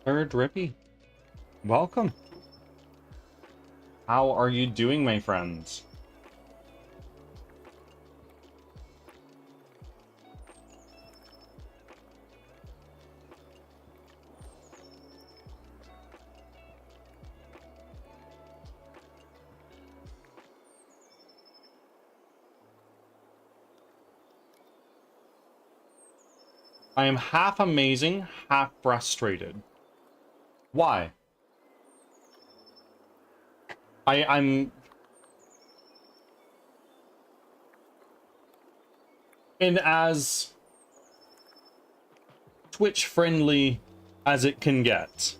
Drippy, welcome. How are you doing, my friends? I am half amazing, half frustrated. Why? I'm in as Twitch friendly as it can get.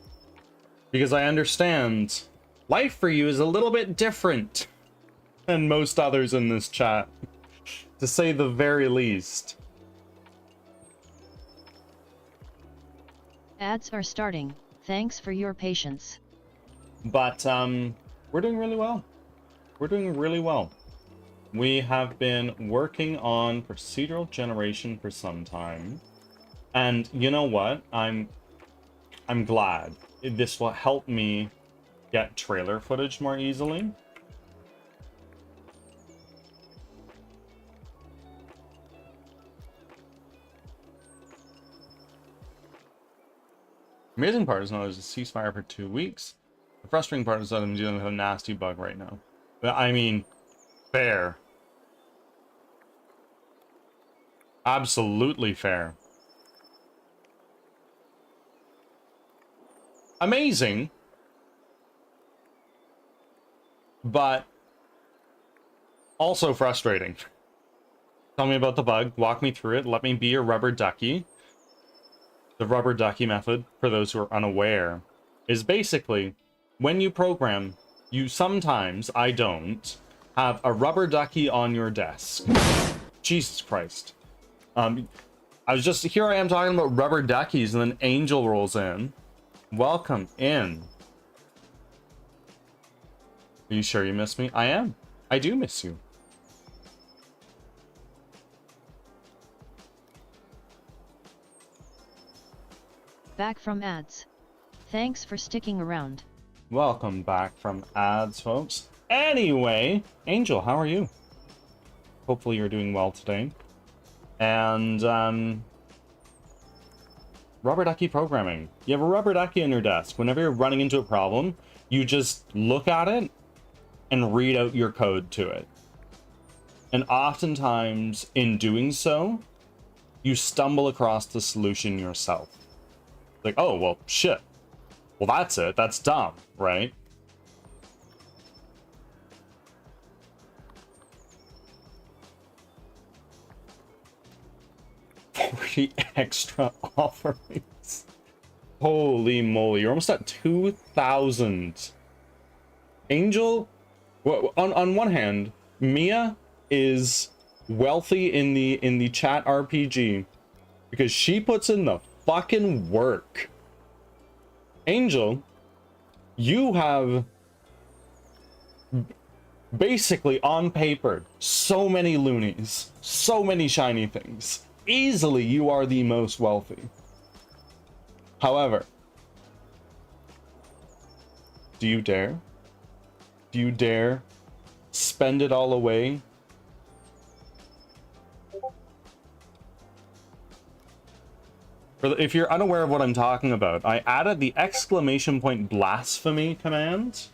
Because I understand life for you is a little bit different than most others in this chat, to say the very least. Ads are starting. Thanks for your patience. But we're doing really well. We're doing really well. We have been working on procedural generation for some time. And you know what? I'm glad. This will help me get trailer footage more easily. Amazing part is now there's a ceasefire for 2 weeks. The frustrating part is that I'm dealing with a nasty bug right now. But I mean, fair. Absolutely fair. Amazing. But also frustrating. Tell me about the bug, walk me through it, let me be your rubber ducky. The rubber ducky method, for those who are unaware, is basically when you program, you sometimes, I don't, have a rubber ducky on your desk. Jesus Christ. I am talking about rubber duckies, and then Angel rolls in. Welcome in. Are you sure you miss me? I am. I do miss you. Back from ads. Thanks for sticking around. Welcome back from ads, folks. Anyway, Angel, how are you? Hopefully you're doing well today. And, rubber ducky programming. You have a rubber ducky on your desk. Whenever you're running into a problem, you just look at it and read out your code to it. And oftentimes, in doing so, you stumble across the solution yourself. Like, oh, well, shit. Well, that's it. That's dumb, right? $40 extra offerings. Holy moly. You're almost at 2,000. Angel, well, on one hand, Mia is wealthy in the chat RPG because she puts in the fucking work. Angel, you have basically on paper so many loonies, so many shiny things. Easily you are the most wealthy. However, do you dare? Do you dare spend it all away? If you're unaware of what I'm talking about, I added the exclamation point blasphemy command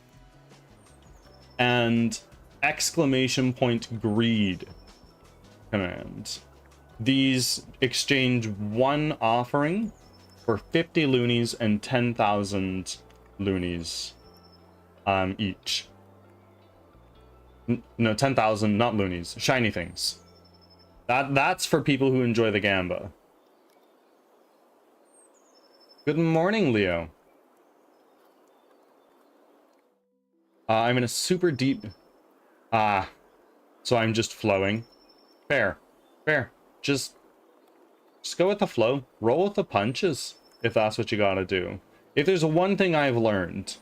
and exclamation point greed command. These exchange one offering for 50 loonies and 10,000 loonies each. No, 10,000, not loonies, shiny things. That's for people who enjoy the gamba. Good morning, Leo. I'm in a super deep... so I'm just flowing. Fair. Fair. Just go with the flow. Roll with the punches, if that's what you gotta do. If there's one thing I've learned,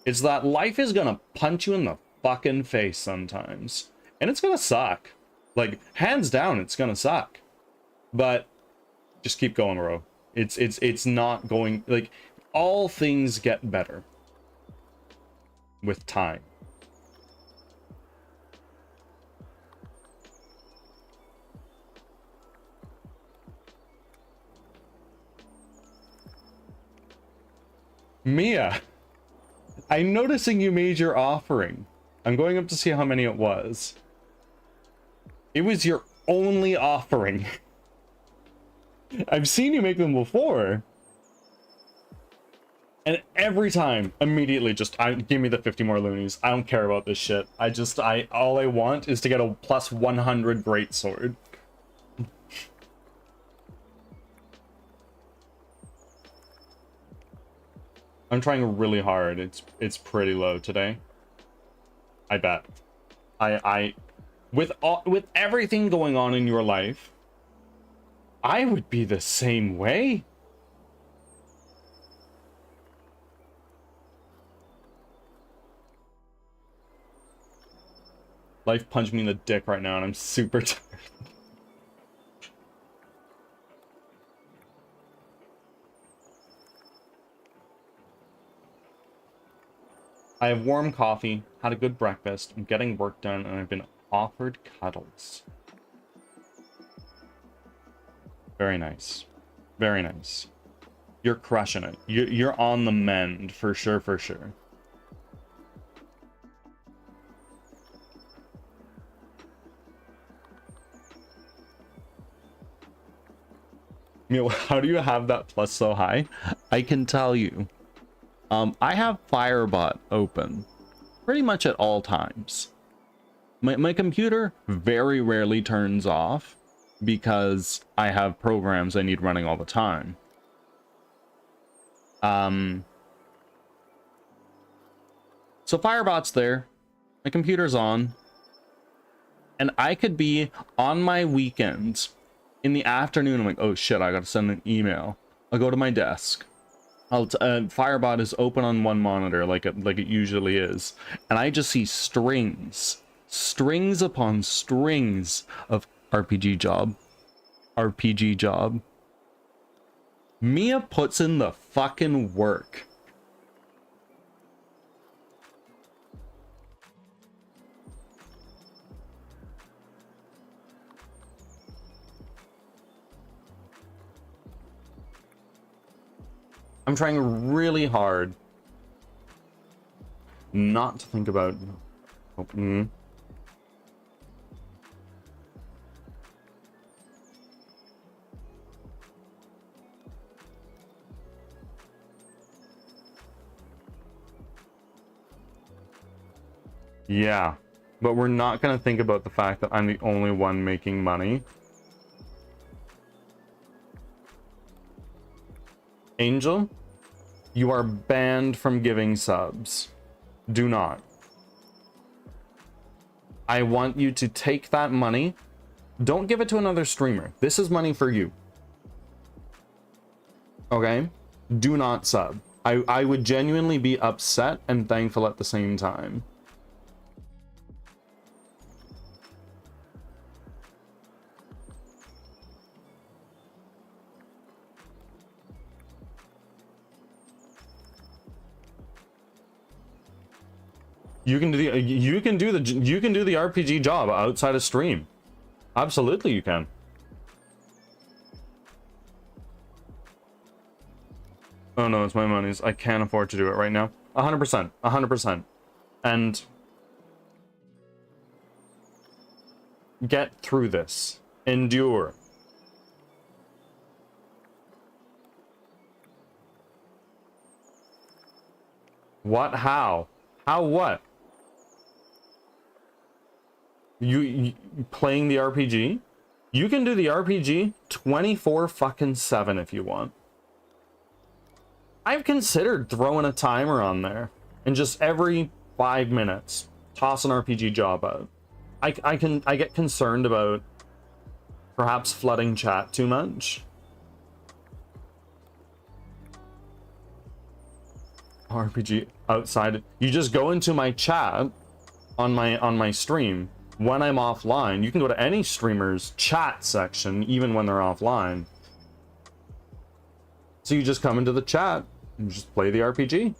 it's that life is gonna punch you in the fucking face sometimes. And it's gonna suck. Like, hands down, it's gonna suck. But just keep going, bro. It's not going, like, all things get better with time. Mia, I'm noticing you made your offering. I'm going up to see how many it was. It was your only offering. I've seen you make them before. And every time, immediately just, give me the 50 more loonies. I don't care about this shit. All I want is to get a plus 100 greatsword. I'm trying really hard. It's pretty low today. I bet. With everything going on in your life, I would be the same way. Life punched me in the dick right now and I'm super tired. I have warm coffee, had a good breakfast, I'm getting work done, and I've been offered cuddles. Very nice. Very nice. You're crushing it. You're on the mend, for sure, for sure. You know, how do you have that plus so high? I can tell you. I have Firebot open pretty much at all times. My computer very rarely turns off because I have programs I need running all the time. So Firebot's there, my computer's on, and I could be on my weekends in the afternoon. I'm like, oh shit, I gotta send an email. I'll go to my desk. Firebot is open on one monitor like it usually is, and I just see strings upon strings of RPG job. Mia puts in the fucking work. I'm trying really hard not to think about... Yeah, but we're not going to think about the fact that I'm the only one making money. Angel, you are banned from giving subs. Do not. I want you to take that money. Don't give it to another streamer. This is money for you. Okay? Do not sub. I would genuinely be upset and thankful at the same time. You can do the RPG job outside of stream. Absolutely you can. Oh no, it's my monies. I can't afford to do it right now. 100%. 100%. And get through this. Endure. What? How? How what? You playing the RPG? You can do the RPG 24/7 if you want. I've considered throwing a timer on there and just every 5 minutes toss an RPG job out. I get concerned about perhaps flooding chat too much. RPG outside. You just go into my chat on my stream when I'm offline. You can go to any streamer's chat section even when they're offline. So you just come into the chat And just play the RPG.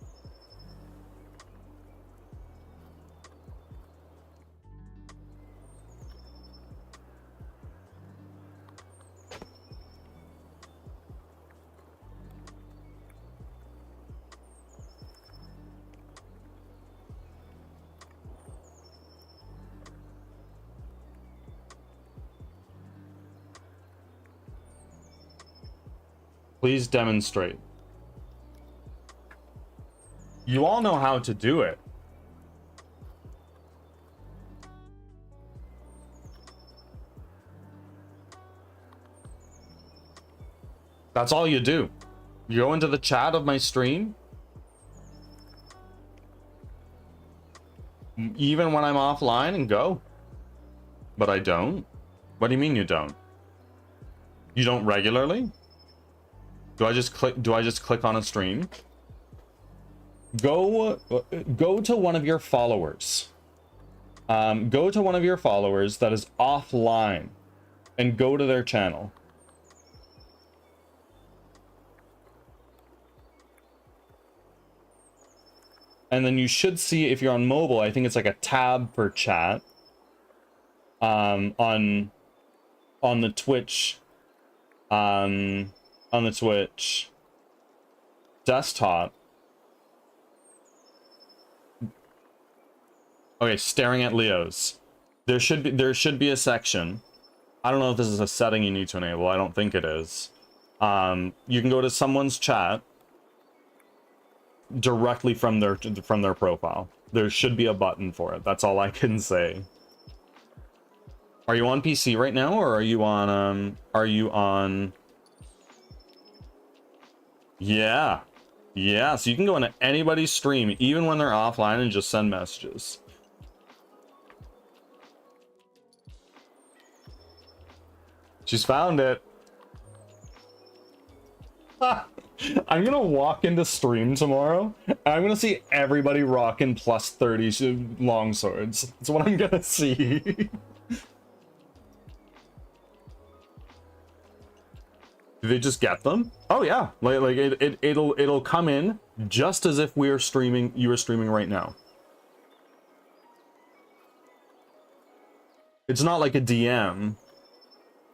Please demonstrate. You all know how to do it. That's all you do. You go into the chat of my stream. Even when I'm offline and go. But I don't. What do you mean you don't? You don't regularly? Do I just click on a stream? Go to one of your followers. Go to one of your followers that is offline and go to their channel. And then you should see, if you're on mobile, I think it's like a tab for chat. On the Twitch. On the Twitch desktop. Okay, staring at Leo's. There should be a section. I don't know if this is a setting you need to enable. I don't think it is. You can go to someone's chat directly from their profile. There should be a button for it. That's all I can say. Are you on PC right now, or are you on Yeah. Yeah, so you can go into anybody's stream, even when they're offline, and just send messages. She's found it. I'm gonna walk into stream tomorrow, and I'm gonna see everybody rocking +30 longswords. That's what I'm gonna see. Do they just get them? Oh yeah, like it'll come in just as if we're streaming. You are streaming right now. It's not like a DM.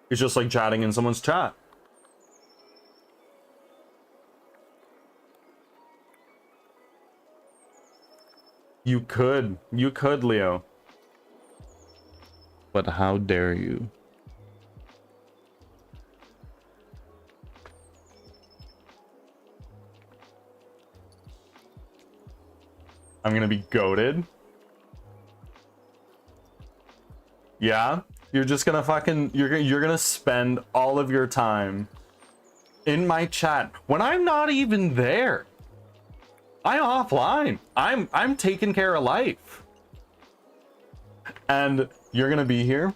It's just like chatting in someone's chat. You could, Leo. But how dare you? I'm gonna be goated. Yeah, you're just gonna fucking you're gonna spend all of your time in my chat when I'm not even there. I'm offline. I'm taking care of life. And you're gonna be here.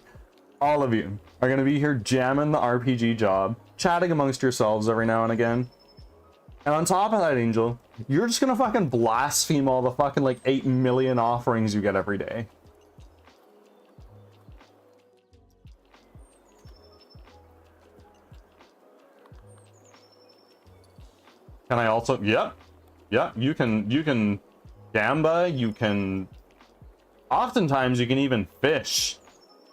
All of you are gonna be here jamming the RPG job, chatting amongst yourselves every now and again. And on top of that, Angel, you're just gonna fucking blaspheme all the fucking like 8 million offerings you get every day. Can I also, yep, you can gamba, you can, oftentimes you can even fish.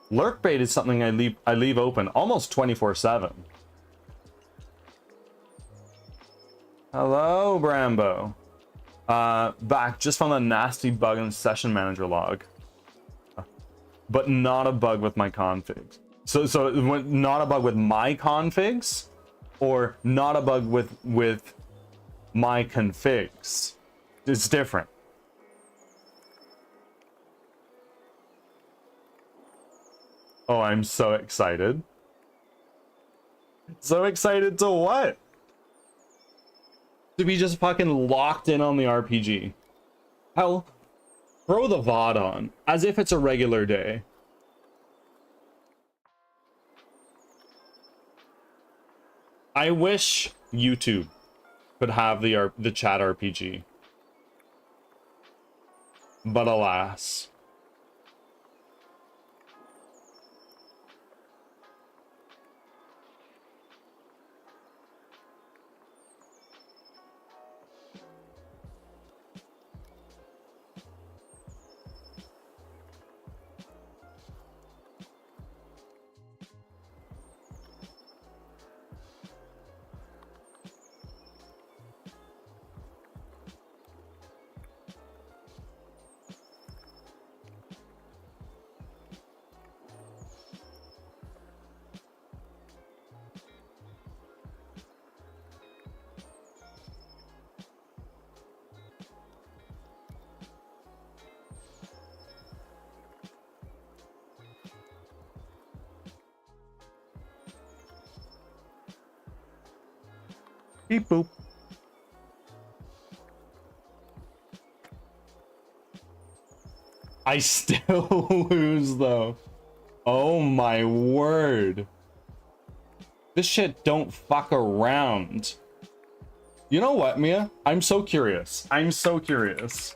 Lurk bait is something I leave open almost 24/7. Hello, Brambo. Back just from a nasty bug in the session manager log. But not a bug with my configs. So not a bug with my configs, or not a bug with my configs. It's different. Oh, I'm so excited. So excited to what? To be just fucking locked in on the RPG. Hell, throw the VOD on, as if it's a regular day. I wish YouTube could have the chat RPG. But alas. Beep boop. I still lose though. Oh my word. This shit don't fuck around. You know what, Mia? I'm so curious. I'm so curious.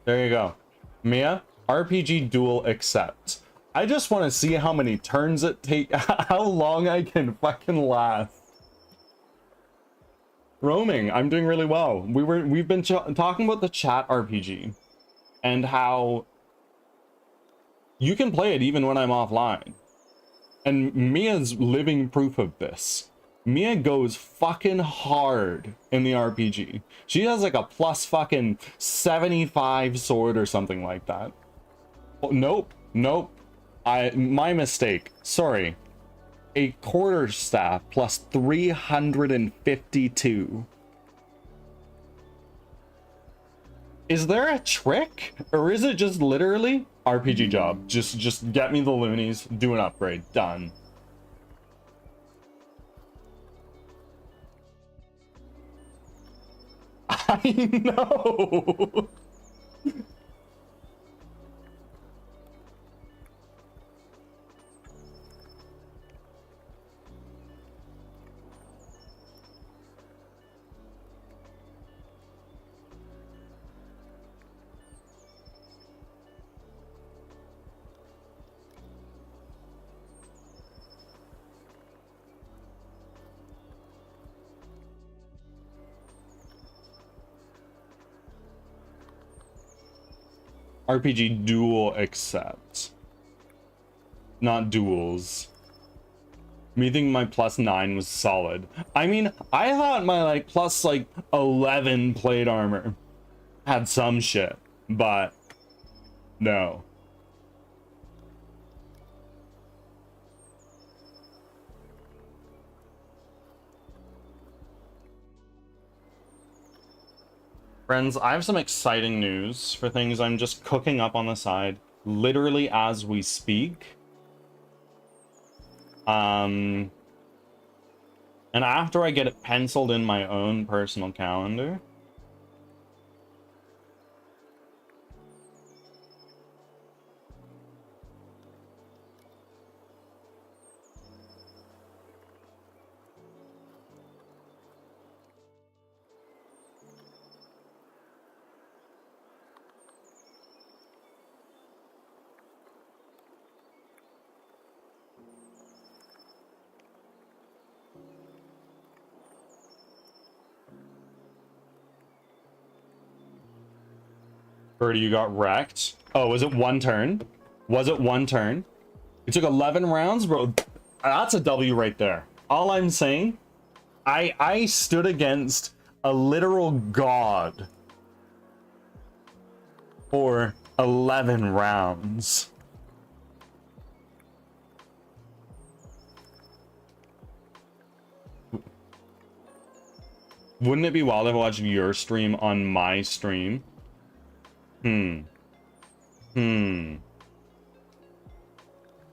There you go. Mia, RPG duel accept. I just want to see how many turns it take, how long I can fucking last. Roaming, I'm doing really well. We've been talking about the chat RPG and how you can play it even when I'm offline. And Mia's living proof of this. Mia goes fucking hard in the RPG. She has like a plus fucking 75 sword or something like that. Oh, nope, nope. My mistake. Sorry. A quarterstaff plus 352. Is there a trick? Or is it just literally RPG job? Just get me the loonies, do an upgrade, done. I know. RPG duel accept. Not duels. Me thinking my +9 was solid. I mean, I thought my like plus like 11 plate armor had some shit, but no. Friends, I have some exciting news for things I'm just cooking up on the side, literally as we speak. And after I get it penciled in my own personal calendar, Birdie, you got wrecked. Oh, was it one turn? Was it one turn? It took 11 rounds, bro. That's a W right there. All I'm saying, I stood against a literal god for 11 rounds. Wouldn't it be wild if I watched your stream on my stream?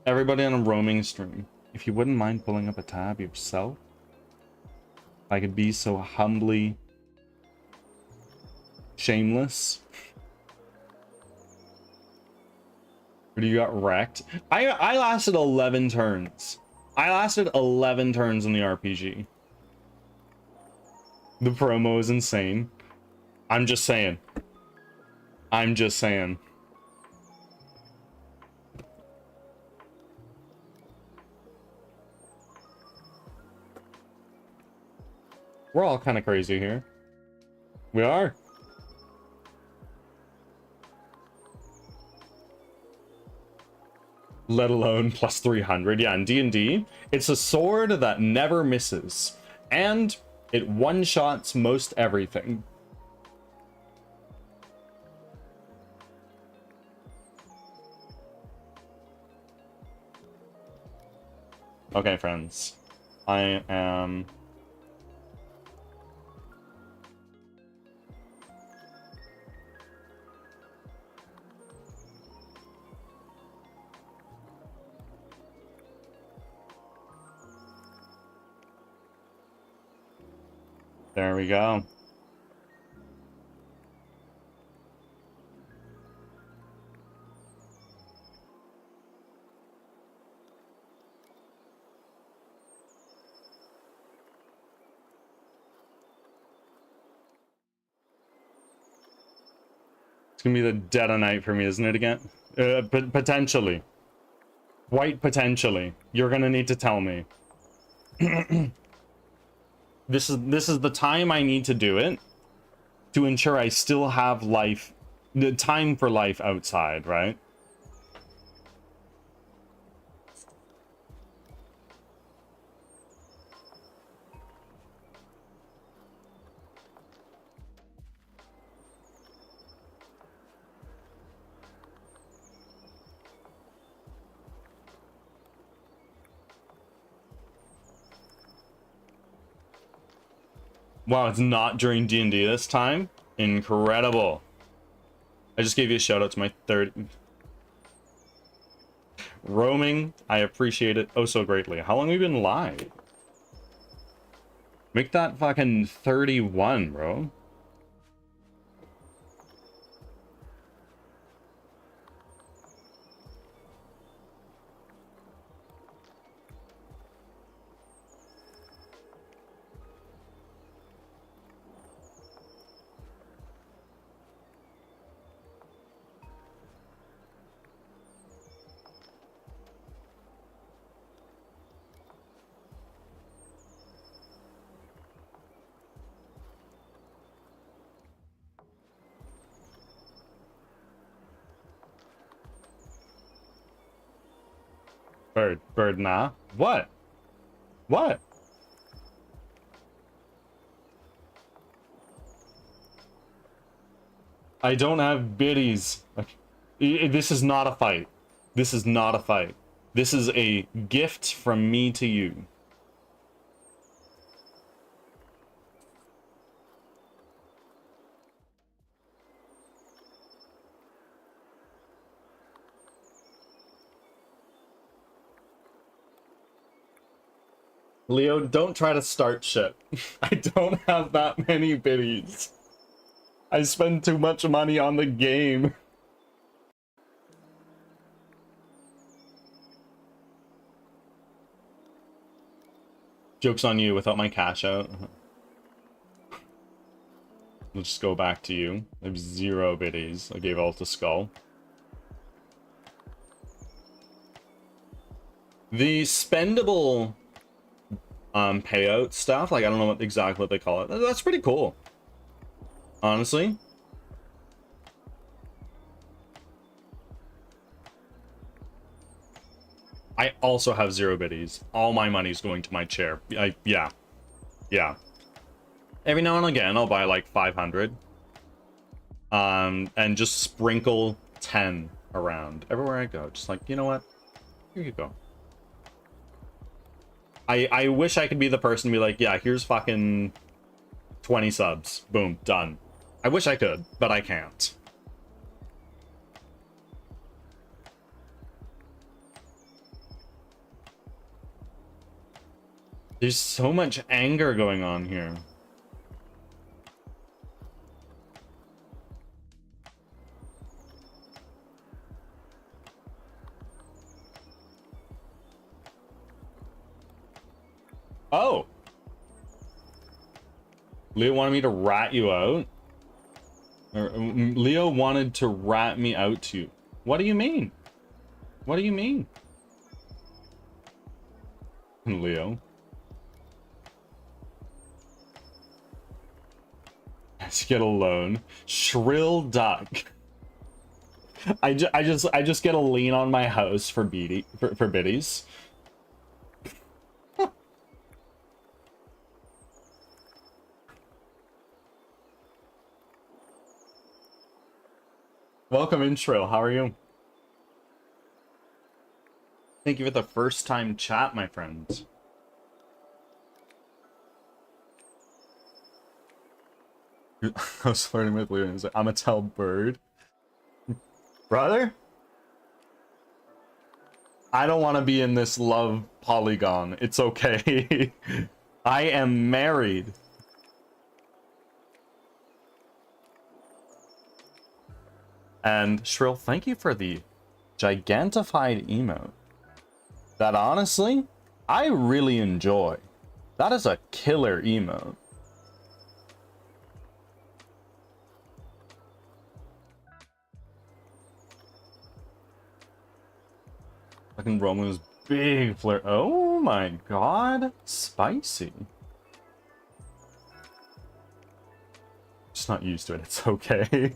Everybody on a roaming stream, if you wouldn't mind pulling up a tab yourself, if I could be so humbly shameless. Or you got wrecked? I lasted 11 turns. I lasted 11 turns in the RPG. The promo is insane. I'm just saying. I'm just saying. We're all kind of crazy here. We are. Let alone plus 300. Yeah, in D&D, it's a sword that never misses. And it one-shots most everything. Okay, friends. I am There we go. It's gonna be the dead of night for me, isn't it again? Potentially. Quite potentially. You're gonna need to tell me. This is the time I need to do it to ensure I still have life, the time for life outside, right? Wow, it's not during D&D this time? Incredible. I just gave you a shout out to my third... Roaming, I appreciate it oh so greatly. How long have we been live? Make that fucking 31, bro. Bird, nah. What? What? I don't have biddies. This is not a fight. This is not a fight. This is a gift from me to you. Leo, don't try to start shit. I don't have that many biddies. I spend too much money on the game. Joke's on you without my cash out. We'll just go back to you. I have 0 biddies. I gave all to Skull. The spendable payout stuff, like I don't know exactly what they call it. That's pretty cool. Honestly. I also have 0 biddies. All my money's going to my chair. Yeah. Every now and again, I'll buy like 500. And just sprinkle 10 around everywhere I go. Just like, you know what? Here you go. I wish I could be the person to be like, yeah, here's fucking 20 subs. Boom, done. I wish I could, but I can't. There's so much anger going on here. Oh. Leo wanted me to rat you out? Or, Leo wanted to rat me out to you. What do you mean? What do you mean? Leo. Let's get a loan. Shrill duck. I just get a lien on my house for biddies. Welcome in, Shrill. How are you? Thank you for the first time chat, my friends. I was flirting with Leo and he's like, I'm a tell bird. Brother? I don't want to be in this love polygon. It's okay. I am married. And Shrill, thank you for the gigantified emote. That honestly, I really enjoy. That is a killer emote. Fucking Romu's big flare. Oh my god. Spicy. Just not used to it. It's okay.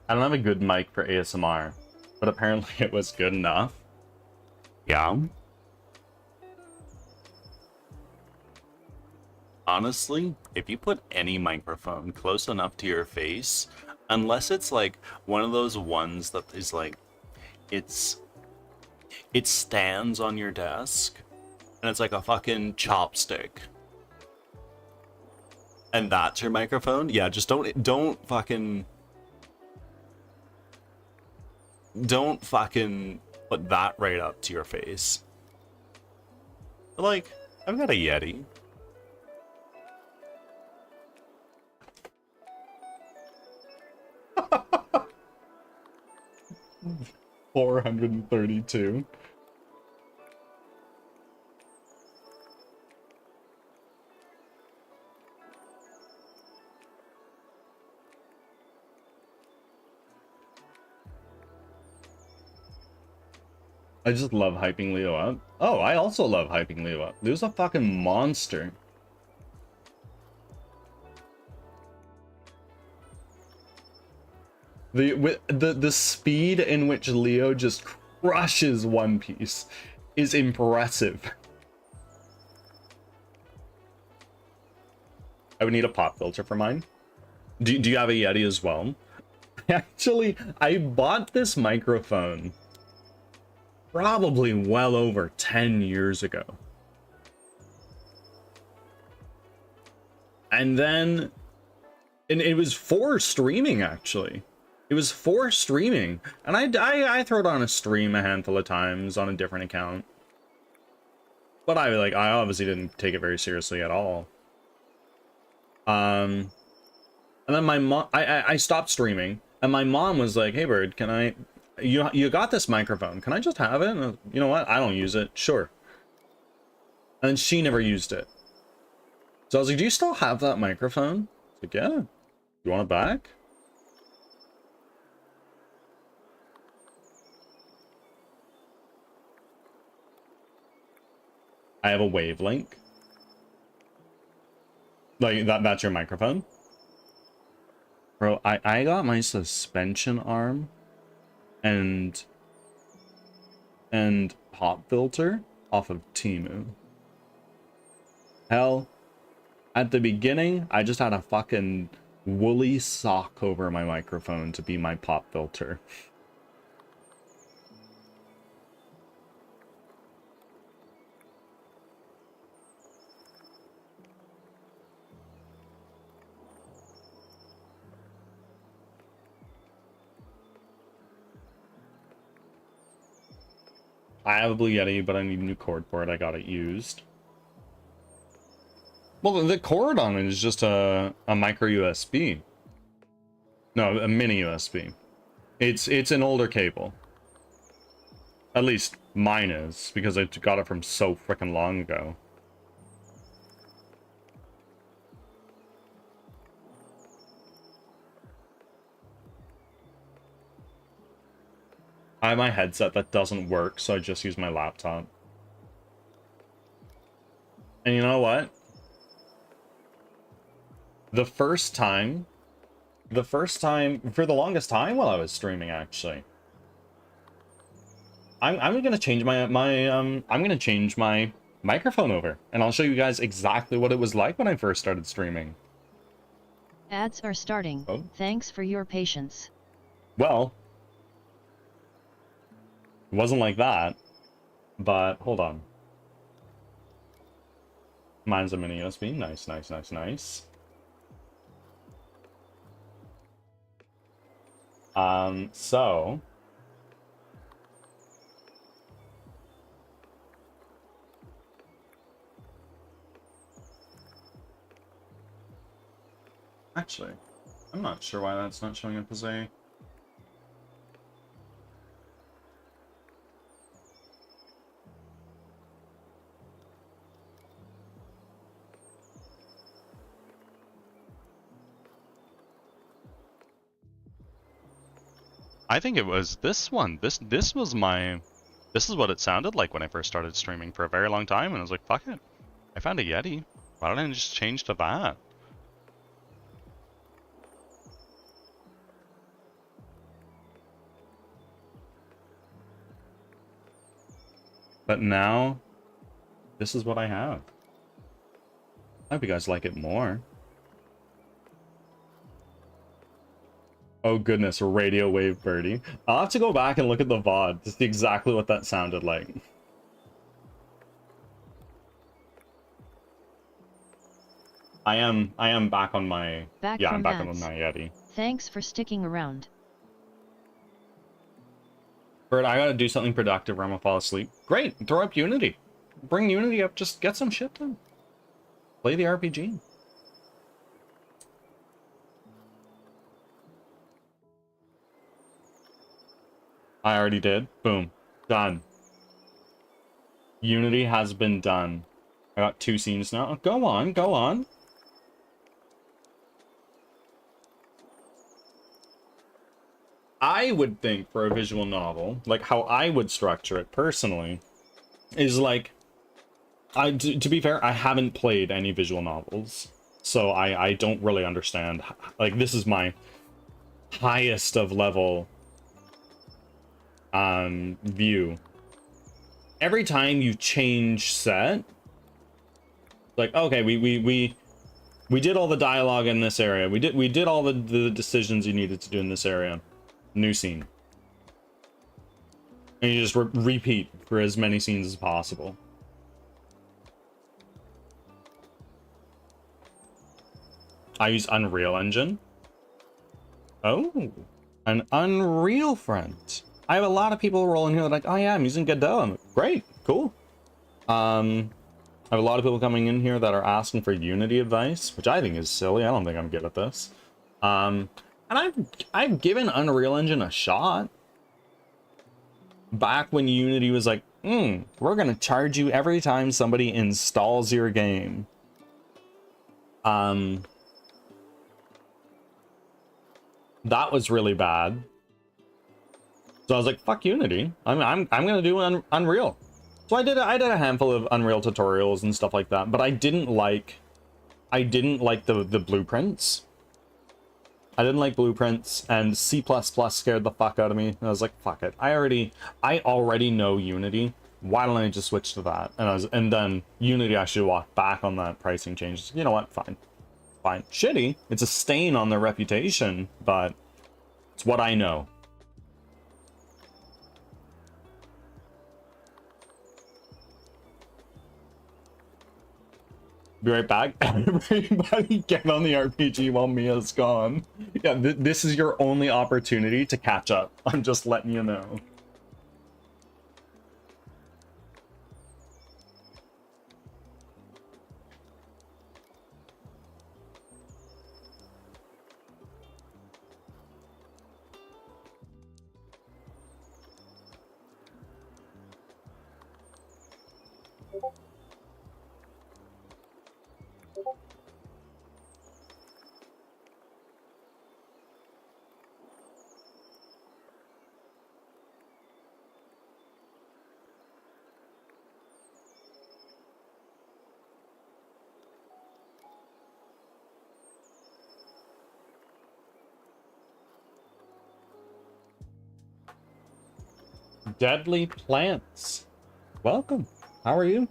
I don't have a good mic for ASMR, but apparently it was good enough. Yeah. Honestly, if you put any microphone close enough to your face, unless it's like one of those ones that is like, it stands on your desk, and it's like a fucking chopstick, and that's your microphone, yeah, just don't fucking put that right up to your face. But like, I've got a Yeti. $432. I just love hyping Leo up. Oh, I also love hyping Leo up. Leo's a fucking monster. The speed in which Leo just crushes One Piece is impressive. I would need a pop filter for mine. Do you have a Yeti as well? Actually, I bought this microphone probably well over 10 years ago. And then, and it was for streaming, actually. It was for streaming. And I throw it on a stream a handful of times on a different account. But I obviously didn't take it very seriously at all. And then my mom, I stopped streaming, and my mom was like, "Hey Bird, can I, you got this microphone, can I just have it?" And you know what, I don't use it, sure. And then she never used it. So I was like, "Do you still have that microphone?" She's like, "Yeah." "You want it back?" I have a Wavelink. Like that's your microphone? Bro, I got my suspension arm and pop filter off of Temu. Hell, at the beginning, I just had a fucking woolly sock over my microphone to be my pop filter. I have a Blue Yeti, but I need a new cord for it. I got it used. Well, the cord on it is just a micro USB. No, a mini USB. It's an older cable. At least mine is, because I got it from so freaking long ago. I have my headset that doesn't work, so I just use my laptop. And you know what? The first time, for the longest time while I was streaming, actually, I'm gonna change I'm gonna change my microphone over, and I'll show you guys exactly what it was like when I first started streaming. Ads are starting. Oh. Thanks for your patience. Well, it wasn't like that, but hold on. Mine's a mini USB. Nice, nice, nice, nice. So actually, I'm not sure why that's not showing up as a... I think it was this one. This was my... This is what it sounded like when I first started streaming for a very long time, and I was like, fuck it. I found a Yeti. Why don't I just change to that? But now, this is what I have. I hope you guys like it more. Oh goodness, radio wave birdie. I'll have to go back and look at the VOD to see exactly what that sounded like. I am back on my... Back I'm from back on ads. my Yeti. Thanks for sticking around. Bird, I gotta do something productive or I'm gonna fall asleep. Great, throw up Unity. Bring Unity up, just get some shit done. Play the RPG. I already did. Boom. Done. Unity has been done. I got 2 scenes now. Go on, go on. I would think for a visual novel, like how I would structure it personally, is like, to be fair, I haven't played any visual novels, so I don't really understand. Like, this is my highest of level view. Every time you change set, like, okay, we did all the dialogue in this area. We did all the decisions you needed to do in this area. New scene. And you just repeat for as many scenes as possible. I use Unreal Engine. Oh, an Unreal friend. I have a lot of people rolling here like, oh yeah, I'm using Godot. I'm like, great, cool. I have a lot of people coming in here that are asking for Unity advice, which I think is silly. I don't think I'm good at this. And I've given Unreal Engine a shot. Back when Unity was like, we're gonna charge you every time somebody installs your game. That was really bad. So I was like, fuck Unity. I'm gonna do Unreal. So I did a handful of Unreal tutorials and stuff like that, but I didn't like the blueprints. I didn't like blueprints, and C++ scared the fuck out of me. And I was like, fuck it. I already know Unity. Why don't I just switch to that? And then Unity actually walked back on that pricing change. You know what? Fine. Fine. Shitty. It's a stain on their reputation, but it's what I know. Be right back. Everybody get on the RPG while Mia's gone. Yeah, this is your only opportunity to catch up. I'm just letting you know. Deadly Plants. Welcome. How are you?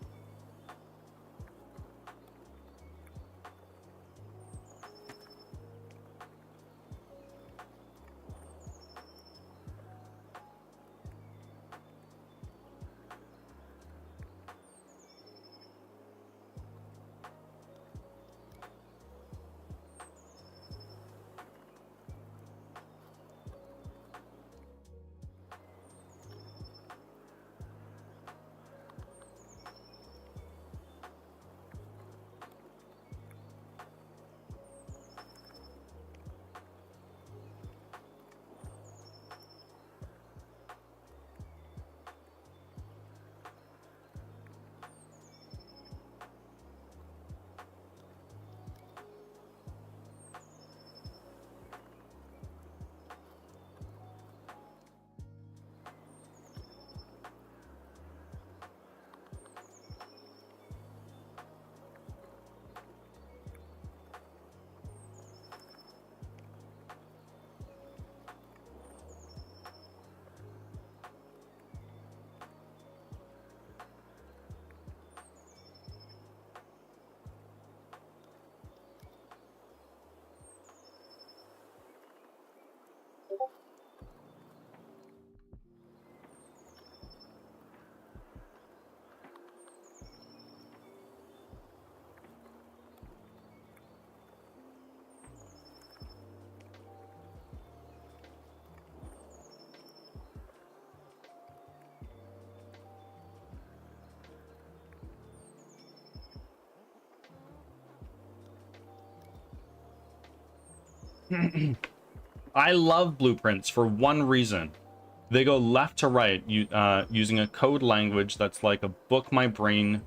I love blueprints for one reason. They go left to right, using a code language that's like a book my brain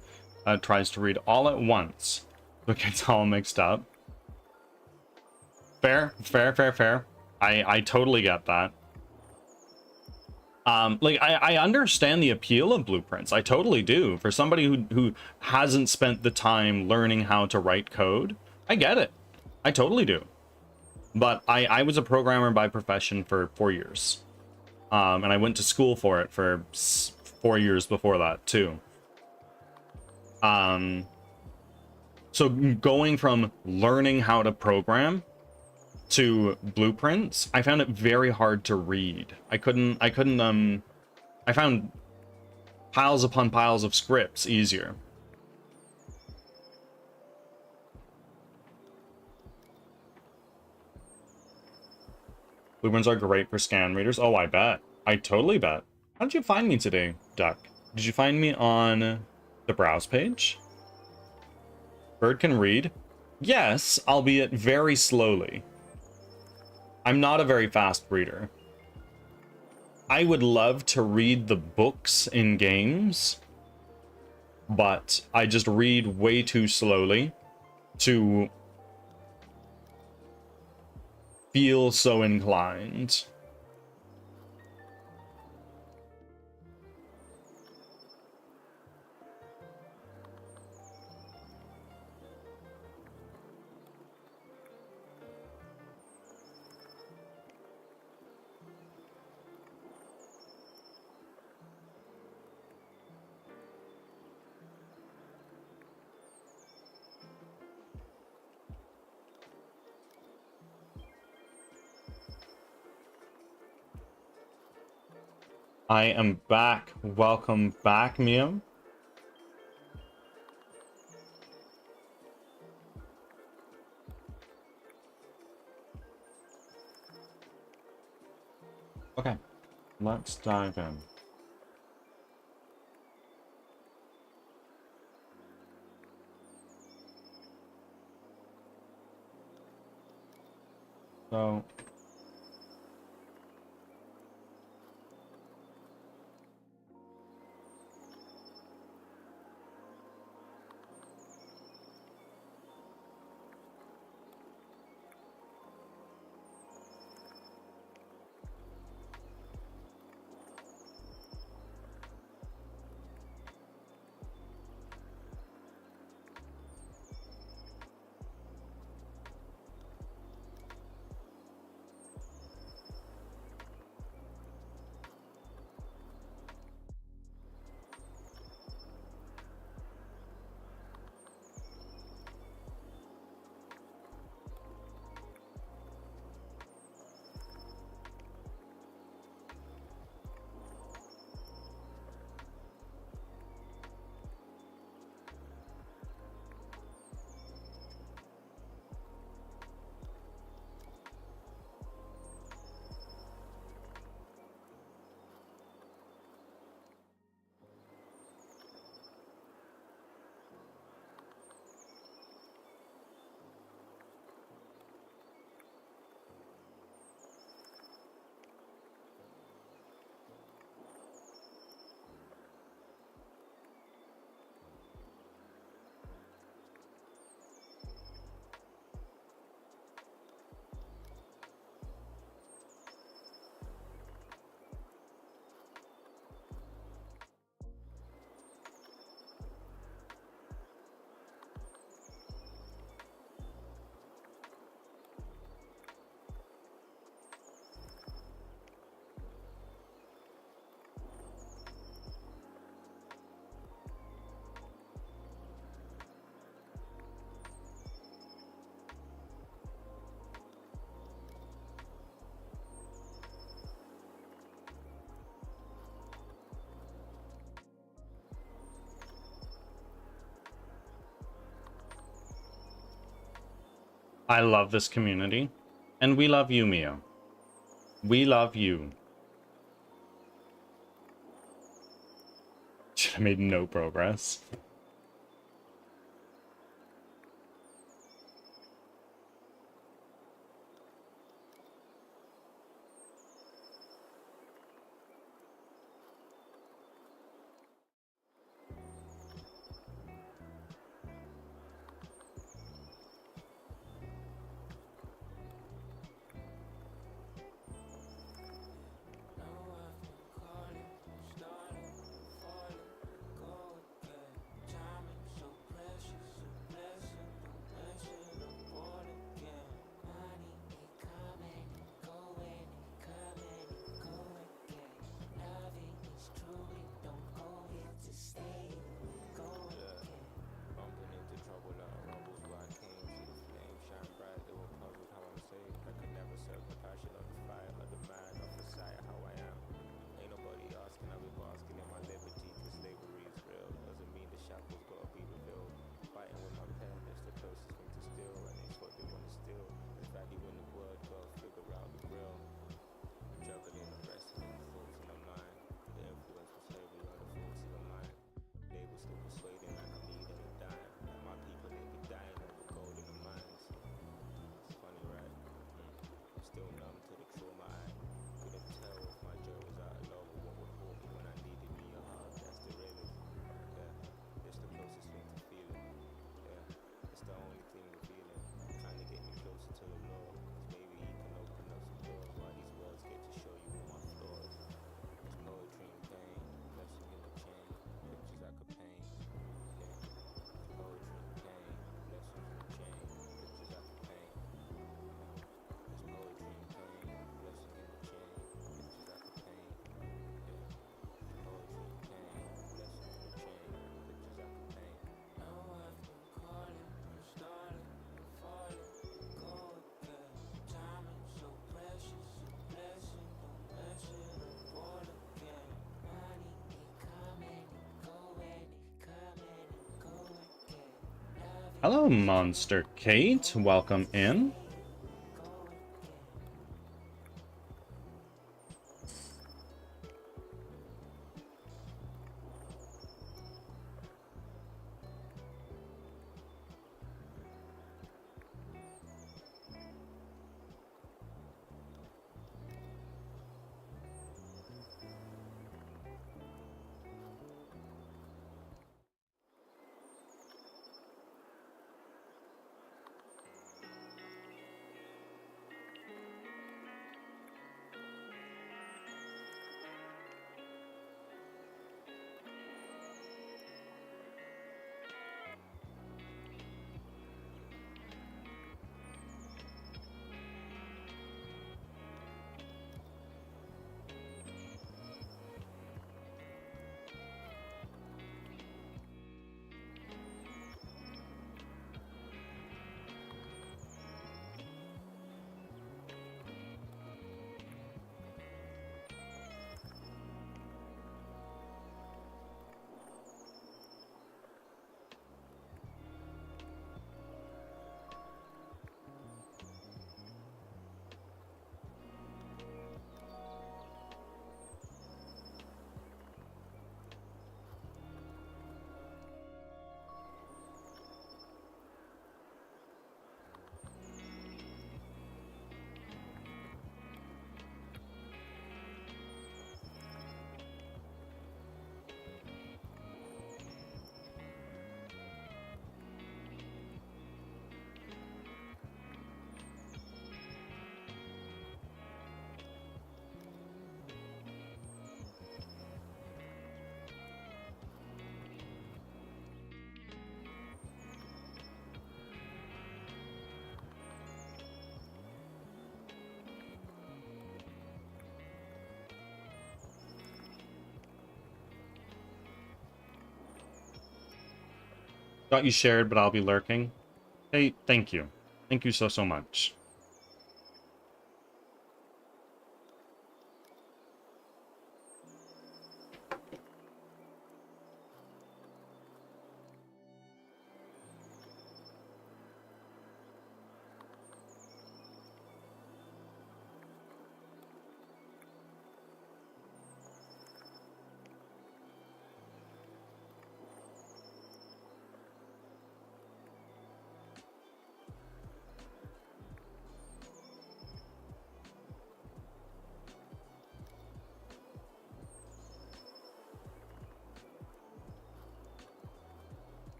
tries to read all at once. It gets all mixed up. Fair, fair, fair, fair. I totally get that. Like, I understand the appeal of blueprints. I totally do. For somebody who hasn't spent the time learning how to write code, I get it. I totally do. But I was a programmer by profession for 4 years. And I went to school for it for 4 years before that, too. So going from learning how to program to blueprints, I found it very hard to read. I found piles upon piles of scripts easier. Blueprints are great for scan readers. Oh, I bet. I totally bet. How did you find me today, Duck? Did you find me on the browse page? Bird can read? Yes, albeit very slowly. I'm not a very fast reader. I would love to read the books in games, but I just read way too slowly to feel so inclined. I am back. Welcome back, Mia. Okay, let's dive in. So I love this community, and we love you, Mia. We love you. Should have made no progress. Hello, Monster Kate. Welcome in. Got you shared, but I'll be lurking. Hey, thank you. Thank you so much.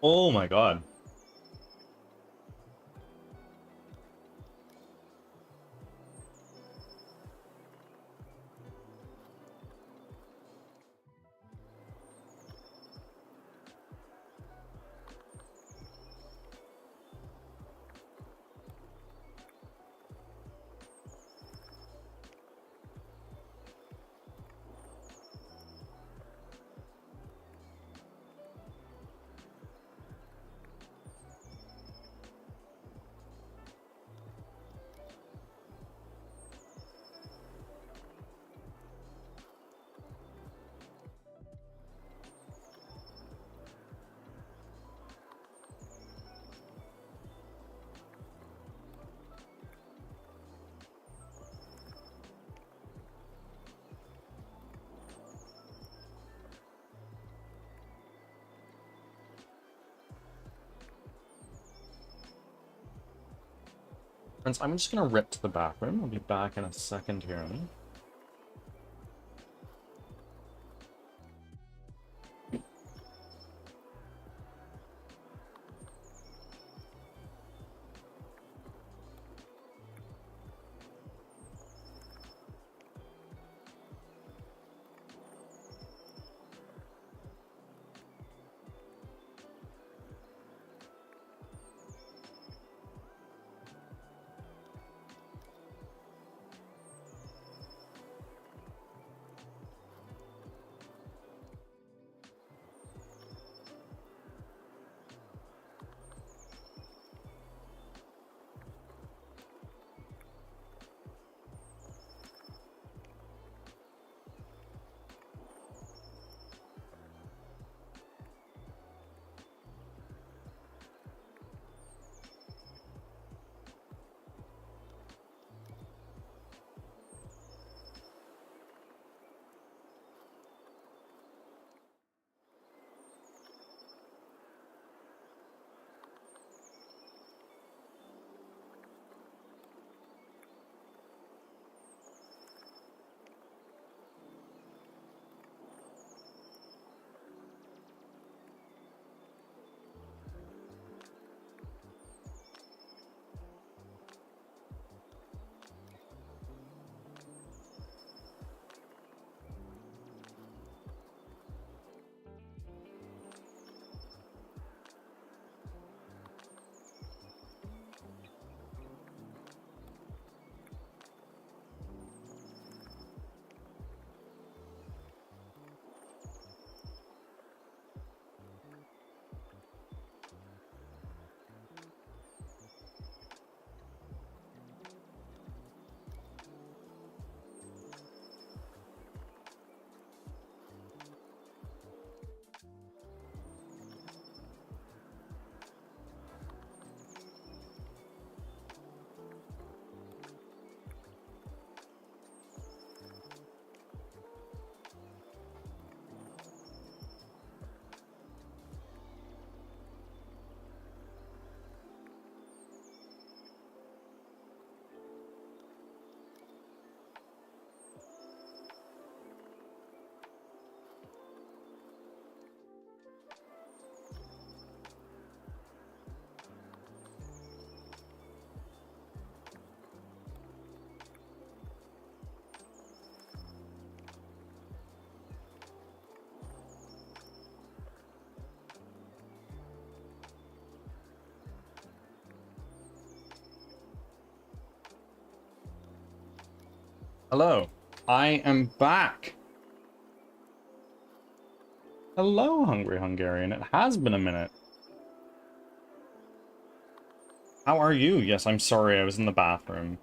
Oh my god. Friends, I'm just gonna rip to the bathroom. I'll be back in a second here. Hello. I am back. Hello, Hungry Hungarian. It has been a minute. How are you? Yes, I'm sorry. I was in the bathroom.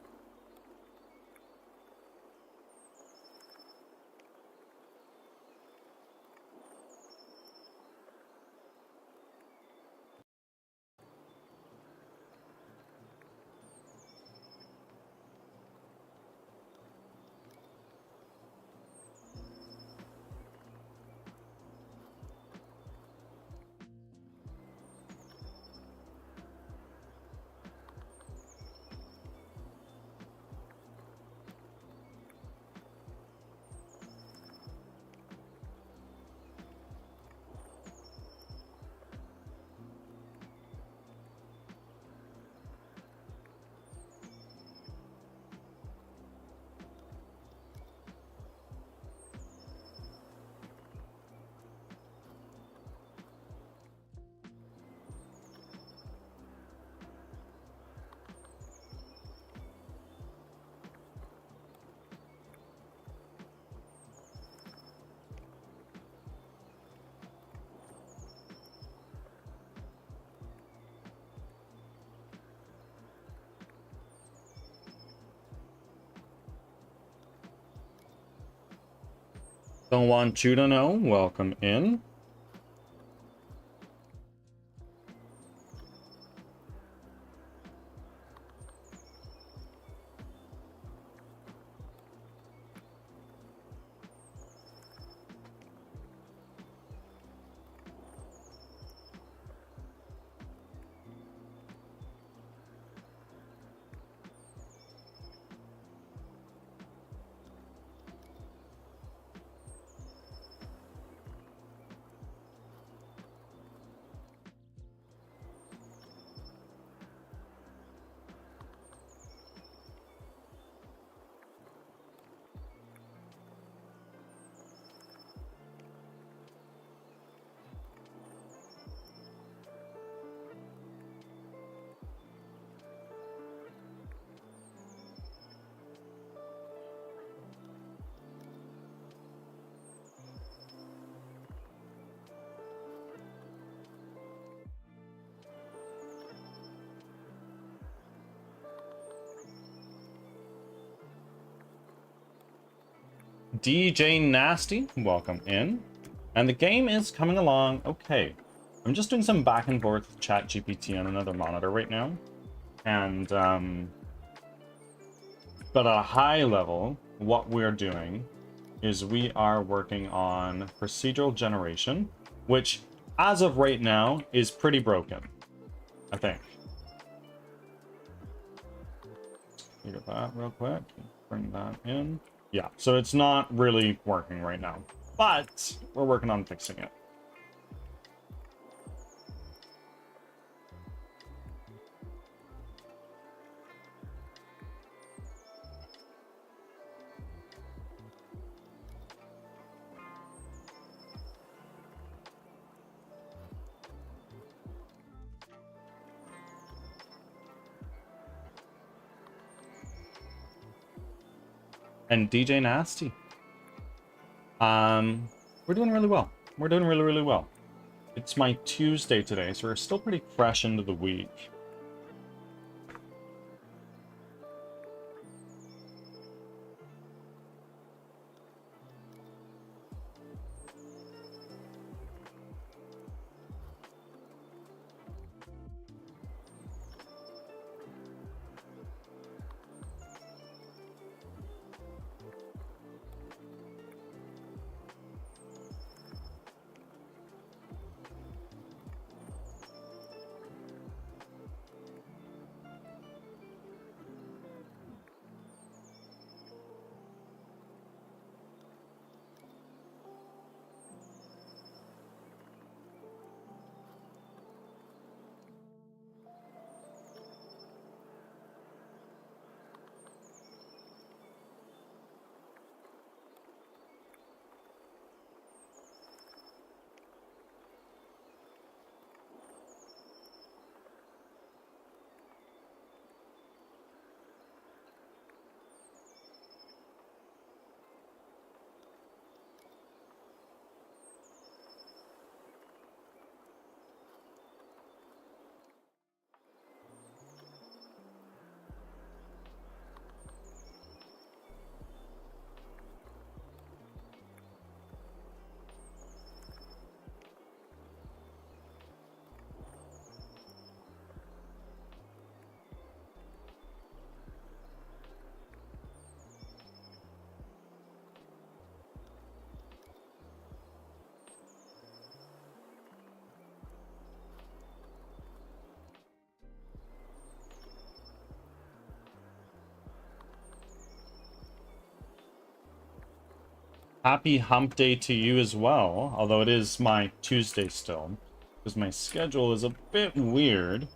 Don't want you to know. Welcome in. DJ Nasty, welcome in. And the game is coming along okay. I'm just doing some back and forth with ChatGPT on another monitor right now. And, but at a high level, what we're doing is we are working on procedural generation, which, as of right now, is pretty broken, I think. Look at that real quick. Bring that in. Yeah, so it's not really working right now, but we're working on fixing it. And DJ Nasty. We're doing really well. We're doing really, really well. It's my Tuesday today, so we're still pretty fresh into the week. Happy hump day to you as well, although it is my Tuesday still, because my schedule is a bit weird.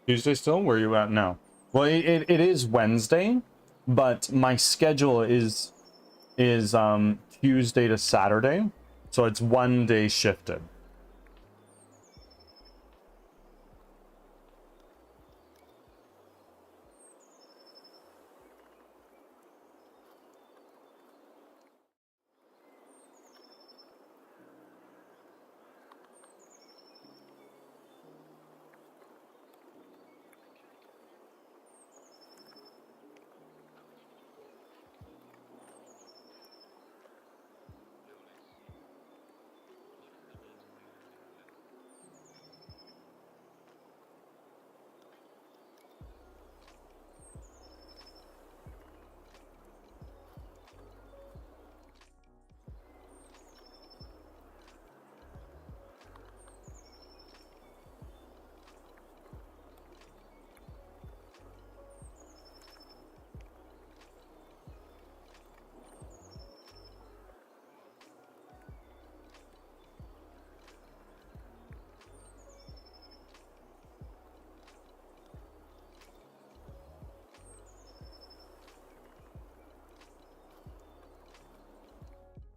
Tuesday still? Where are you at now? Well, it is Wednesday, but my schedule is Tuesday to Saturday, so it's one day shifted.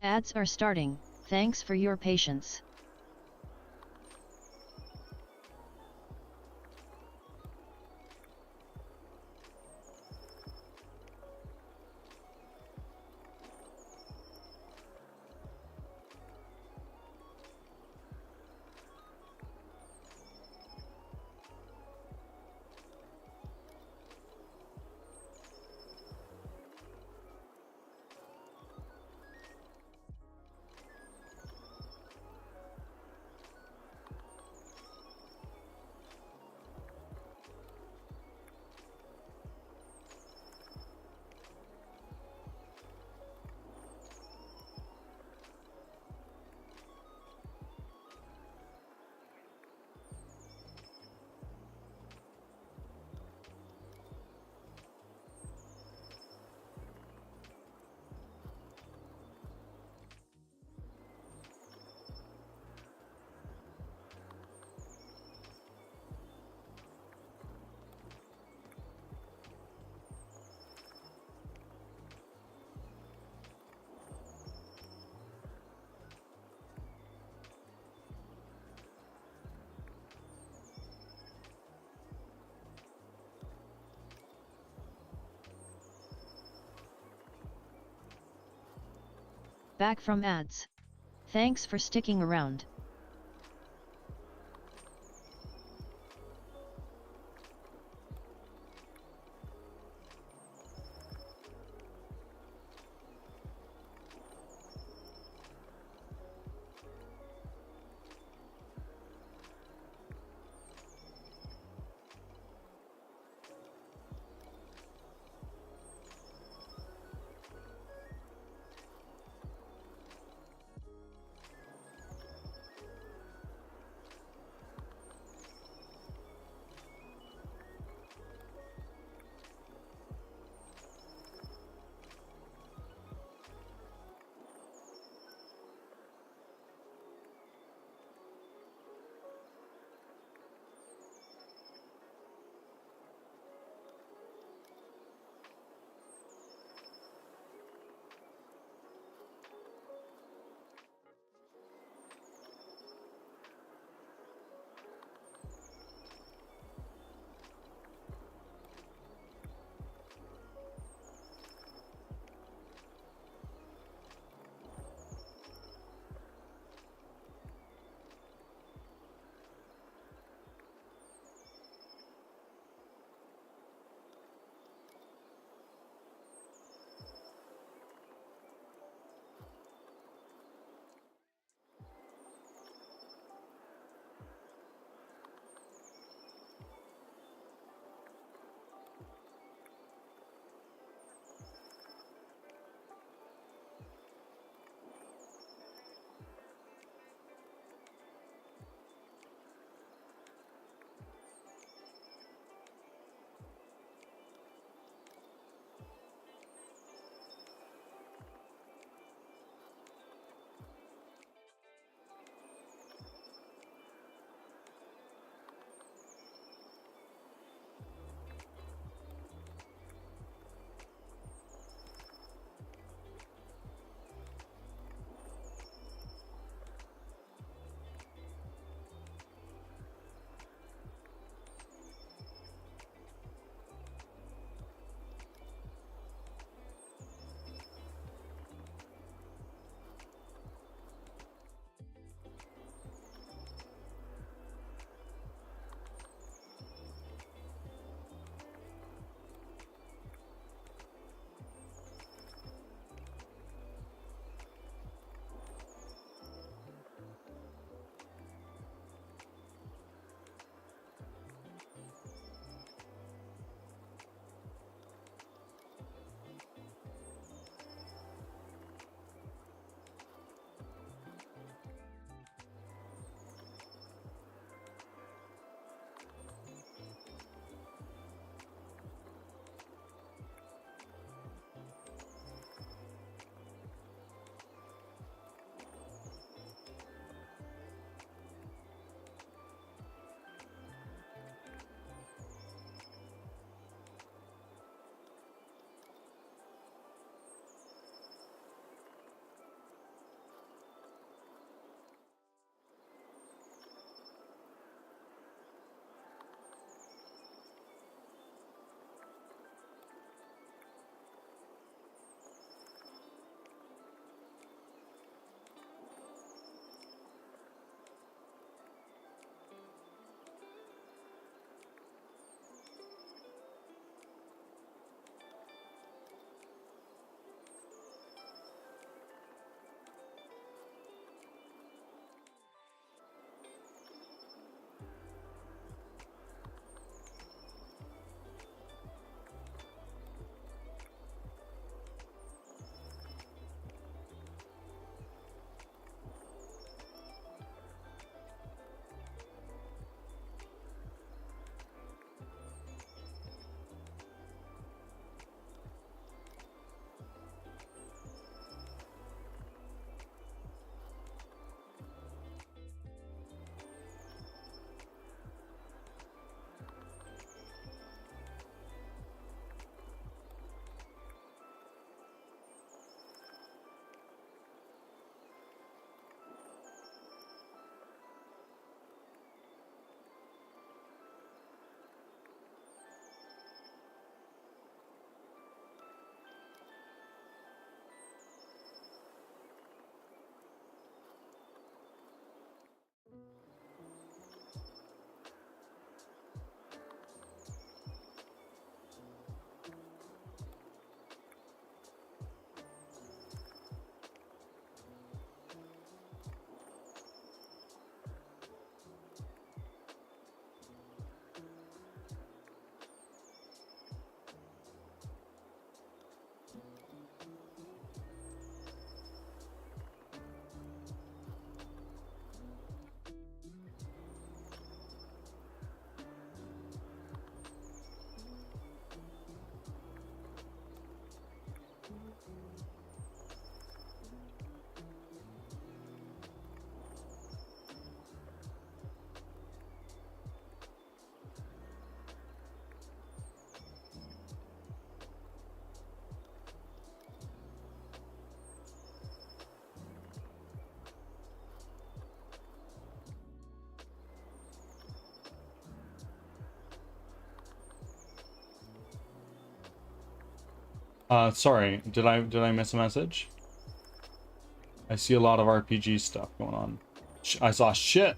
Ads are starting, thanks for your patience. Back from ads. Thanks for sticking around. Sorry, did I miss a message? I see a lot of RPG stuff going on. I saw shit.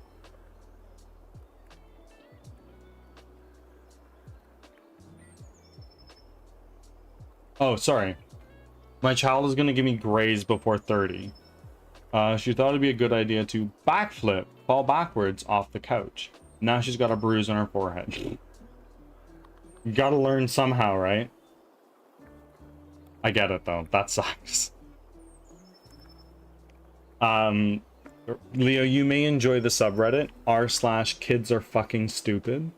Oh, sorry. My child is gonna give me grays before 30. She thought it'd be a good idea to backflip, fall backwards off the couch. Now she's got a bruise on her forehead. You gotta learn somehow, right? I get it though. That sucks. Leo, you may enjoy the subreddit r/kids are fucking stupid.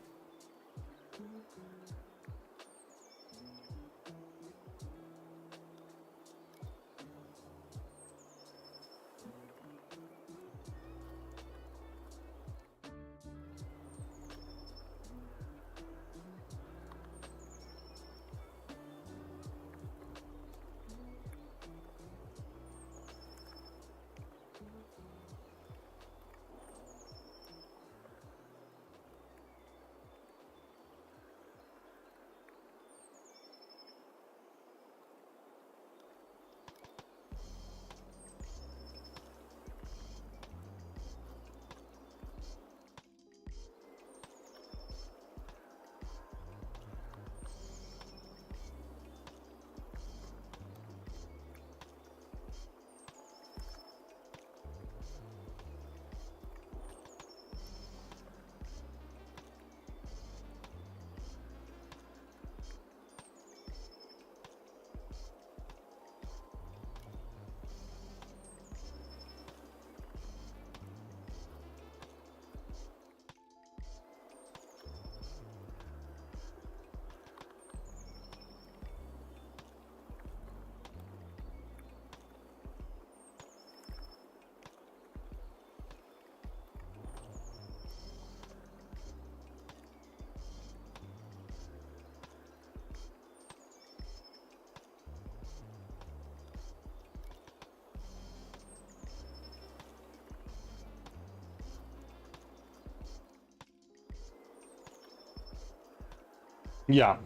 Yeah,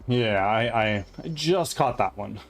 I just caught that one.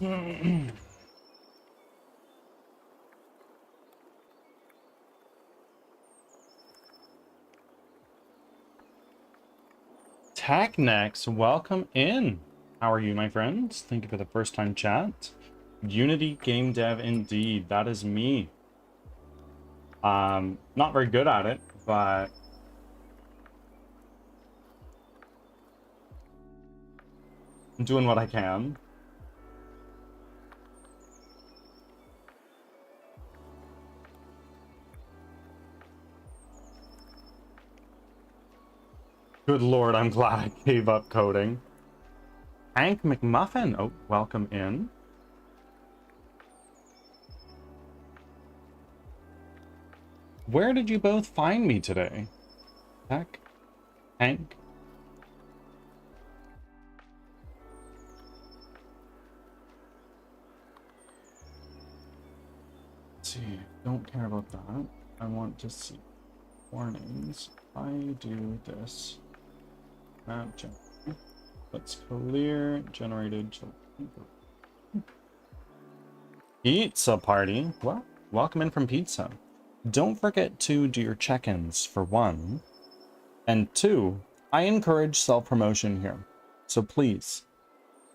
Technex, welcome in. How are you, my friends? Thank you for the first time chat. Unity game dev indeed. That is me. Not very good at it, but I'm doing what I can. Good lord, I'm glad I gave up coding. Hank McMuffin, oh, welcome in. Where did you both find me today? Heck? Hank? Let's see, don't care about that. I want to see warnings. I do this. Let's clear generated pizza party. Well, welcome in from pizza. Don't forget to do your check-ins for 1. And 2, I encourage self-promotion here. So please,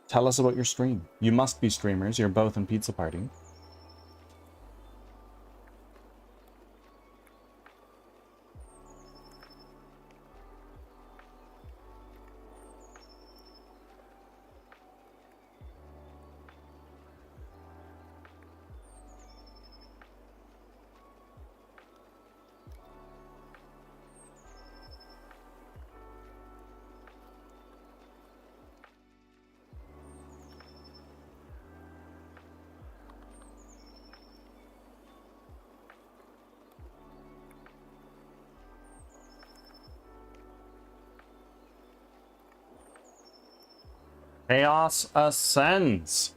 tell us about your stream. You must be streamers. You're both in pizza party. Chaos Ascends.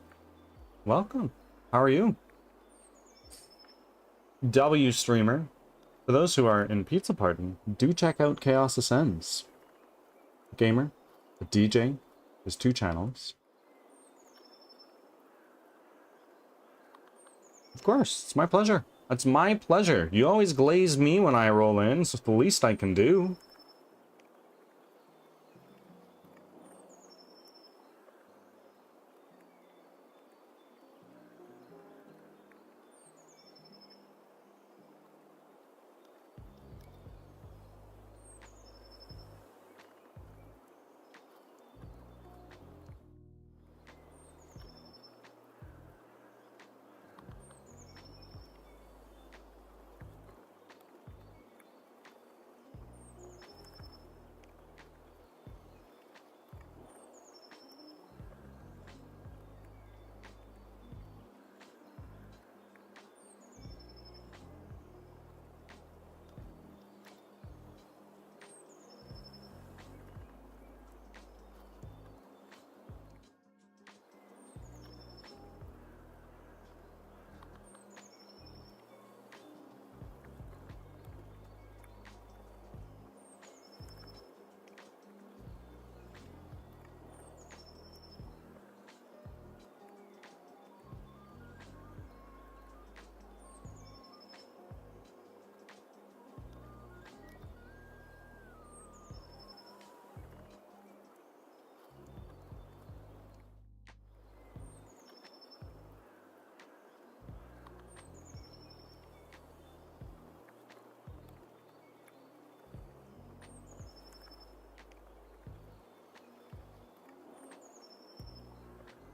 Welcome. How are you? W streamer. For those who are in pizza party, do check out Chaos Ascends. Gamer, a DJ, there's 2 channels. Of course, it's my pleasure. It's my pleasure. You always glaze me when I roll in, so it's the least I can do.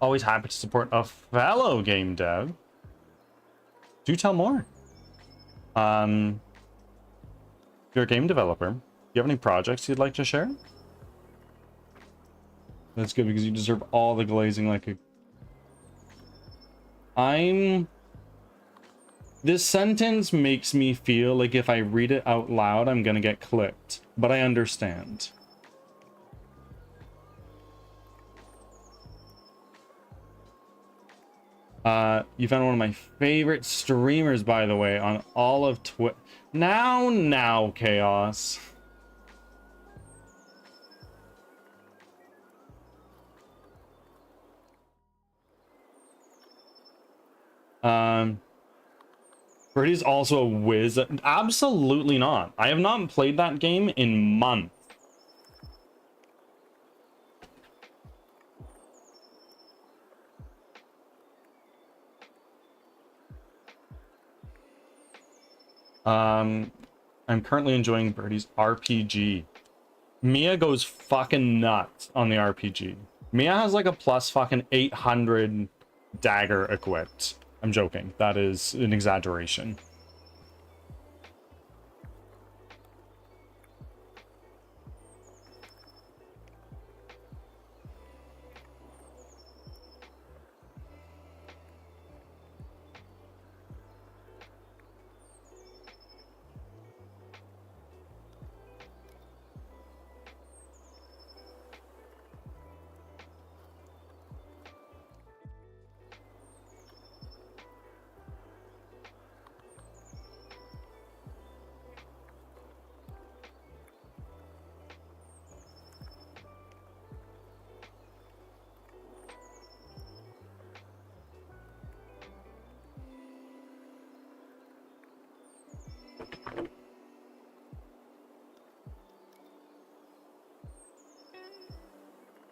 Always happy to support a fellow game dev. Do tell more. If you're a game developer, do you have any projects you'd like to share? That's good because you deserve all the glazing like a... This sentence makes me feel like if I read it out loud, I'm gonna get clipped, but I understand. You found one of my favorite streamers, by the way, on all of Twitch. Now, Chaos. Birdie's also a whiz. Absolutely not. I have not played that game in months. I'm currently enjoying Birdie's RPG. Mia goes fucking nuts on the RPG. Mia has like a plus fucking 800 dagger equipped. I'm joking. That is an exaggeration.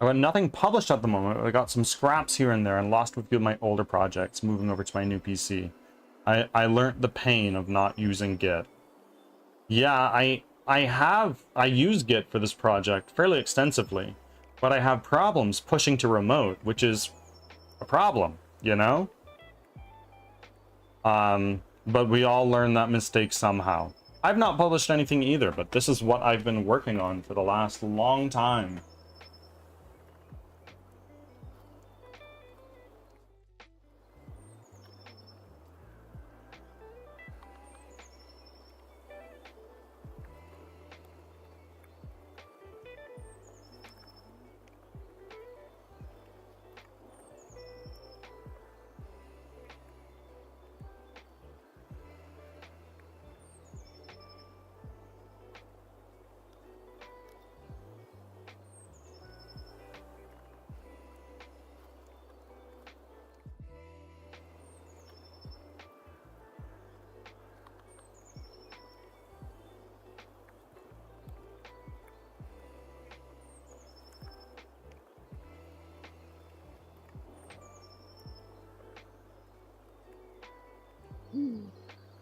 I got nothing published at the moment. I got some scraps here and there and lost a few of my older projects moving over to my new PC. I learned the pain of not using Git. Yeah, I use Git for this project fairly extensively, but I have problems pushing to remote, which is a problem, you know? But we all learn that mistake somehow. I've not published anything either, but this is what I've been working on for the last long time.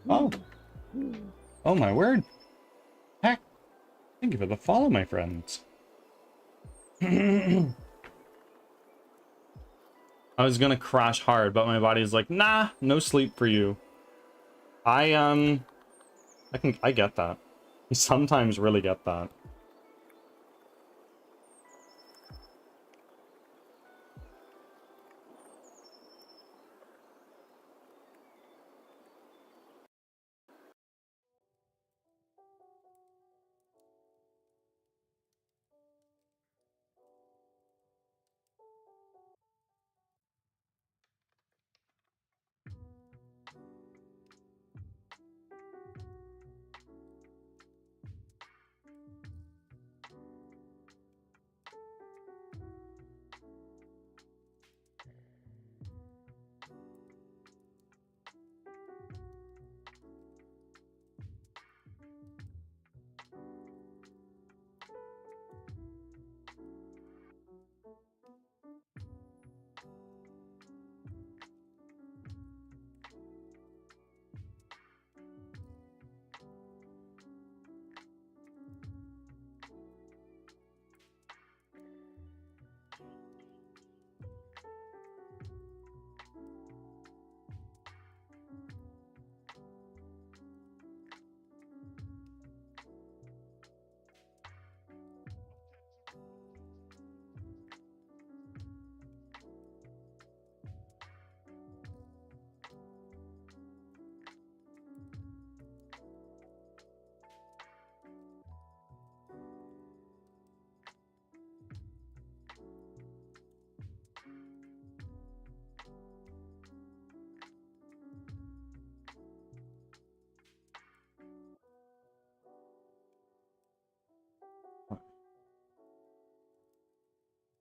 Oh. Oh my word. Heck. Thank you for the follow, my friends. I was gonna crash hard, but my body's like, nah, no sleep for you. I get that. I sometimes really get that.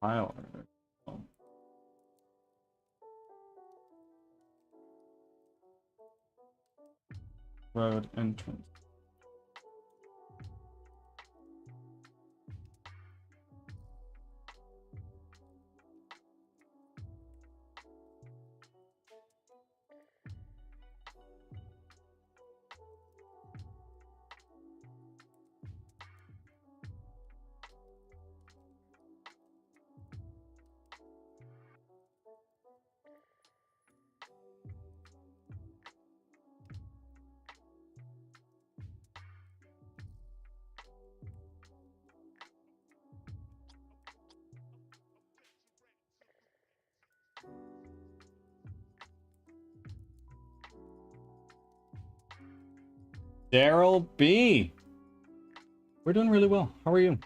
File. road entrance. Daryl B. We're doing really well. How are you?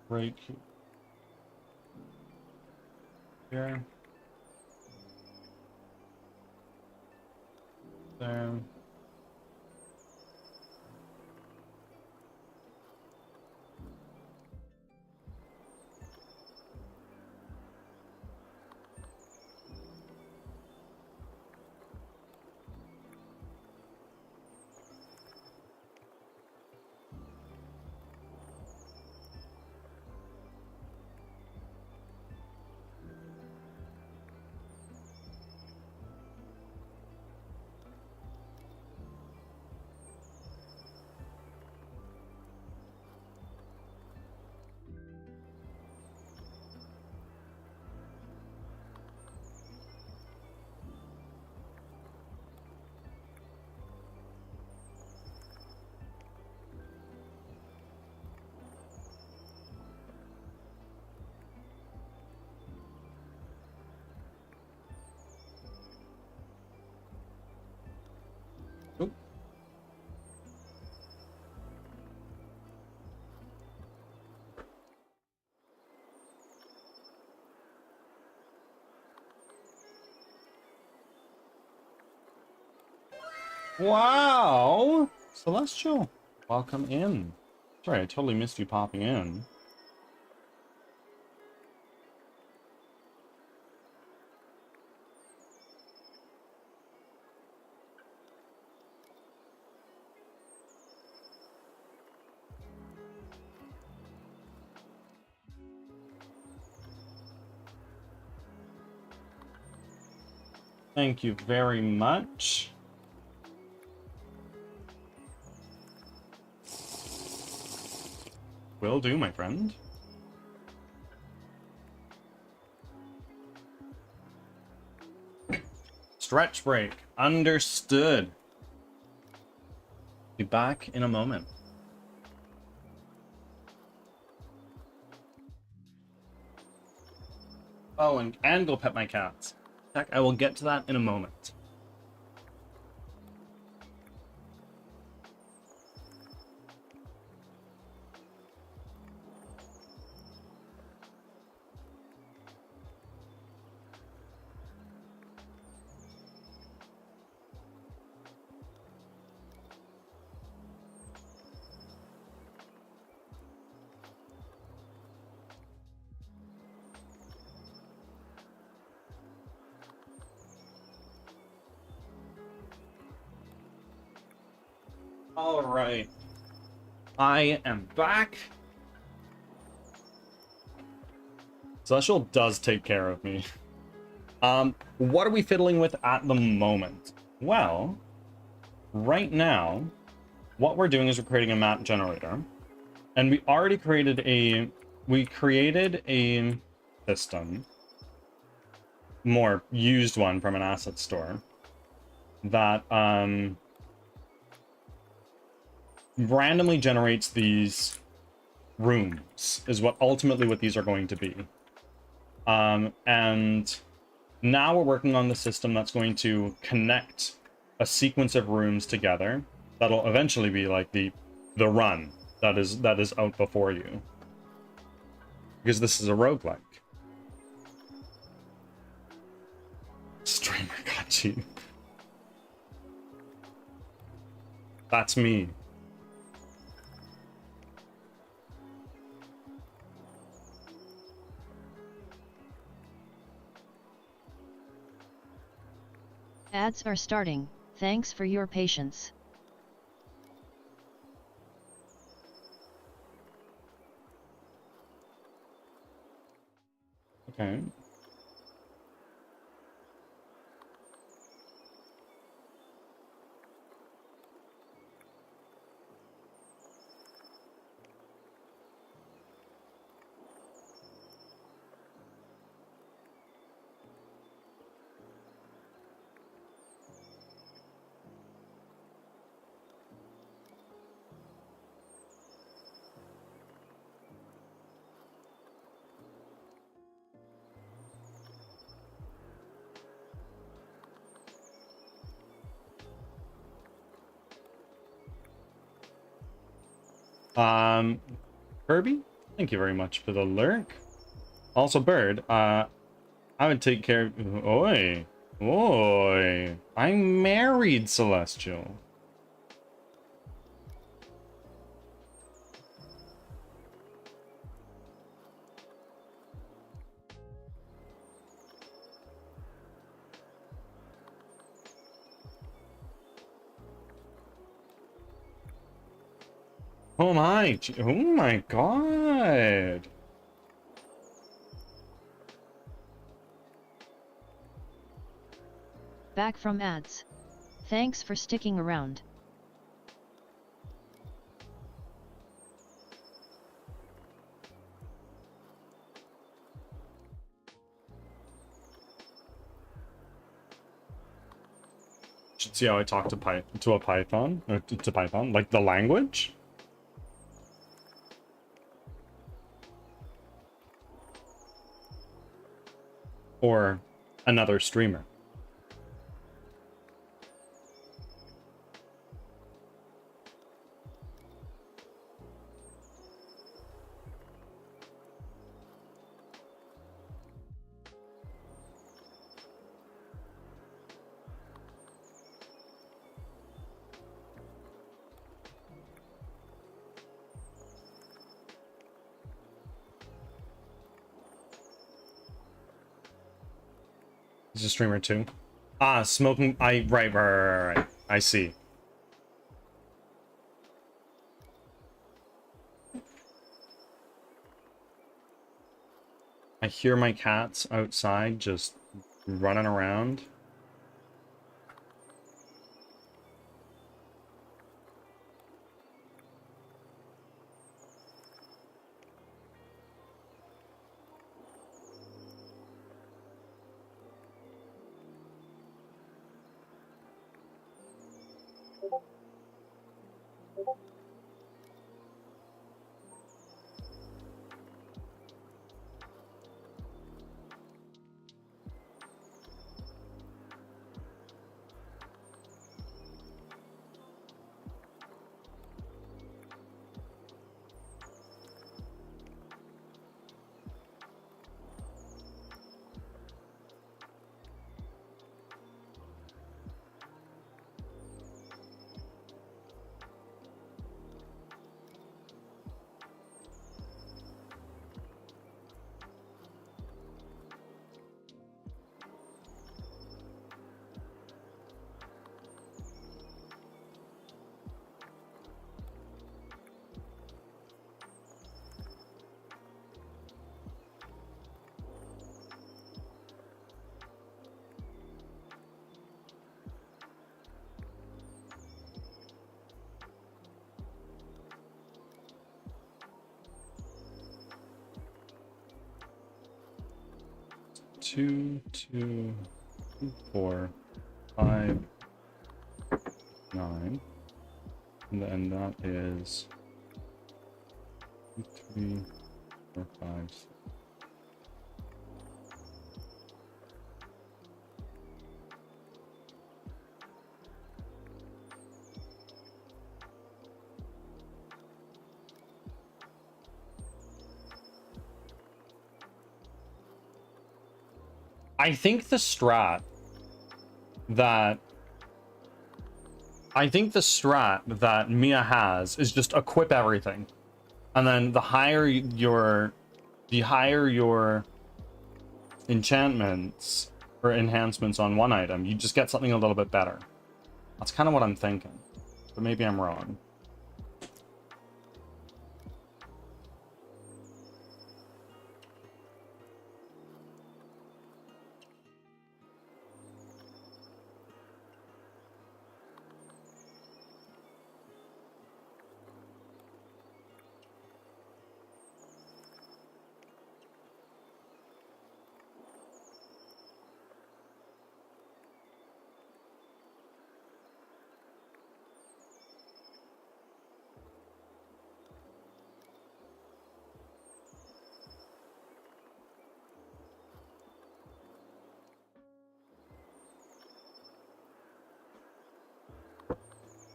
Right here. There. Oop. Wow! Celestial, welcome in. Sorry, I totally missed you popping in. Thank you very much. Will do, my friend. Stretch break. Understood. Be back in a moment. Oh, and go pet my cats. Heck, I will get to that in a moment. All right. I am back. Celestial does take care of me. What are we fiddling with at the moment? Well, right now, what we're doing is we're creating a map generator. And we already created a system, more used one from an asset store, that randomly generates these rooms, is what ultimately what these are going to be. And now we're working on the system that's going to connect a sequence of rooms together that'll eventually be like the run that is out before you, because this is a roguelike. Streamer got you. That's me. Ads are starting. Thanks for your patience. Okay. Kirby, thank you very much for the lurk. Also, Bird, I would take care of... Oi. Oi. I'm married, Celestial. Oh my... Oh my god. Back from ads. Thanks for sticking around. Should see how I talk to a Python, or to Python, like the language. Or another streamer. He's a streamer too. Ah, smoking. Right. I see. I hear my cats outside just running around. 2, 4, 5, 9. And then that is 3, 4, 5, 6. I think the strat that Mia has is just equip everything. And then the higher your enchantments or enhancements on one item, you just get something a little bit better. That's kind of what I'm thinking. But maybe I'm wrong.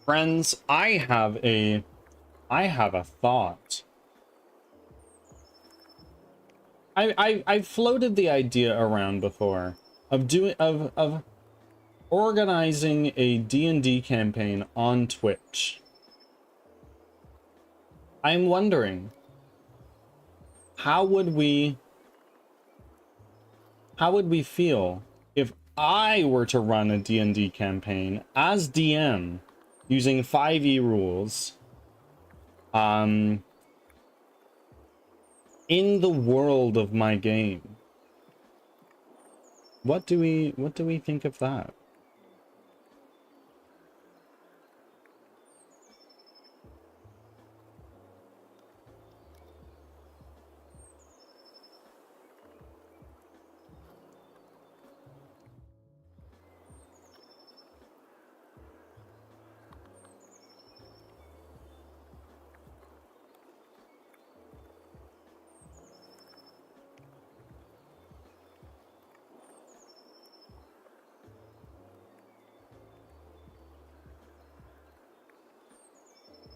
Friends, I have a thought. I've floated the idea around before of organizing a D&D campaign on Twitch. I'm wondering, how would we feel if I were to run a D&D campaign as DM using 5e rules in the world of my game? What do we think of that?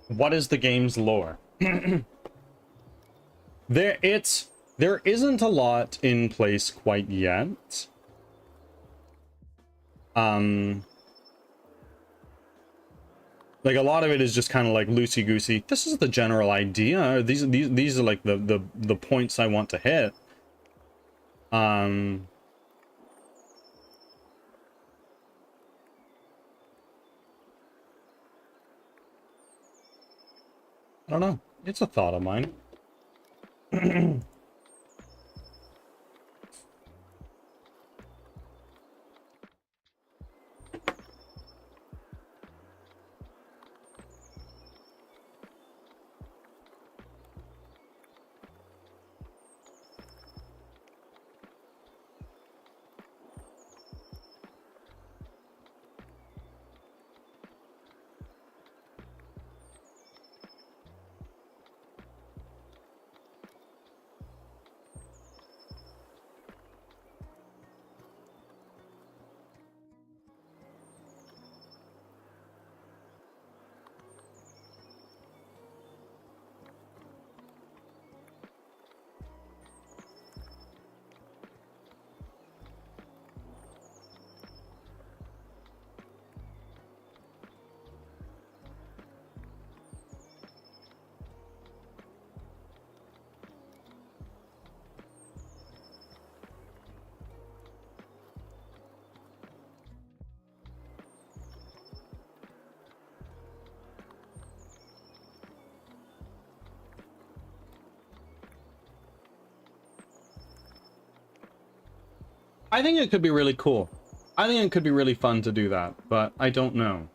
What is the game's lore? There isn't a lot in place quite yet. Like, a lot of it is just kind of like loosey-goosey. This is the general idea. These are like the points I want to hit. I don't know. It's a thought of mine. I think it could be really cool. I think it could be really fun to do that, but I don't know.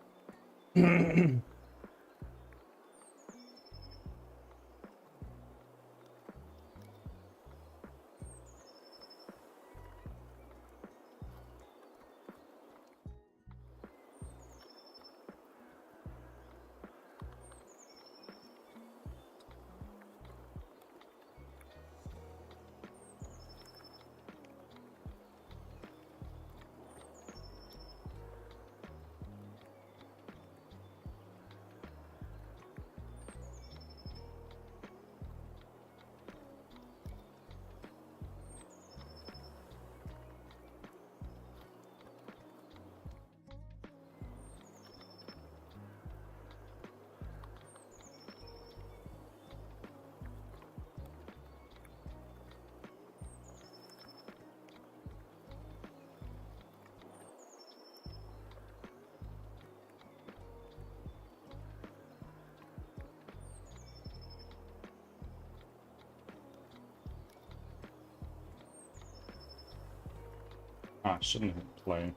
Ah, shouldn't hit play.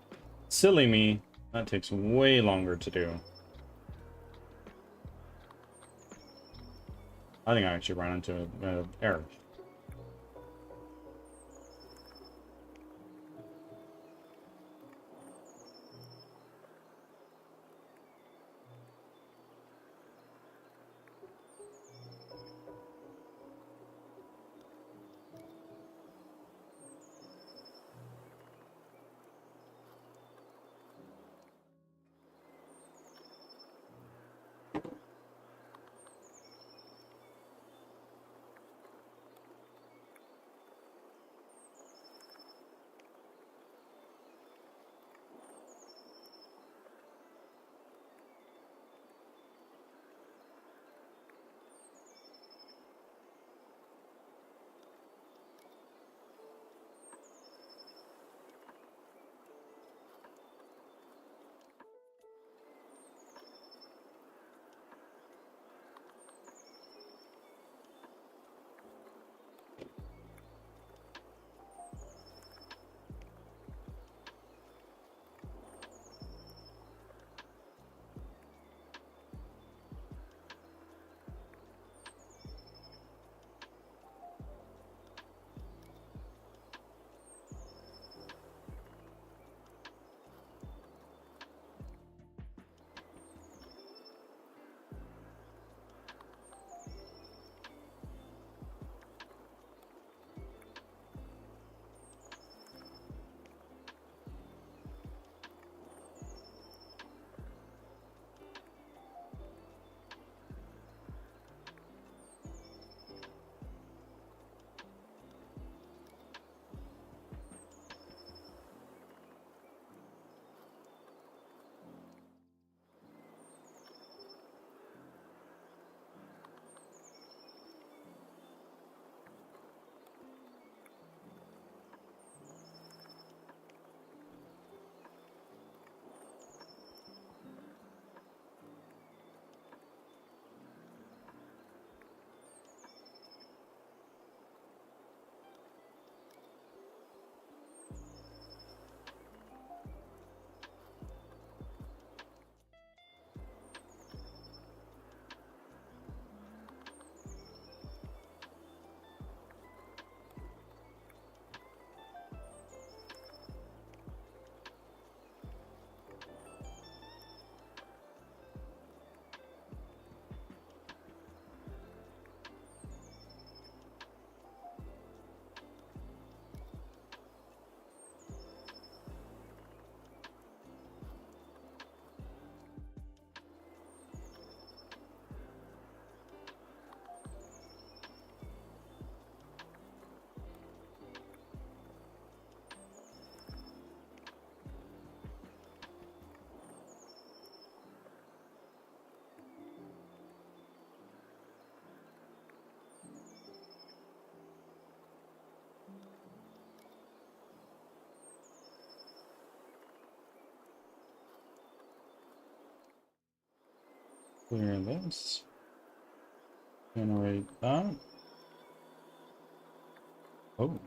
Silly me. That takes way longer to do. I think I actually ran into an error. Clear this. Generate that. Oh.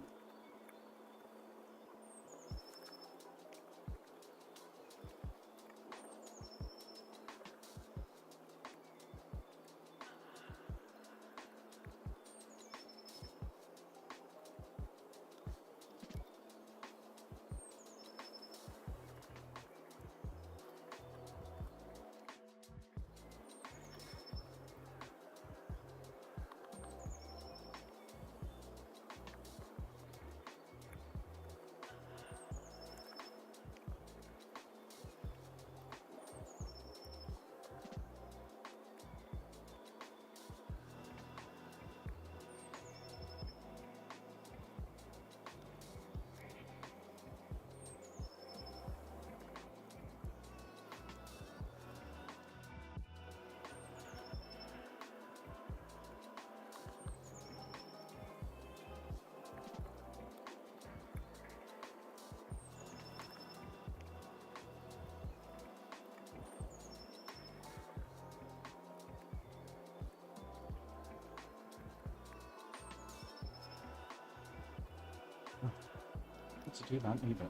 Let's do that even.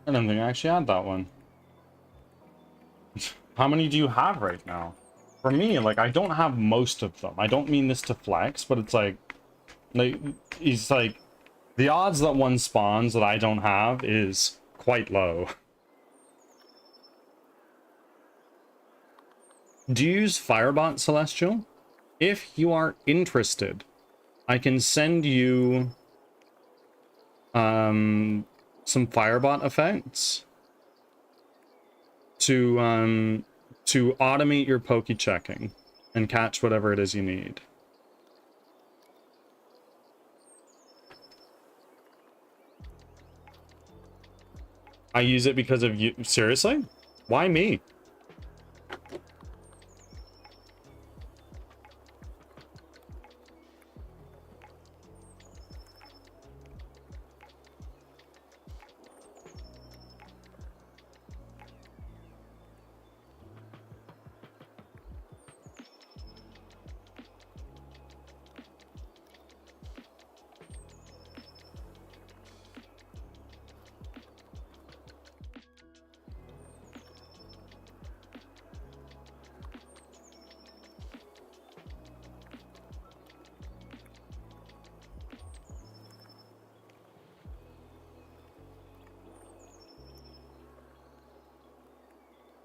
I don't think I actually had that one. How many do you have right now? For me, like, I don't have most of them. I don't mean this to flex, but it's like it's like, the odds that one spawns that I don't have is quite low. Do you use Firebot, Celestial? If you are interested, I can send you some Firebot effects to automate your poke checking and catch whatever it is you need. I use it because of you. Seriously? Why me?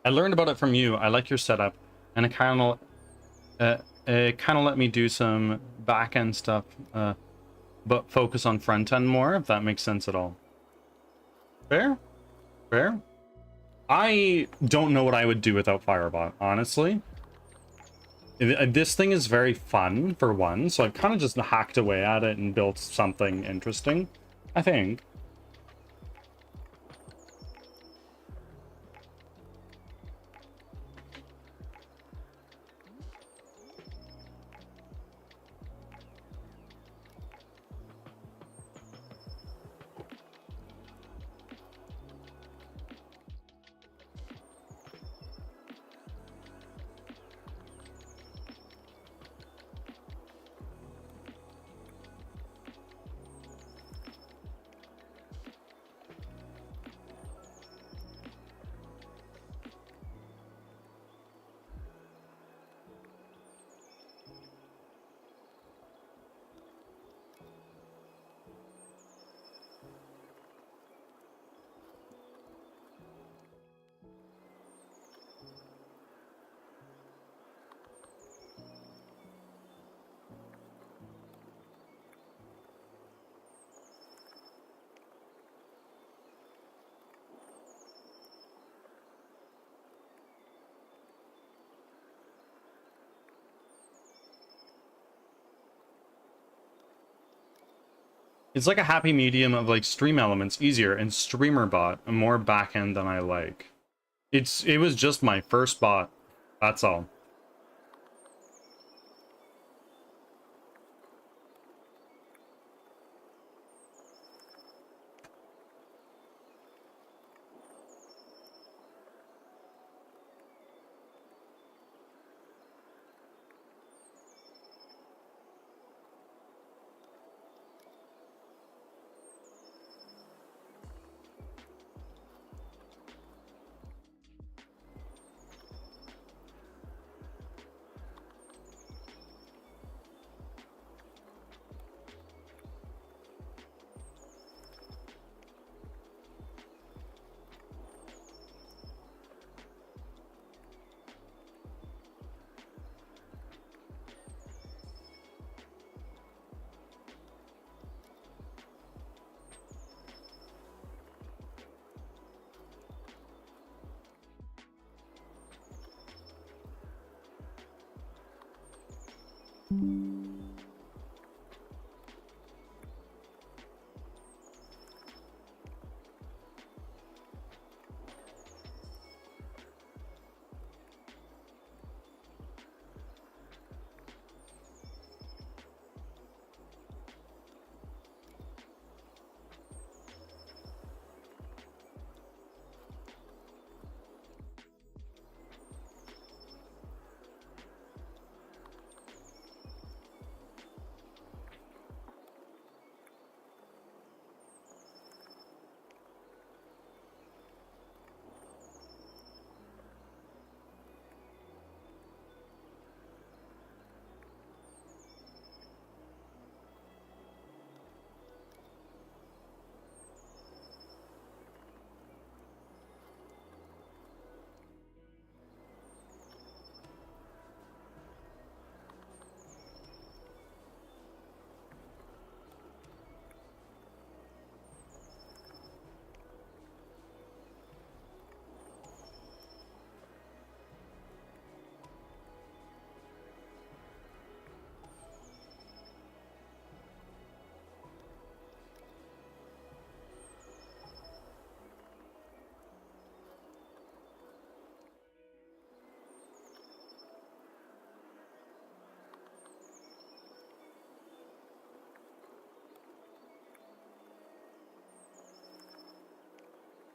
I learned about it from you. I like your setup, and it kind of let me do some back end stuff, but focus on front end more, if that makes sense at all. Fair, fair. I don't know what I would do without Firebot, honestly. This thing is very fun for one, so I've kind of just hacked away at it and built something interesting, I think. It's like a happy medium of like stream elements easier and streamer bot a more backend than I like. It was just my first bot. That's all.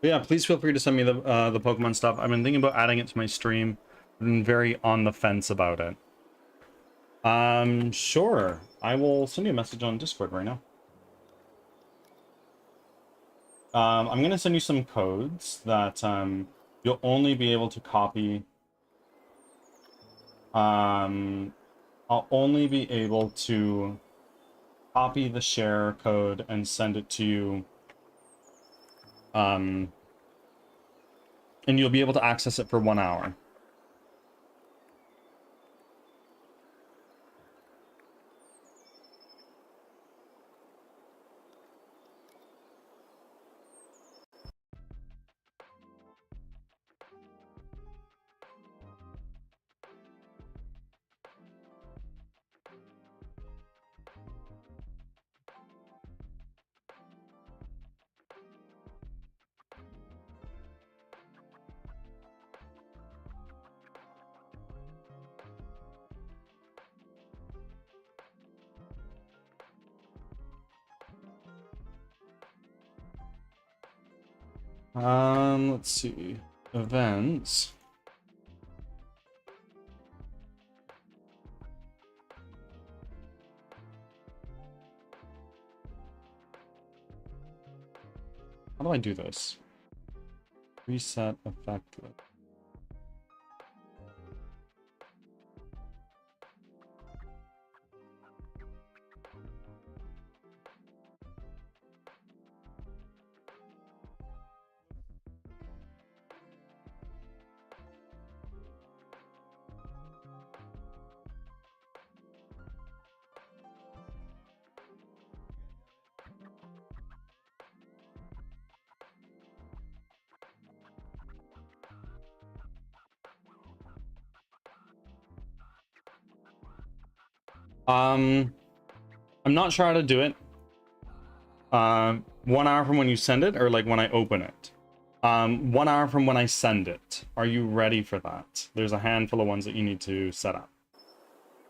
But yeah, please feel free to send me the Pokemon stuff. I've been thinking about adding it to my stream. I've been very on the fence about it. Sure. I will send you a message on Discord right now. I'm gonna send you some codes that you'll only be able to copy. I'll only be able to copy the share code and send it to you. And you'll be able to access it for 1 hour. Let's see. Events. How do I do this? Reset effect. I'm not sure how to do it. 1 hour from when you send it, or like when I open it? 1 hour from when I send it. Are you ready for that? There's a handful of ones that you need to set up.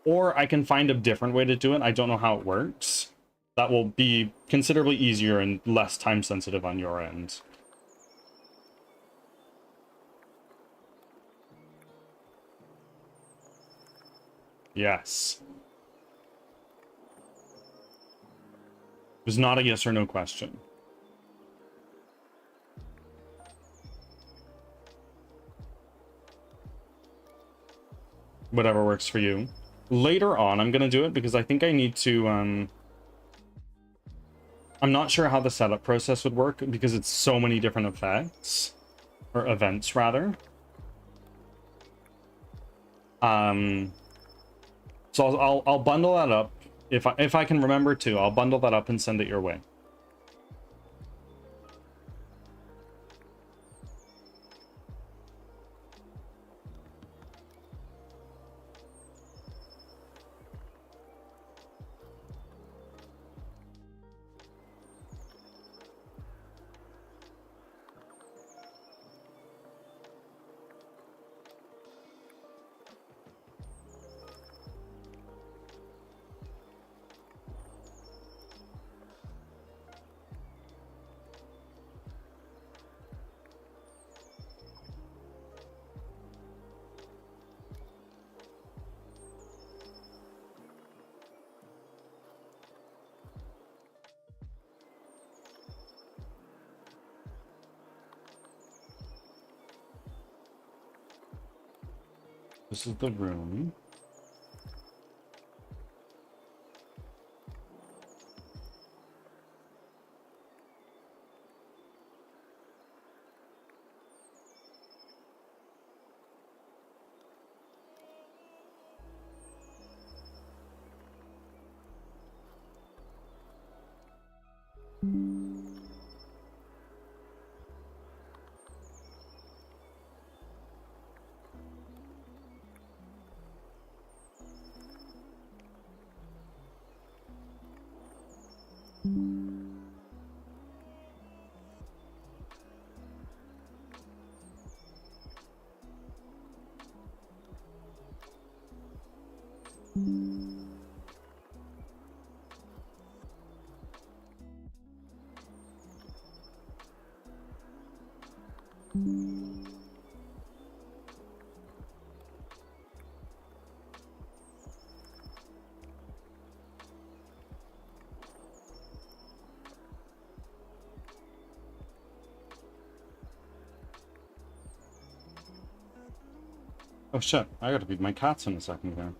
Or I can find a different way to do it. I don't know how it works. That will be considerably easier and less time sensitive on your end. Yes. It was not a yes or no question. Whatever works for you. Later on, I'm gonna do it because I think I need to, I'm not sure how the setup process would work because it's so many different effects. Or events, rather. So I'll bundle that up. If I can remember to, I'll bundle that up and send it your way. This is the room. Oh shit, I gotta feed my cats in a second here.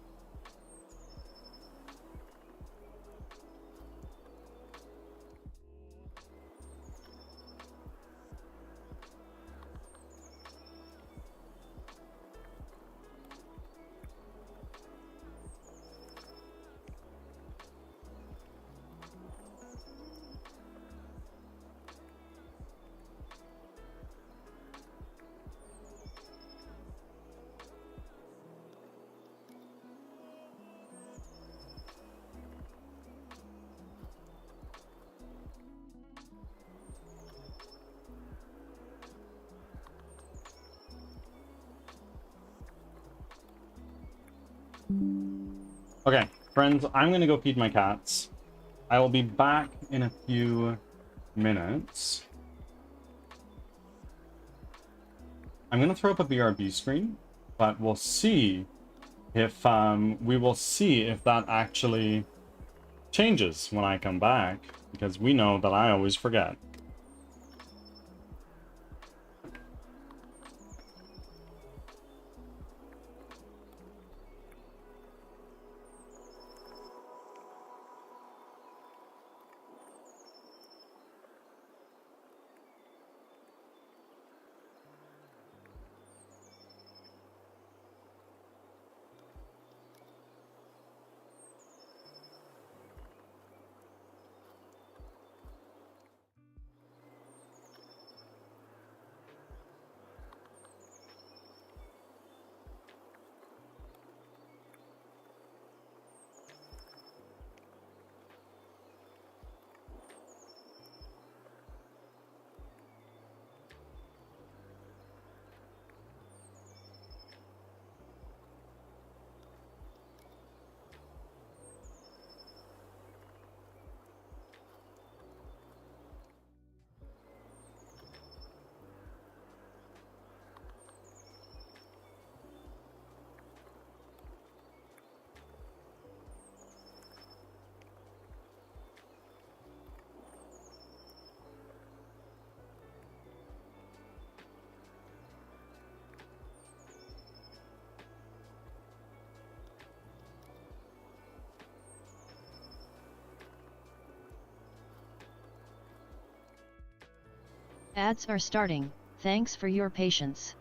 Okay, friends, I'm gonna go feed my cats. I will be back in a few minutes. I'm gonna throw up a BRB screen, but we'll see if we will see if that actually changes when I come back, because we know that I always forget. Ads are starting, thanks for your patience.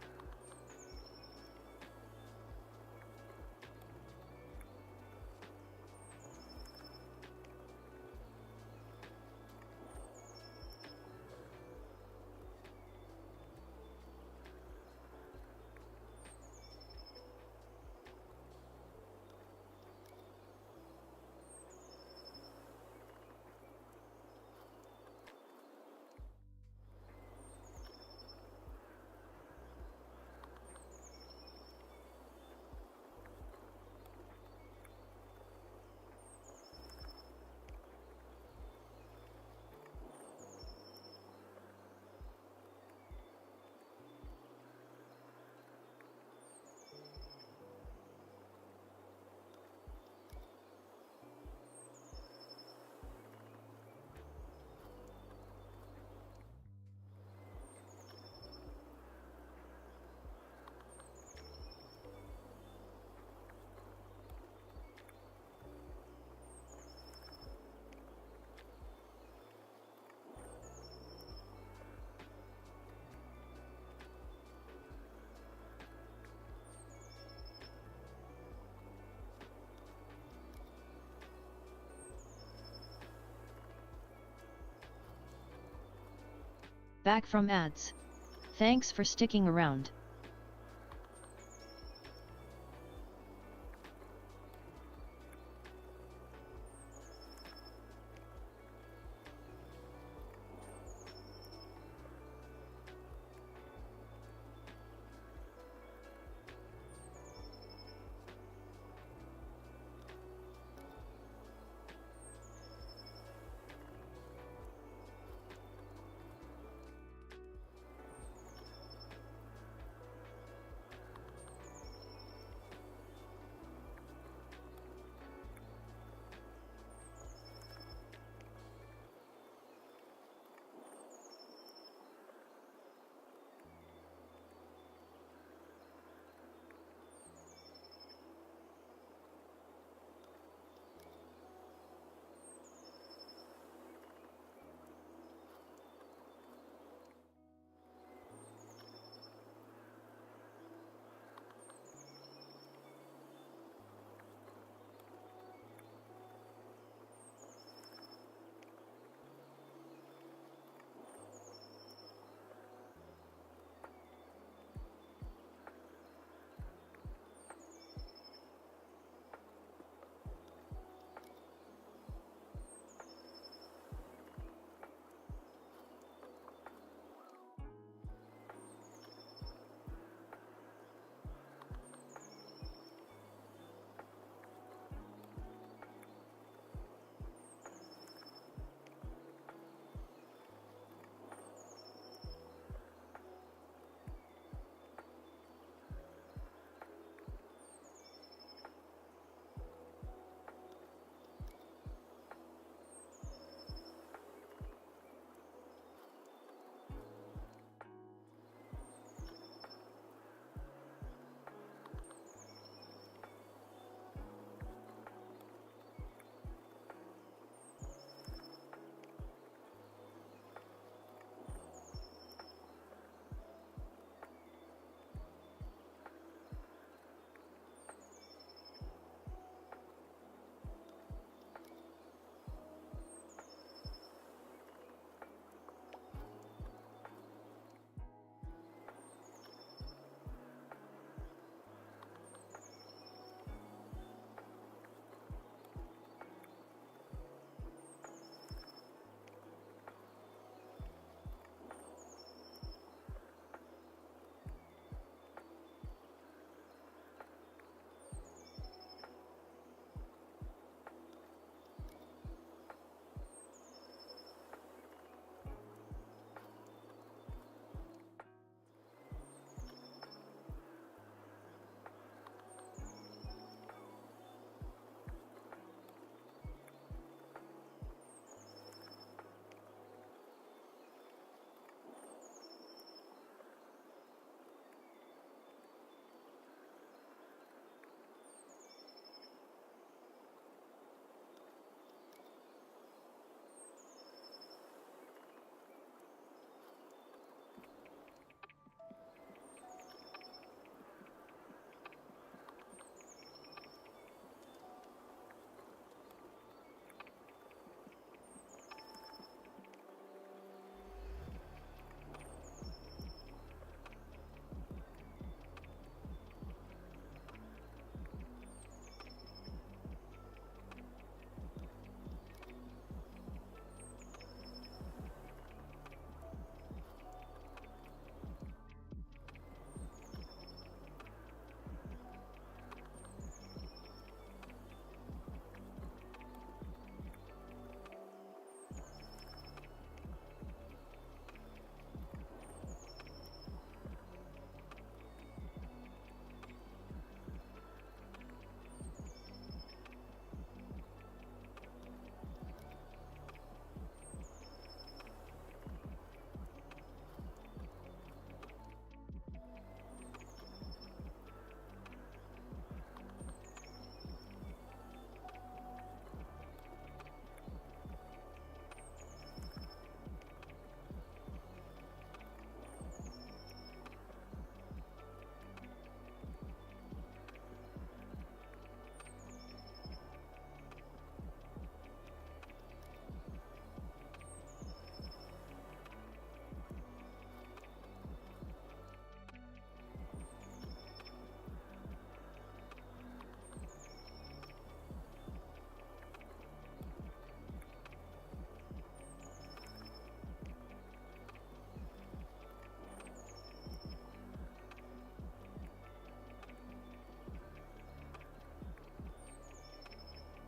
Back from ads. Thanks for sticking around.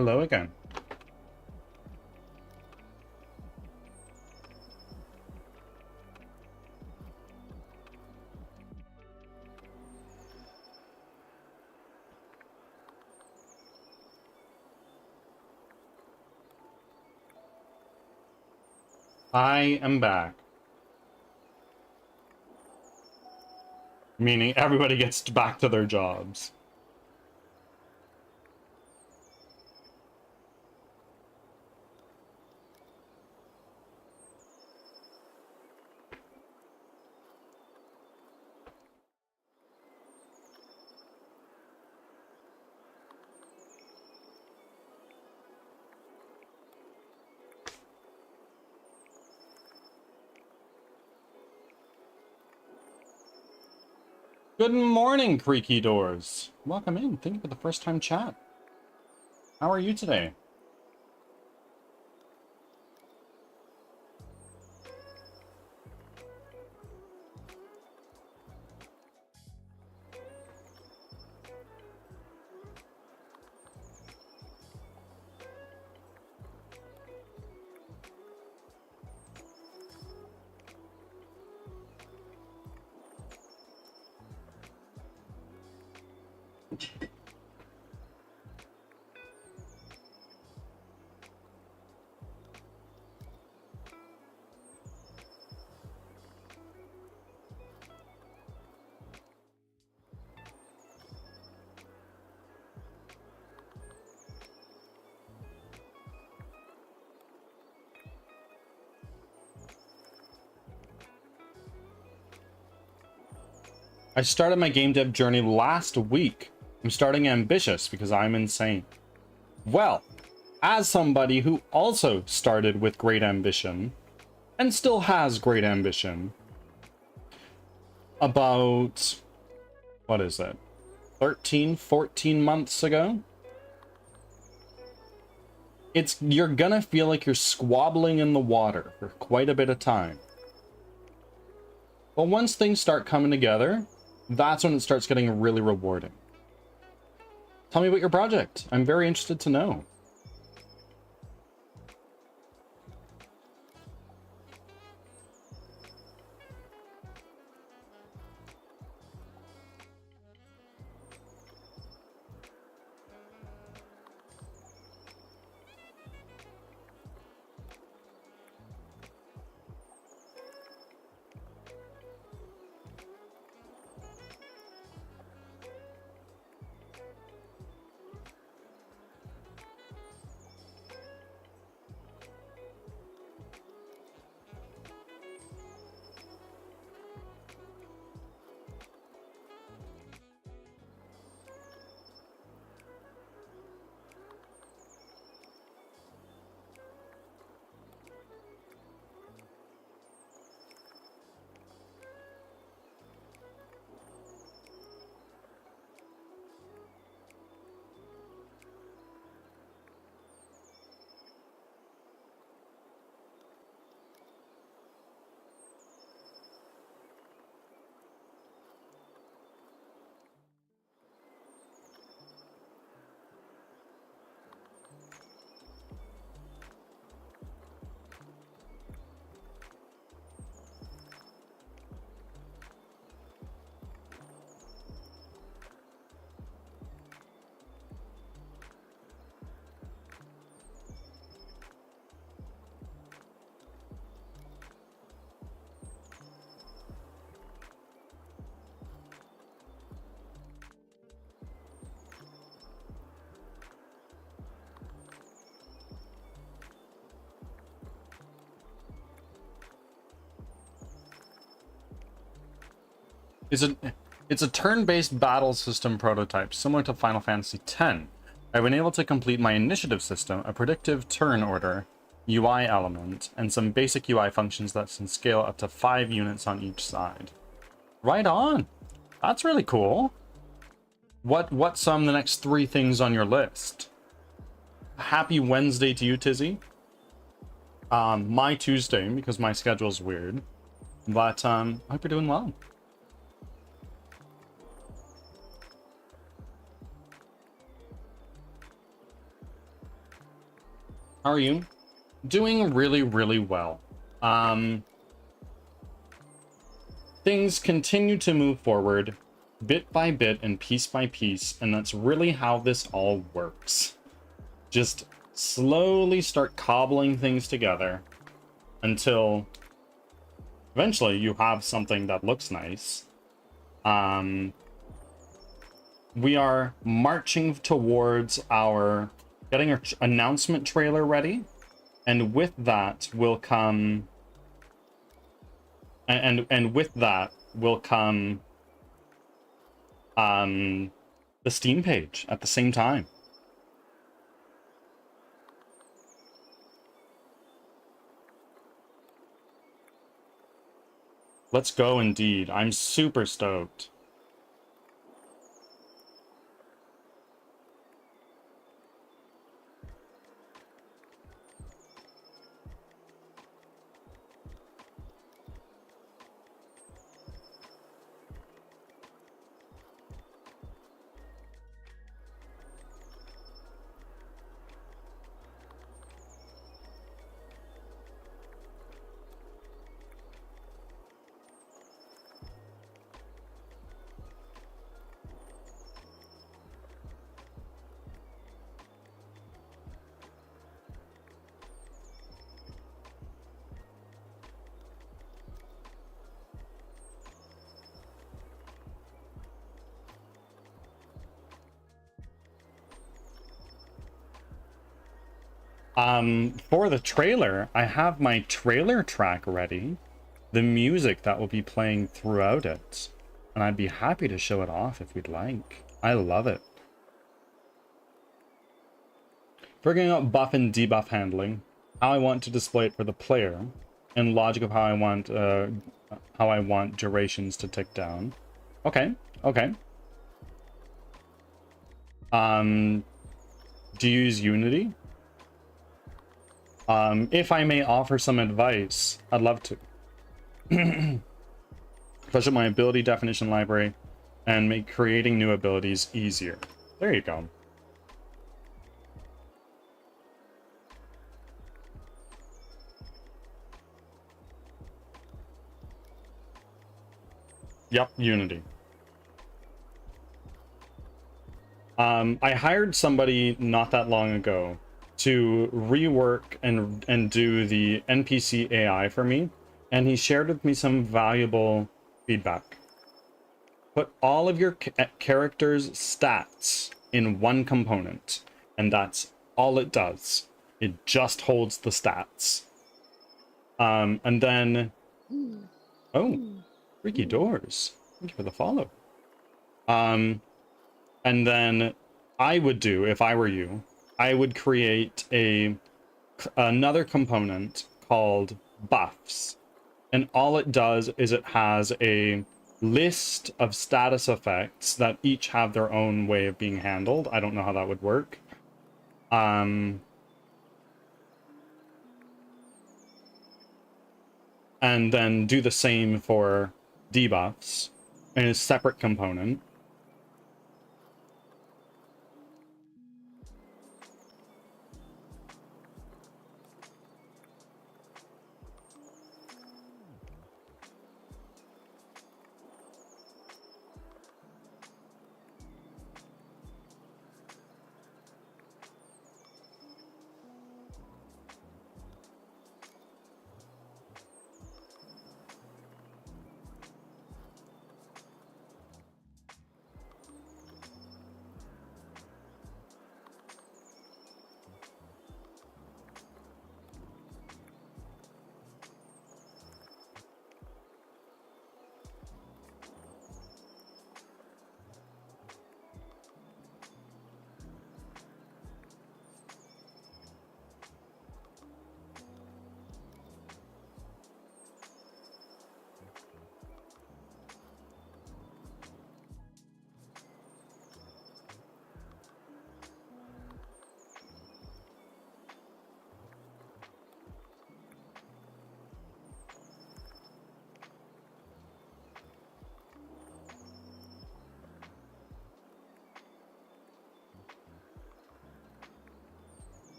Hello again. I am back. Meaning everybody gets back to their jobs. Good morning, creaky doors. Welcome in. Thank you for the first time chat. How are you today? I started my game dev journey last week. I'm starting ambitious because I'm insane. Well, as somebody who also started with great ambition and still has great ambition, about, what is it, 13, 14 months ago, you're gonna feel like you're squabbling in the water for quite a bit of time. But once things start coming together, that's when it starts getting really rewarding. Tell me about your project. I'm very interested to know. It's a turn-based battle system prototype, similar to Final Fantasy X. I've been able to complete my initiative system, a predictive turn order, UI element, and some basic UI functions that can scale up to 5 units on each side. Right on! That's really cool. What's the next 3 things on your list? Happy Wednesday to you, Tizzy. My Tuesday, because my schedule's weird. But I hope you're doing well. How are you? Doing really, really well. Things continue to move forward bit by bit and piece by piece, and that's really how this all works. Just slowly start cobbling things together until eventually you have something that looks nice. We are marching towards our getting our announcement trailer ready, and with that will come and with that will come the Steam page at the same time. Let's go indeed. I'm super stoked. For the trailer, I have my trailer track ready, the music that will be playing throughout it, and I'd be happy to show it off if we'd like. I love it. Figuring out buff and debuff handling, how I want to display it for the player, and logic of how I want durations to tick down. Okay, okay. Do you use Unity? If I may offer some advice, I'd love to. Flesh out my ability definition library and make creating new abilities easier. There you go. Yep, Unity. I hired somebody not that long ago to rework and do the NPC AI for me, and he shared with me some valuable feedback. Put all of your character's stats in one component, and that's all it does. It just holds the stats. And then... Oh, Freaky Doors. Thank you for the follow. And then I would do, if I were you, I would create another component called buffs. And all it does is it has a list of status effects that each have their own way of being handled. I don't know how that would work. And then do the same for debuffs in a separate component.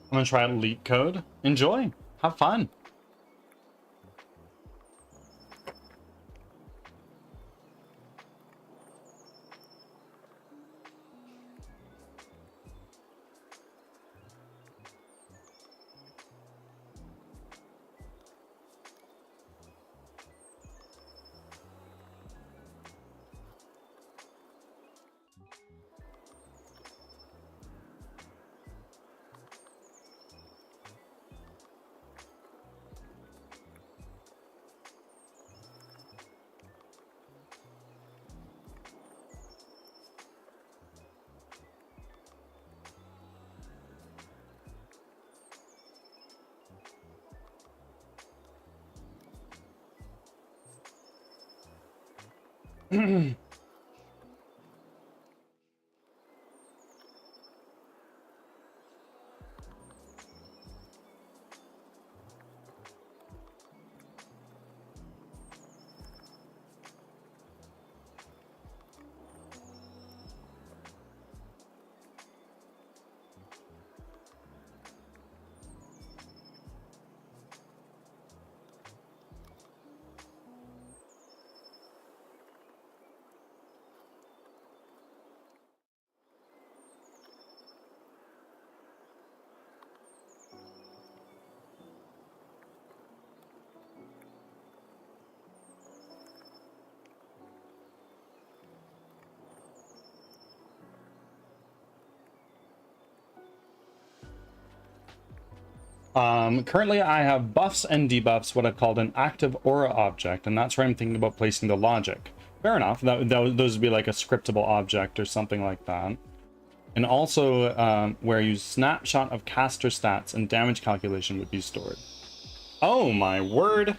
I'm gonna try out Leak Code. Enjoy. Have fun. Currently I have buffs and debuffs, what I've called an active aura object, and that's where I'm thinking about placing the logic. Fair enough, those would be like a scriptable object or something like that. And also where you snapshot of caster stats and damage calculation would be stored. Oh my word!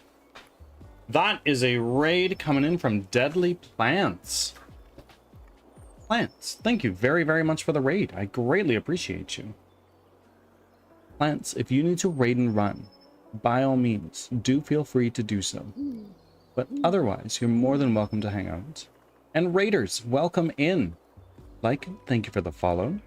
That is a raid coming in from Deadly Plants. Plants, thank you very, very much for the raid. I greatly appreciate you. Plants, if you need to raid and run, by all means, do feel free to do so. But otherwise, you're more than welcome to hang out. And raiders, welcome in. Like, thank you for the follow.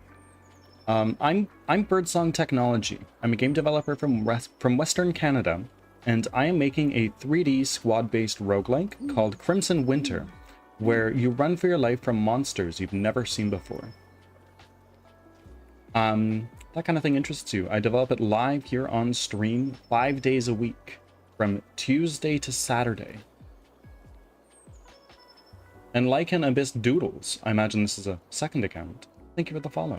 I'm Birdsong Technology. I'm a game developer from Western Canada, and I am making a 3D squad-based roguelike called Crimson Winter, where you run for your life from monsters you've never seen before. That kind of thing interests you. I develop it live here on stream 5 days a week, from Tuesday to Saturday. And Lycan Abyss Doodles, I imagine this is a second account. Thank you for the follow.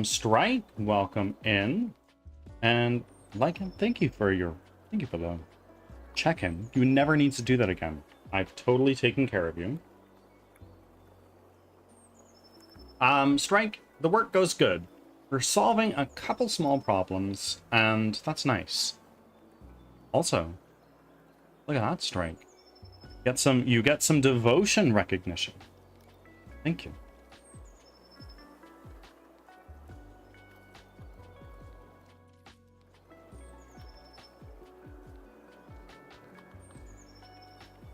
Strike, welcome in. And Lycan, thank you for the check-in. You never need to do that again. I've totally taken care of you. Strike, the work goes good. We're solving a couple small problems, and that's nice. Also, look at that, Strike. You get some devotion recognition. Thank you.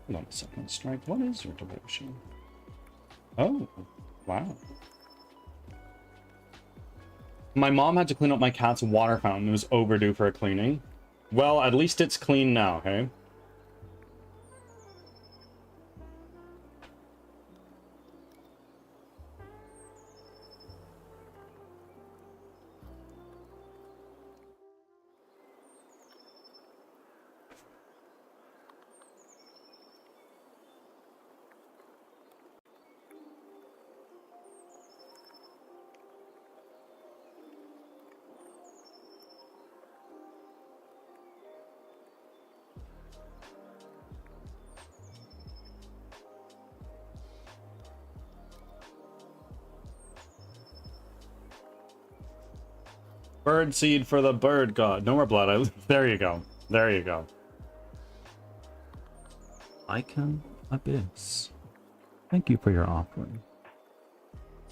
Hold on a second, Strike. What is your devotion? Oh, wow. My mom had to clean up my cat's water fountain. It was overdue for a cleaning. Well, at least it's clean now, hey? Bird seed for the bird god. No more blood. There you go. There you go. Icon Abyss. Thank you for your offering.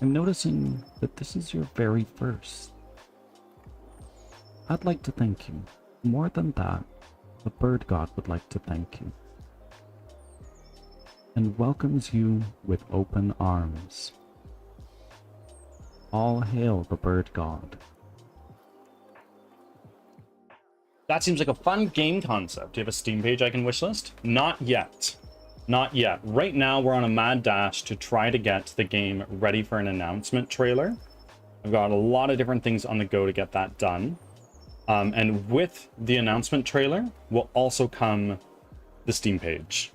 I'm noticing that this is your very first. I'd like to thank you. More than that, the bird god would like to thank you. And welcomes you with open arms. All hail the bird god. That seems like a fun game concept. Do you have a Steam page I can wishlist? Not yet. Not yet. Right now, we're on a mad dash to try to get the game ready for an announcement trailer. I've got a lot of different things on the go to get that done. And with the announcement trailer will also come the Steam page.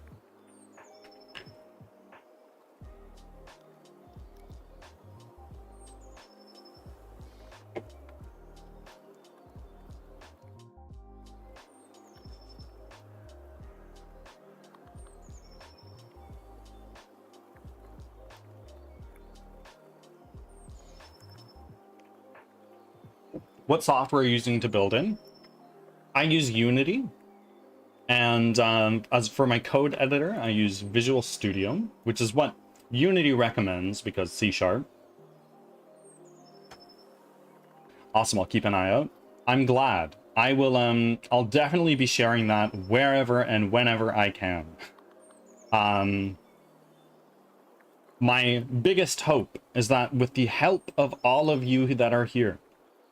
What software are you using to build in? I use Unity. And as for my code editor, I use Visual Studio, which is what Unity recommends because C#. Awesome, I'll keep an eye out. I'm glad. I will, I'll definitely be sharing that wherever and whenever I can. My biggest hope is that with the help of all of you that are here,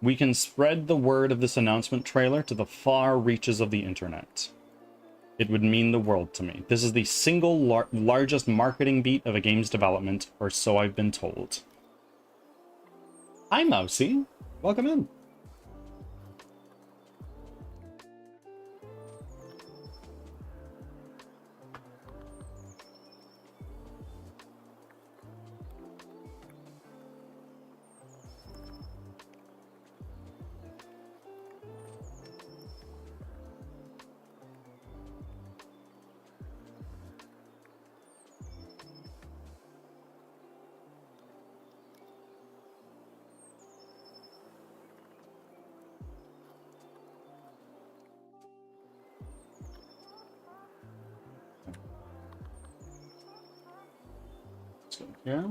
we can spread the word of this announcement trailer to the far reaches of the internet. It would mean the world to me. This is the single largest marketing beat of a game's development, or so I've been told. Hi, Mousy. Welcome in. Yeah.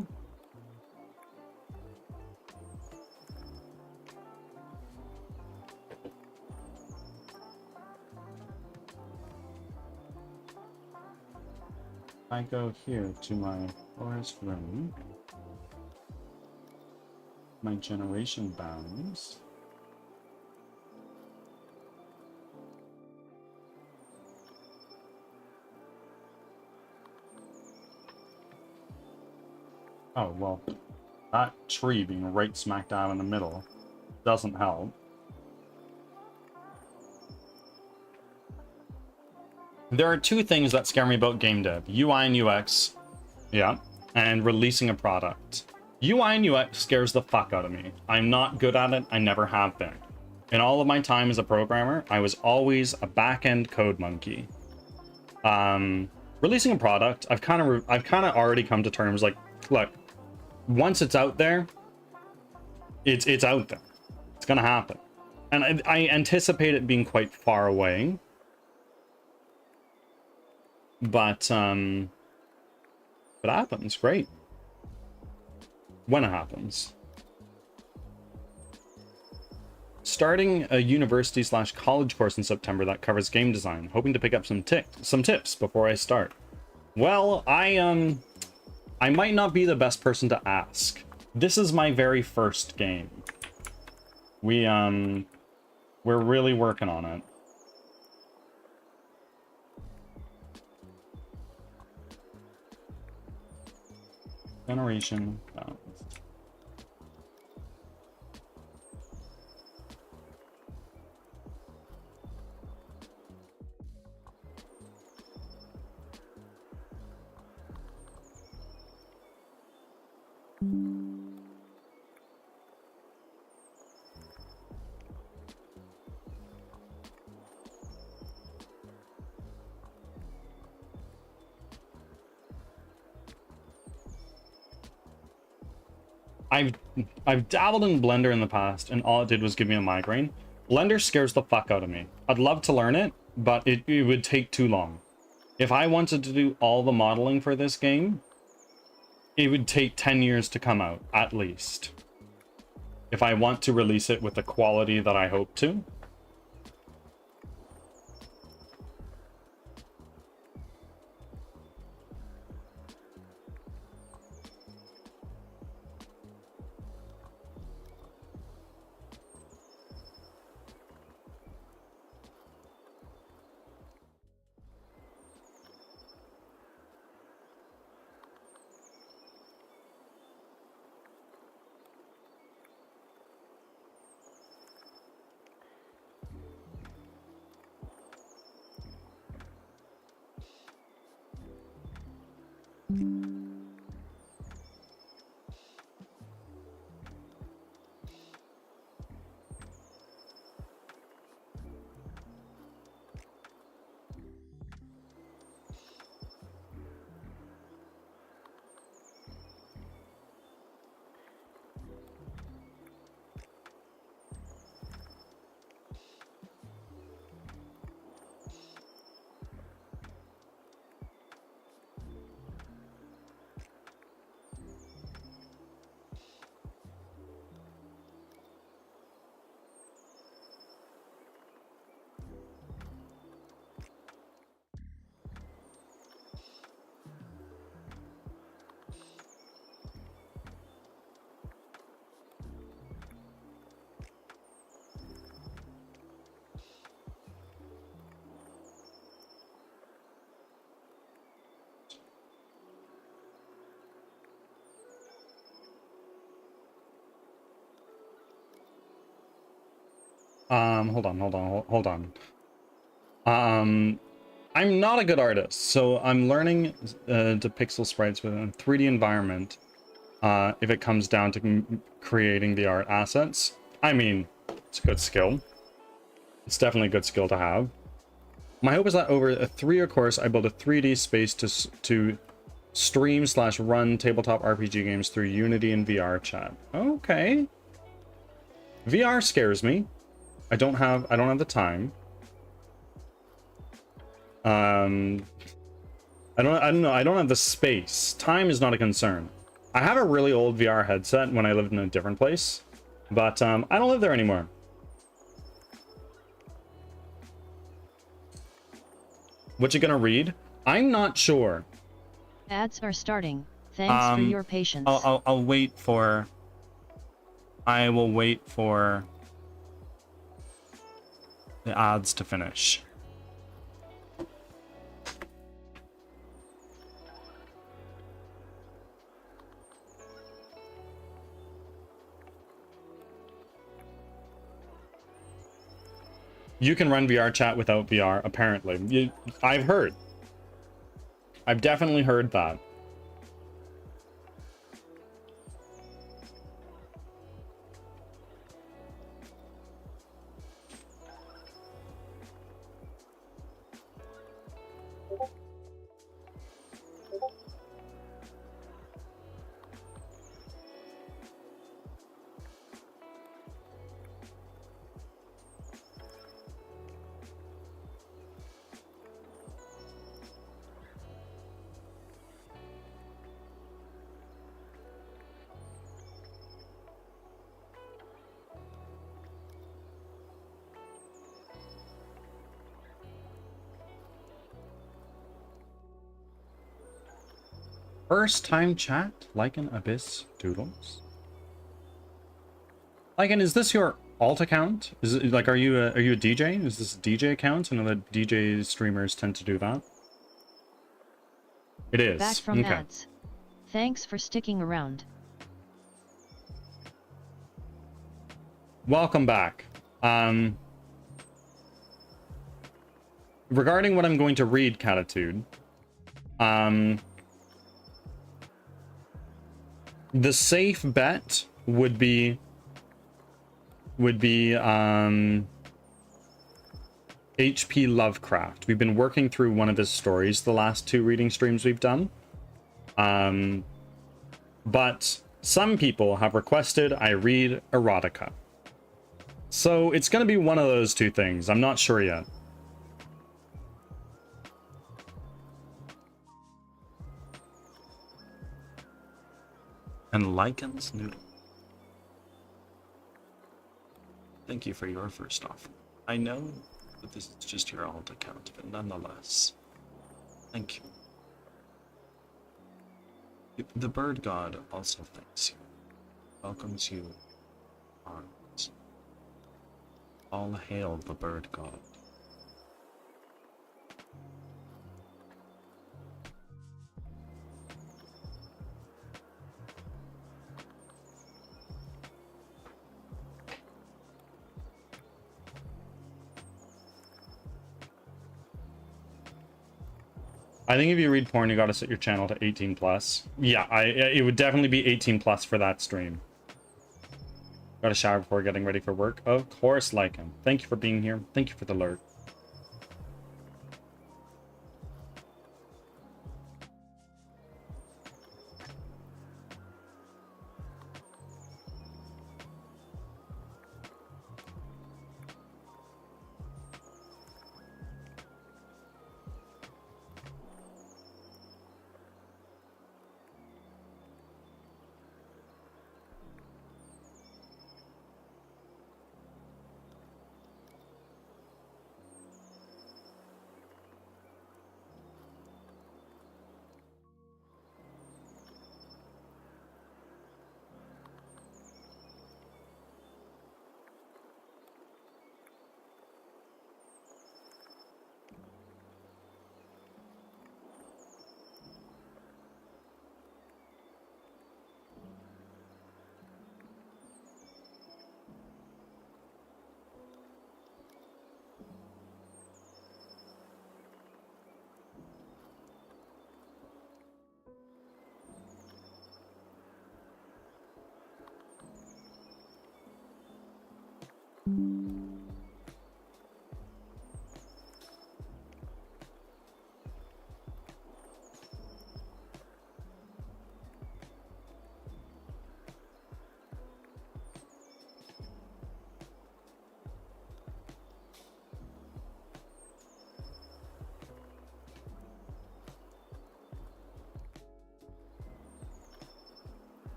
I go here to my forest room, my generation bounds. Oh, well, that tree being right smack dab in the middle doesn't help. There are two things that scare me about game dev. UI and UX, yeah, and releasing a product. UI and UX scares the fuck out of me. I'm not good at it, I never have been. In all of my time as a programmer, I was always a back-end code monkey. Releasing a product, I've kind of already come to terms like, look, once it's out there, it's out there. It's gonna happen. And I anticipate it being quite far away. But it happens, great. When it happens. Starting a university/college course in September that covers game design. Hoping to pick up some tips before I start. Well, I might not be the best person to ask. This is my very first game. We're really working on it. Generation bounds. I've dabbled in Blender in the past, and all it did was give me a migraine. Blender scares the fuck out of me. I'd love to learn it, but it would take too long. If I wanted to do all the modeling for this game, it would take 10 years to come out, at least. If I want to release it with the quality that I hope to. Hold on. I'm not a good artist, so I'm learning to pixel sprites within a 3D environment. If it comes down to creating the art assets, I mean, it's a good skill. It's definitely a good skill to have. My hope is that over a 3-year course, I build a 3D space to stream/run tabletop RPG games through Unity and VR chat. Okay. VR scares me. I don't have the time. I don't know. I don't have the space. Time is not a concern. I have a really old VR headset when I lived in a different place, but I don't live there anymore. What you gonna read? I'm not sure. Ads are starting. Thanks for your patience. I'll wait for. I will wait for the ads to finish. You can run VR chat without VR, apparently. I've heard. I've definitely heard that. First time chat, Lycan Abyss Doodles. Lycan, is this your alt account? Is it like, are you a DJ? Is this a DJ account? I know that DJ streamers tend to do that. It is. Back from ads. Thanks for sticking around. Welcome back. Regarding what I'm going to read, Catitude, the safe bet would be H.P. Lovecraft. We've been working through one of his stories the last 2 reading streams we've done. But some people have requested I read erotica. So it's going to be one of those 2 things. I'm not sure yet. Lycan's Noodle. Thank you for your first offer. I know that this is just your alt account, but nonetheless, thank you. The bird god also thanks you, welcomes you in arms. All hail the bird god. I think if you read porn, you gotta set your channel to 18 plus. Yeah, it would definitely be 18 plus for that stream. Got a shower before getting ready for work. Of course, Lycan. Thank you for being here. Thank you for the alert.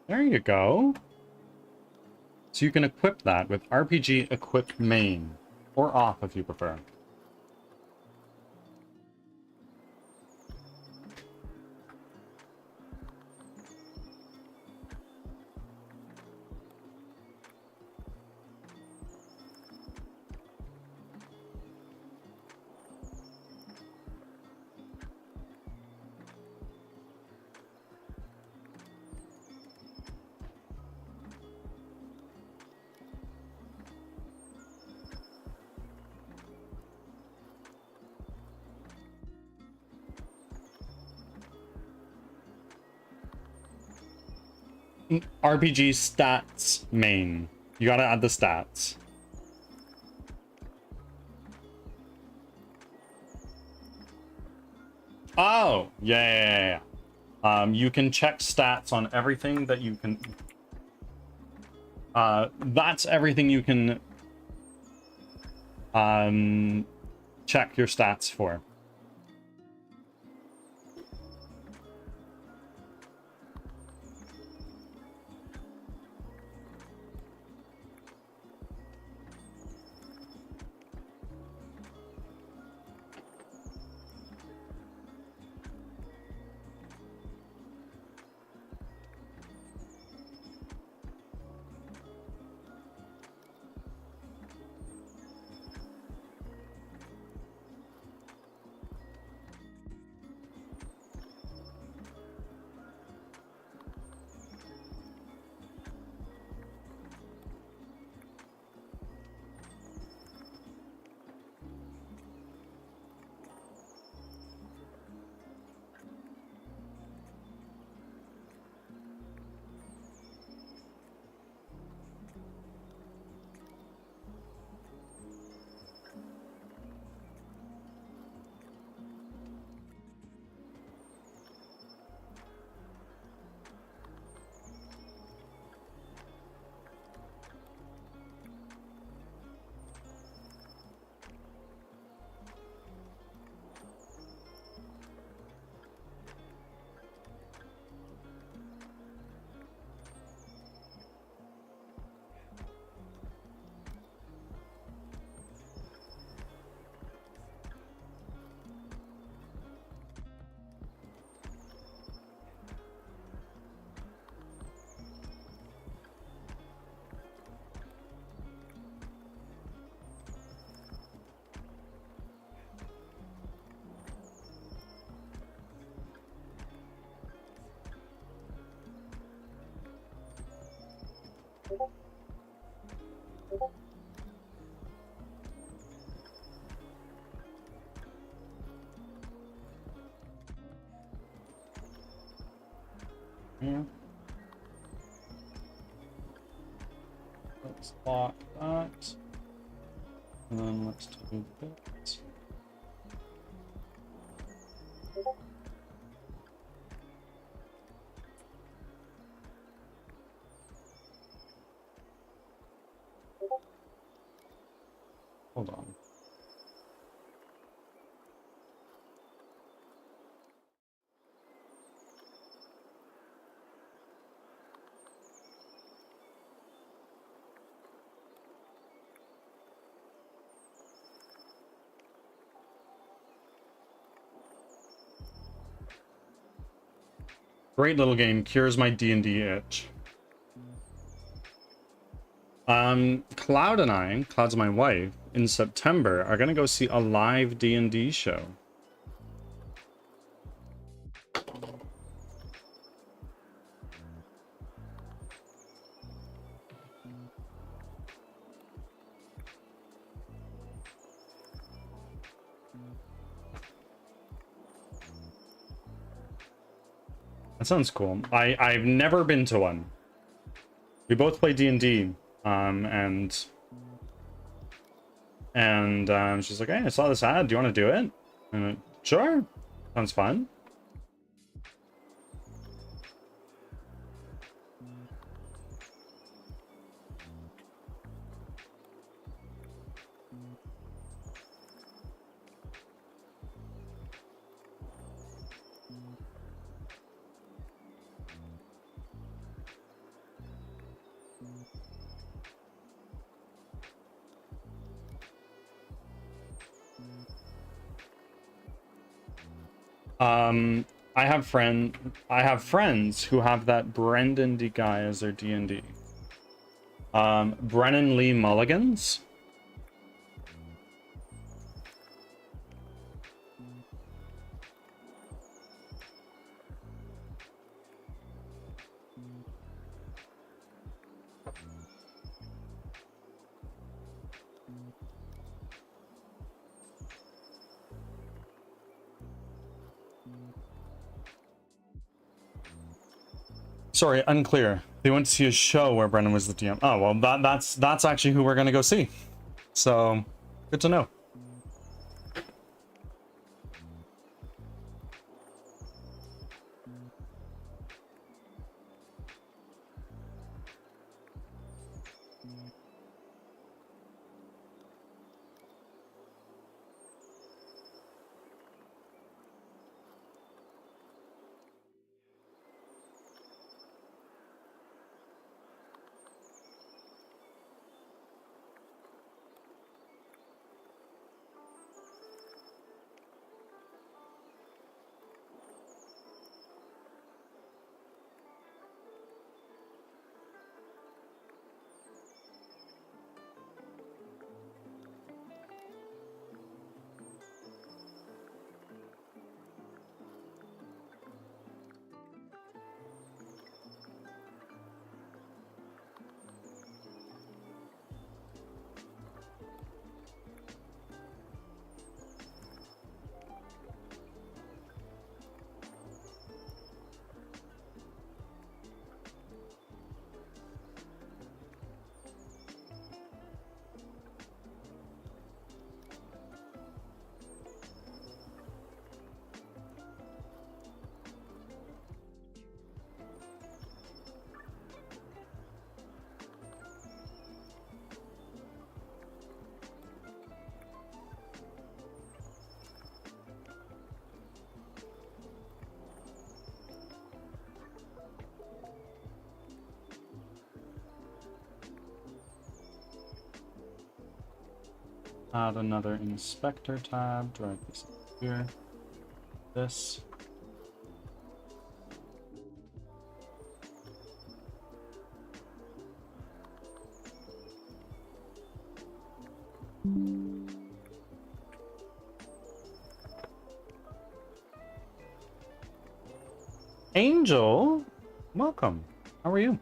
There you go. So you can equip that with RPG equip main, or off if you prefer. RPG stats main. You gotta add the stats. Oh, yeah. You can check stats on everything that you can. That's everything you can check your stats for. Yeah. Let's lock that. And then let's do this. Hold on. Great little game, cures my D&D itch. Cloud and I, Cloud's my wife, in September are gonna go see a live D&D show. That sounds cool. I've never been to one. We both play D&D, and she's like, hey, I saw this ad, do you want to do it? And I went, sure, sounds fun. I have friends who have that Brendan D guy as their D&D. Brennan Lee Mulligans. Sorry, unclear. They went to see a show where Brendan was the DM. Oh, well, that's actually who we're gonna go see. So, good to know. Add another inspector tab, drag this here. This. Angel, welcome. How are you?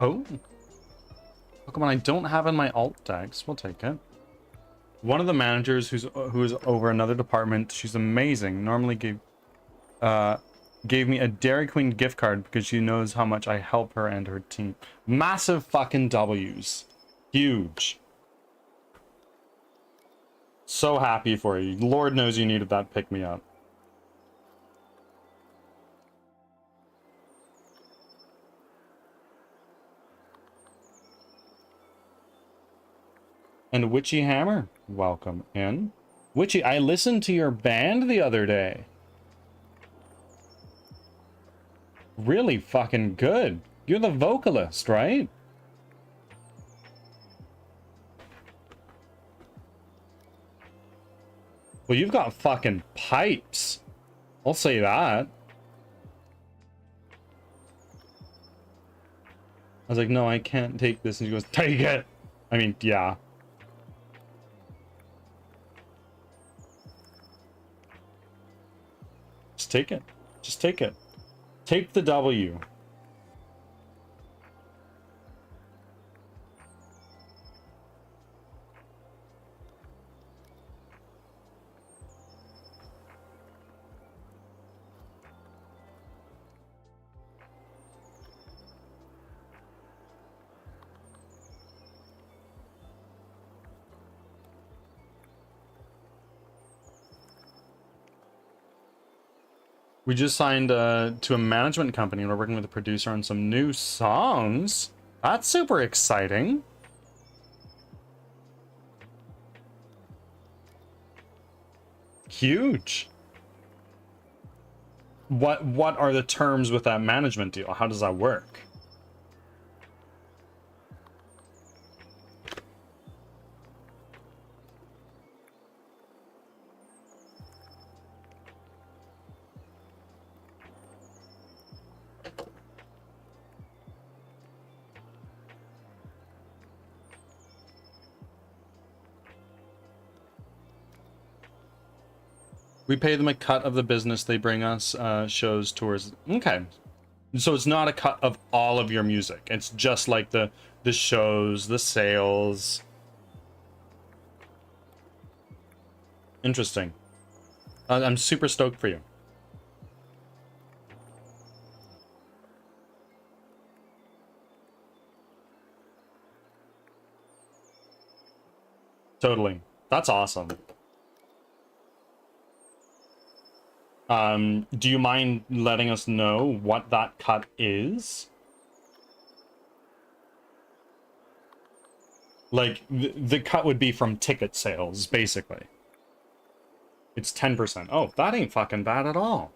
Oh. Pokemon I don't have in my alt decks. We'll take it. One of the managers who's over another department, she's amazing. Normally gave me a Dairy Queen gift card because she knows how much I help her and her team. Massive fucking W's. Huge. So happy for you. Lord knows you needed that pick me up. And Witchy Hammer, welcome in. Witchy, I listened to your band the other day. Really fucking good. You're the vocalist, right? Well, you've got fucking pipes. I'll say that. I was like, no, I can't take this. And she goes, take it. I mean, yeah. Just take it. Just take it. Take the W. We just signed to a management company and we're working with a producer on some new songs. That's super exciting. Huge. what are the terms with that management deal? How does that work? We pay them a cut of the business they bring us, shows, tours. Okay. So it's not a cut of all of your music. It's just like the shows, the sales. Interesting. I'm super stoked for you. Totally. That's awesome. Do you mind letting us know what that cut is? Like, the cut would be from ticket sales, basically. It's 10%. Oh, that ain't fucking bad at all.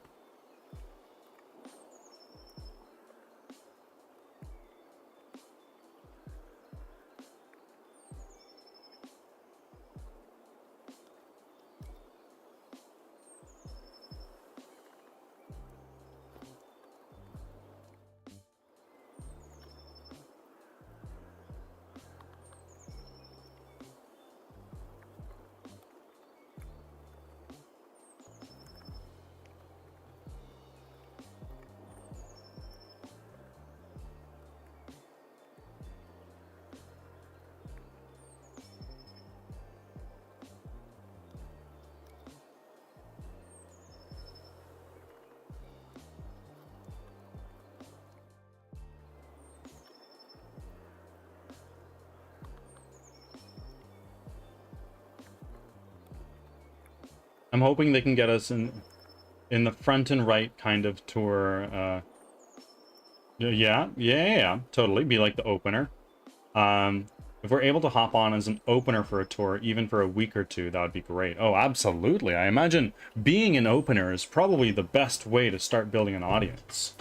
I'm hoping they can get us in the front and right kind of tour. Yeah, totally. Be like the opener. If we're able to hop on as an opener for a tour, even for a week or two, that would be great. Oh, absolutely. I imagine being an opener is probably the best way to start building an audience.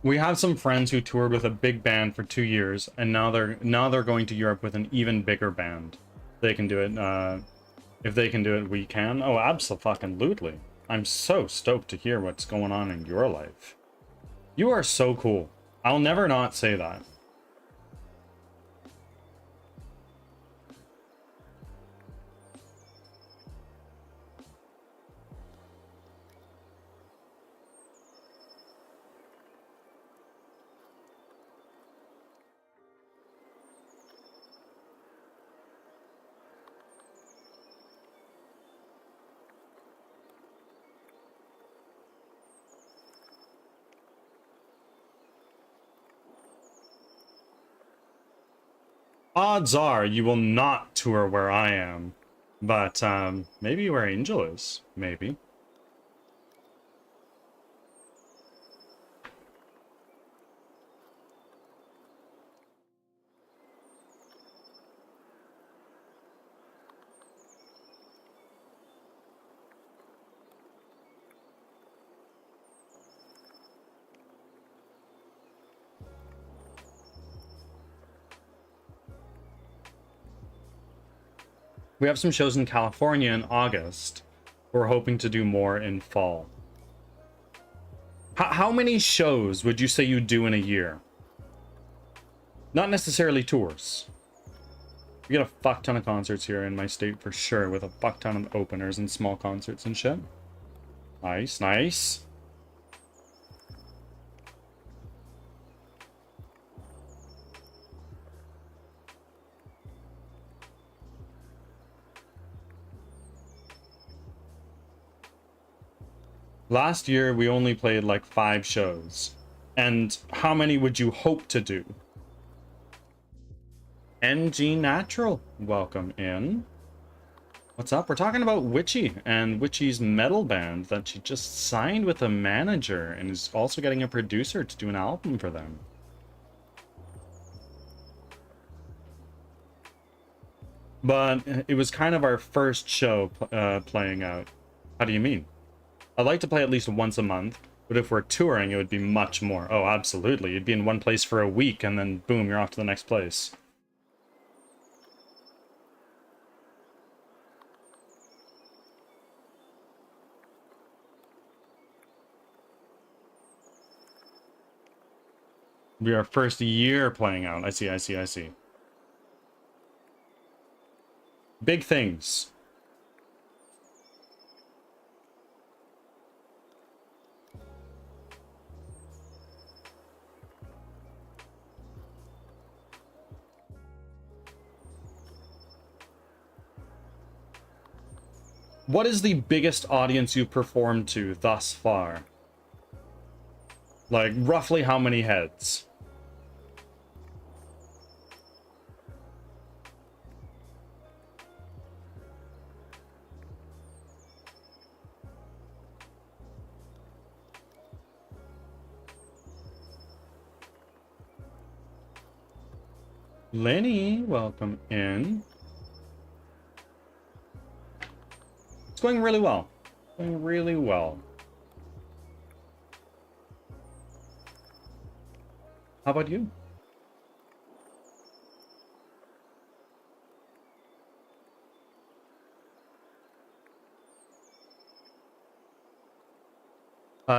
We have some friends who toured with a big band for 2 years, and now they're going to Europe with an even bigger band. They can do it. If they can do it, we can. Oh, absolutely. I'm so stoked to hear what's going on in your life. You are so cool. I'll never not say that. Odds are you will not tour where I am, but maybe where Angel is. Maybe. We have some shows in California in August. We're hoping to do more in fall. How many shows would you say you do in a year? Not necessarily tours. We get a fuck ton of concerts here in my state for sure, with a fuck ton of openers and small concerts and shit. Nice, nice. Last year, we only played like 5 shows. And how many would you hope to do? NG Natural, welcome in. What's up? We're talking about Witchy and Witchy's metal band that she just signed with a manager and is also getting a producer to do an album for them. But it was kind of our first show playing out. How do you mean? I'd like to play at least once a month, but if we're touring, it would be much more. Oh, absolutely. You'd be in one place for a week and then boom, you're off to the next place. Be our first year playing out. I see, I see, I see. Big things. What is the biggest audience you've performed to thus far? Like, roughly how many heads? Lenny, welcome in. It's going really well. Going really well. How about you?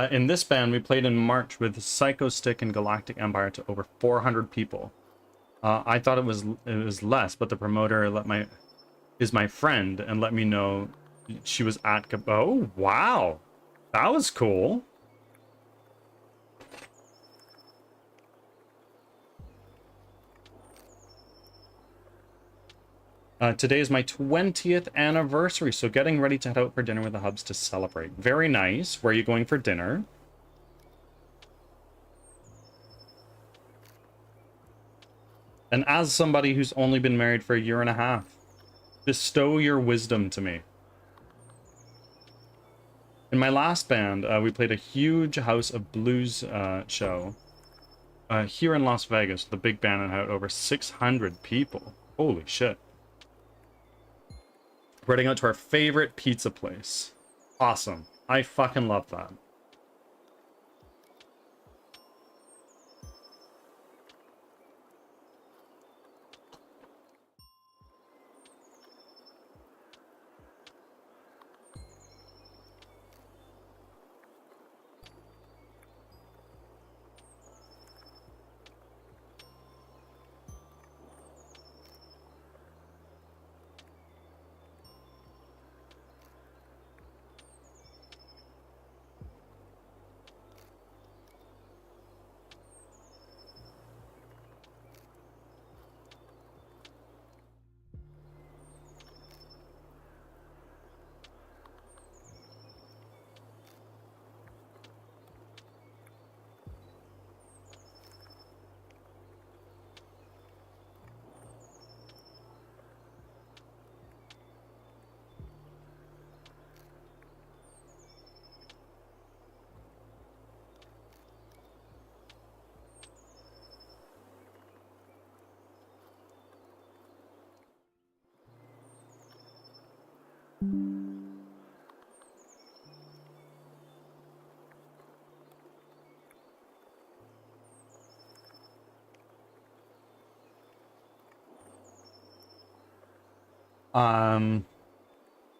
In this band, we played in March with Psycho Stick and Galactic Empire to over 400 people. I thought it was less, but the promoter is my friend and let me know she was at. Oh wow, that was cool. Today is my 20th anniversary, so getting ready to head out for dinner with the Hubs to celebrate. Very nice. Where are you going for dinner? And as somebody who's only been married for a year and a half, bestow your wisdom to me. In my last band, we played a huge House of Blues show here in Las Vegas. The big band and had over 600 people. Holy shit. We're heading out to our favorite pizza place. Awesome. I fucking love that.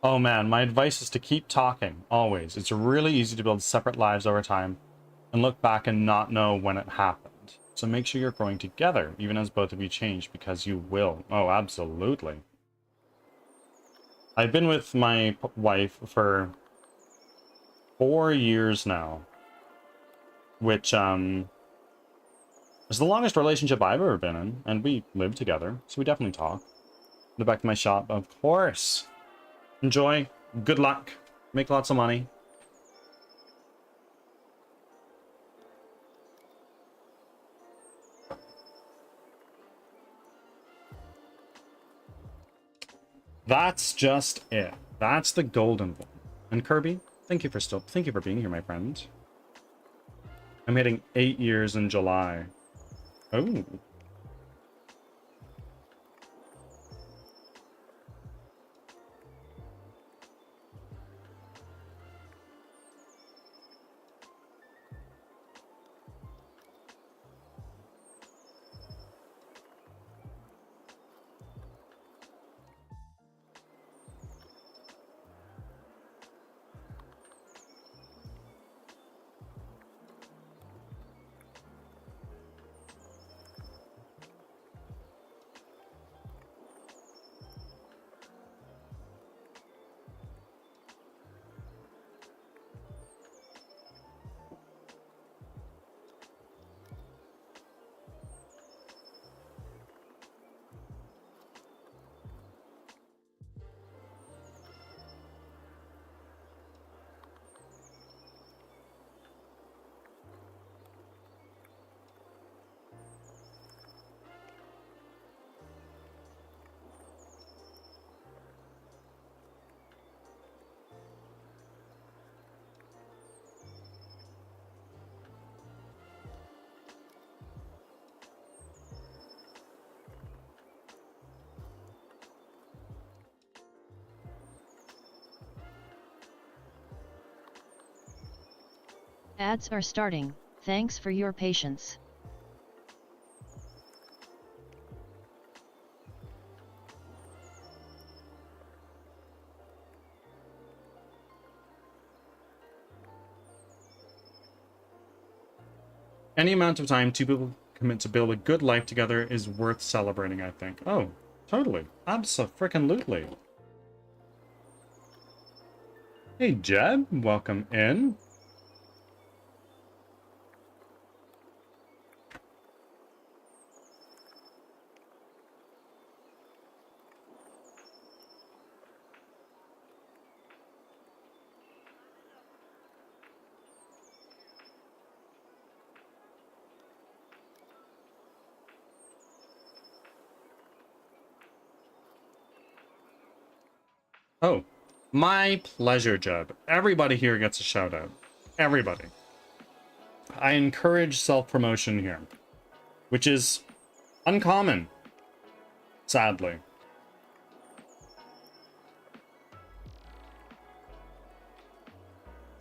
Oh man, my advice is to keep talking, always. It's really easy to build separate lives over time and look back and not know when it happened. So make sure you're growing together, even as both of you change, because you will. Oh, absolutely. I've been with my wife for 4 years now, which, is the longest relationship I've ever been in, and we live together, so we definitely talk. Go back to my shop, of course. Enjoy. Good luck. Make lots of money. That's just it. That's the golden one. And Kirby, thank you for being here, my friend. I'm hitting 8 years in July. Oh. Ads are starting, thanks for your patience. Any amount of time two people commit to build a good life together is worth celebrating, I think. Oh, totally. Abso-frickin-lutely. Hey, Jeb, welcome in. Oh, my pleasure, Jeb. Everybody here gets a shout out. Everybody. I encourage self-promotion here, which is uncommon, sadly.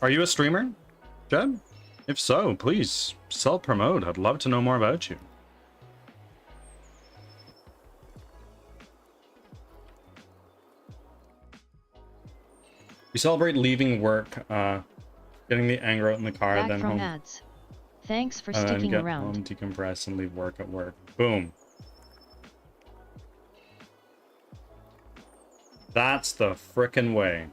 Are you a streamer, Jeb? If so, please self-promote. I'd love to know more about you. We celebrate leaving work, getting the anger out in the car, Back then from home. ads. Thanks for And then sticking get around. home, decompress, and leave work at work. Boom. That's the frickin' way.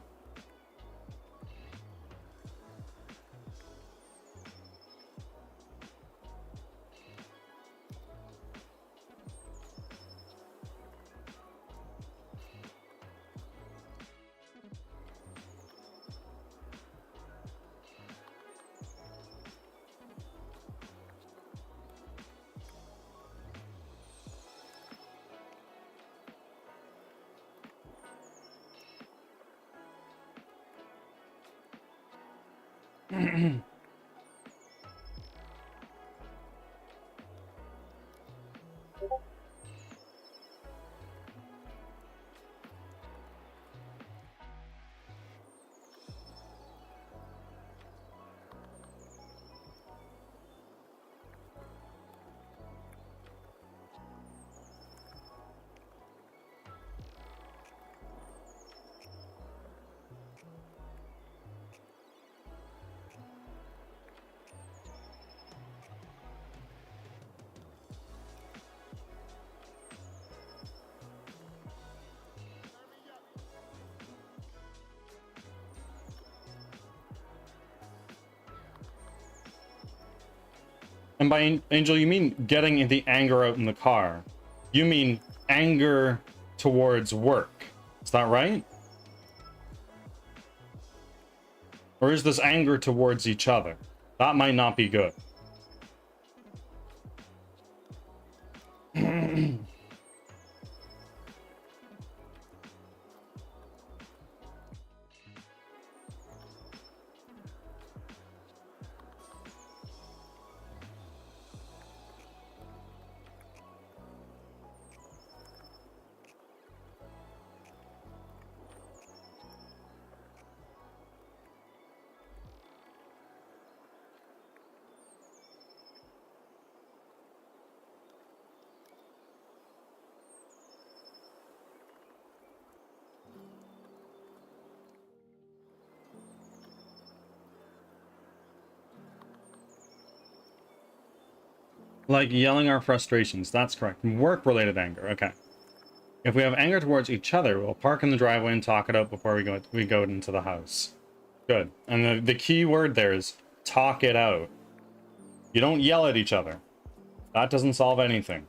And by Angel, you mean getting the anger out in the car. You mean anger towards work. Is that right? Or is this anger towards each other? That might not be good. Like yelling our frustrations. That's correct. Work-related anger. Okay. If we have anger towards each other, we'll park in the driveway and talk it out before we go into the house. Good. And the key word there is talk it out. You don't yell at each other. That doesn't solve anything.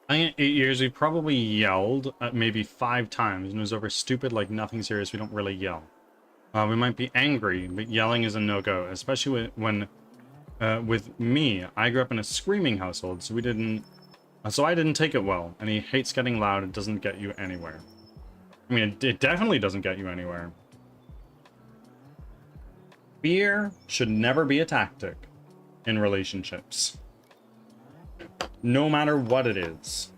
I think in 8 years, we probably yelled maybe 5 times, and it was over stupid, like nothing serious. We don't really yell. We might be angry, but yelling is a no-go, especially when with me, I grew up in a screaming household, so I didn't take it well, and he hates getting loud. It doesn't get you anywhere. I mean, it definitely doesn't get you anywhere. Fear should never be a tactic in relationships. No matter what it is.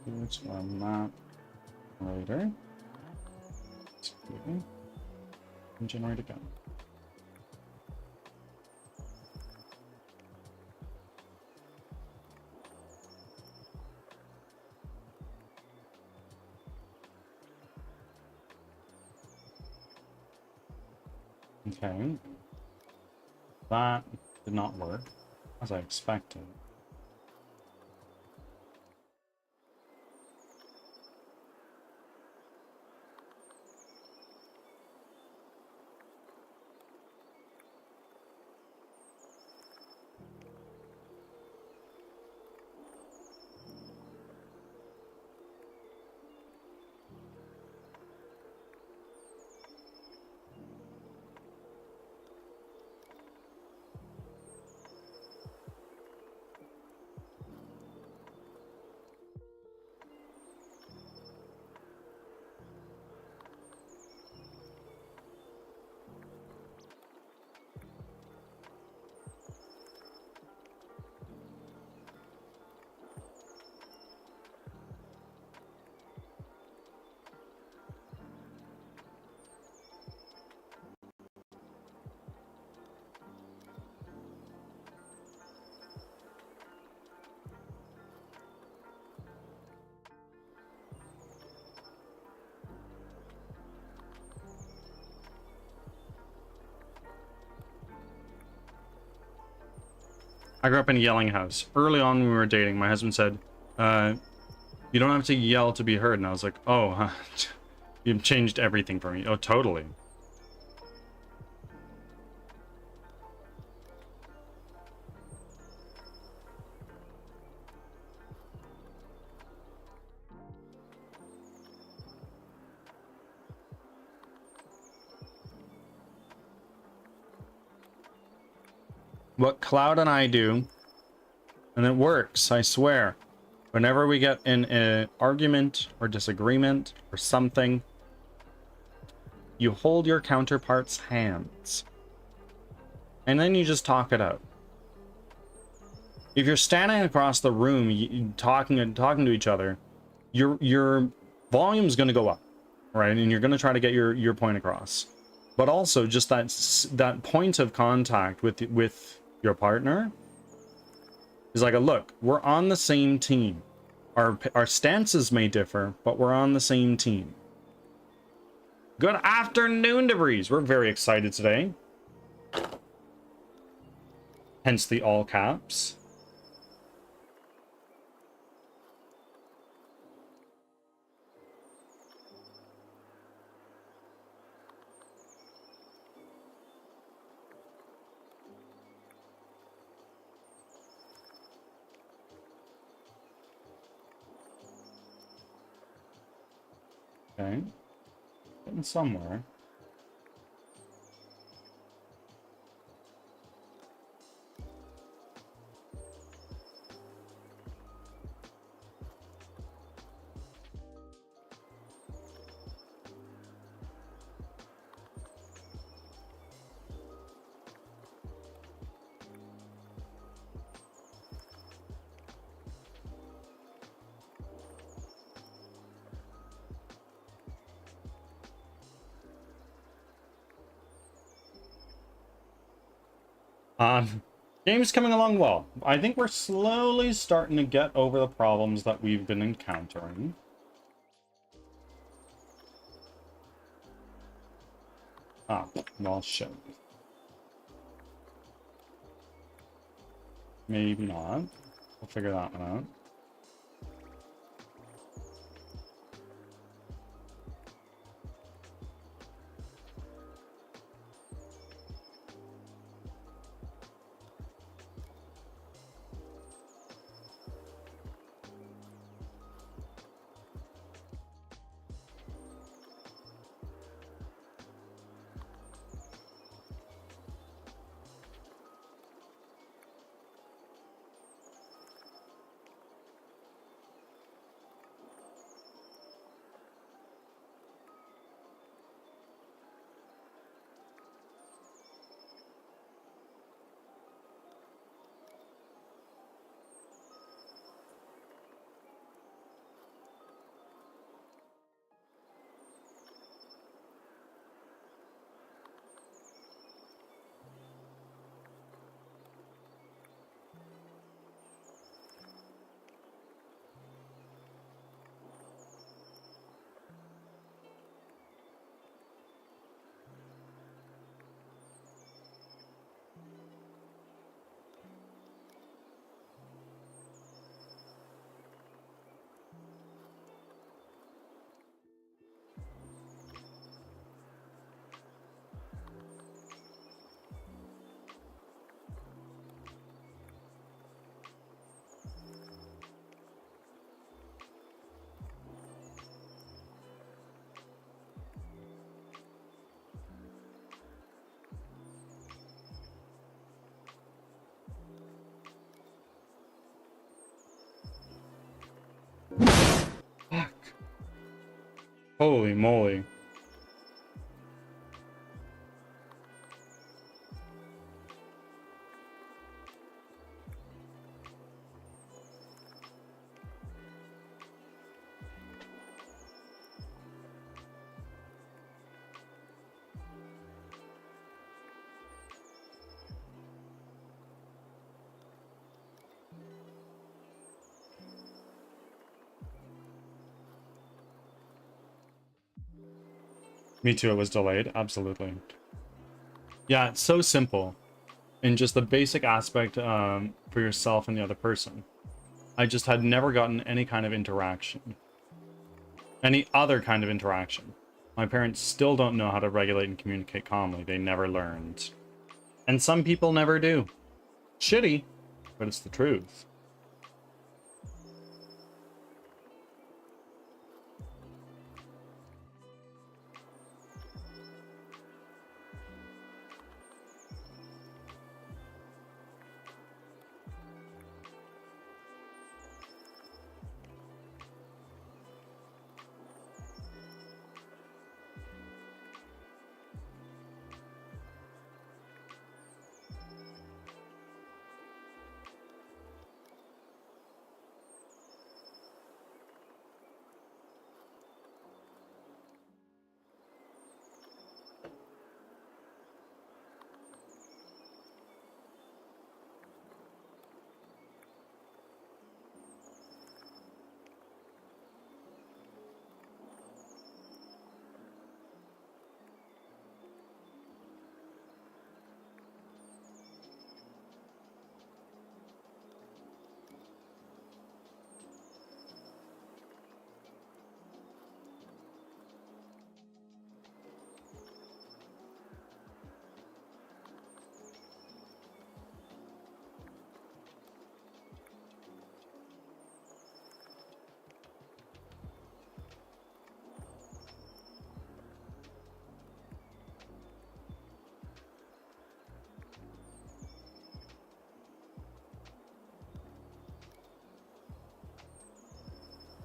Which one map later. And generate again. Okay. That did not work as I expected. I grew up in a yelling house. Early on when we were dating, my husband said, you don't have to yell to be heard. And I was like, oh, huh. You've changed everything for me. Oh, totally. What Cloud and I do, and it works, I swear. Whenever we get in an argument or disagreement or something, you hold your counterpart's hands. And then you just talk it out. If you're standing across the room talking to each other, your volume's going to go up, right? And you're going to try to get your point across. But also just that point of contact with your partner is like, look, we're on the same team. Our stances may differ, but we're on the same team. Good afternoon, Debris. We're very excited today. Hence the all caps. Okay. Getting somewhere. Game's coming along well. I think we're slowly starting to get over the problems that we've been encountering. Ah, well, shit. Maybe not. We'll figure that one out. Fuck. Holy moly. Me too, it was delayed. Absolutely. Yeah, it's so simple. in just the basic aspect for yourself and the other person. I just had never gotten any kind of interaction. Any other kind of interaction. My parents still don't know how to regulate and communicate calmly. They never learned. And some people never do. Shitty, but it's the truth.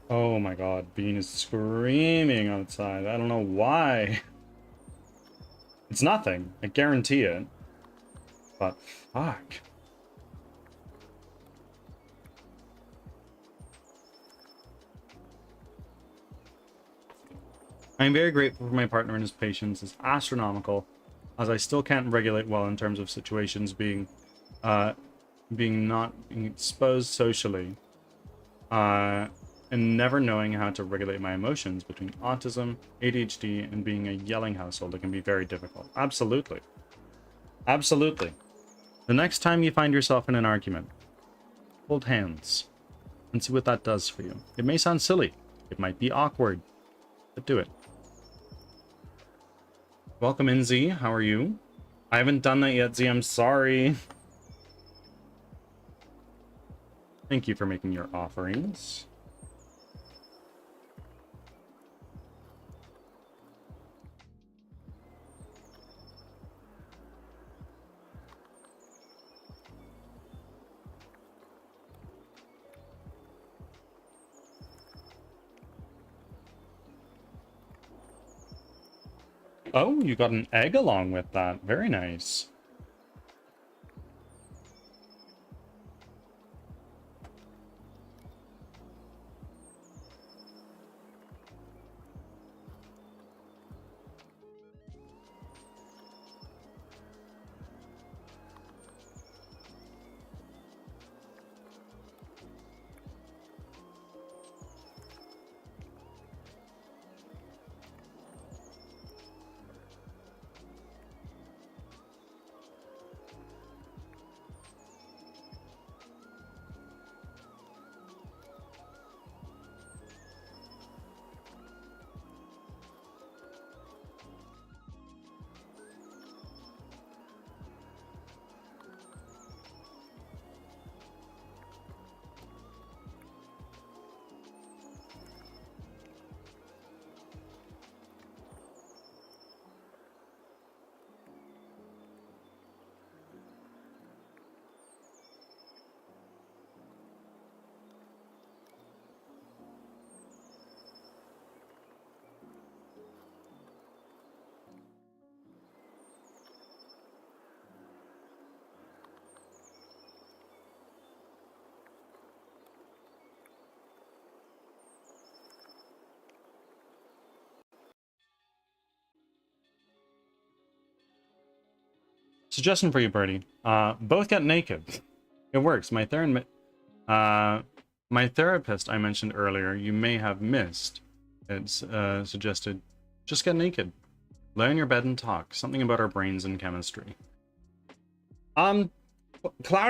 Oh my god, Bean is screaming outside. I don't know why. It's nothing, I guarantee it. But fuck. I am very grateful for my partner, and his patience is astronomical, as I still can't regulate well in terms of situations being not being exposed socially. And never knowing how to regulate my emotions between autism, ADHD, and being a yelling household, it can be very difficult. Absolutely. Absolutely. The next time you find yourself in an argument, hold hands and see what that does for you. It may sound silly. It might be awkward, but do it. Welcome in, Z. How are you? I haven't done that yet, Z. I'm sorry. Thank you for making your offerings. Oh, you got an egg along with that. Very nice. Suggestion for you, Birdie. Both get naked. It works. My therapist I mentioned earlier, you may have missed. It's suggested just get naked. Lay on your bed and talk. Something about our brains and chemistry. Cloud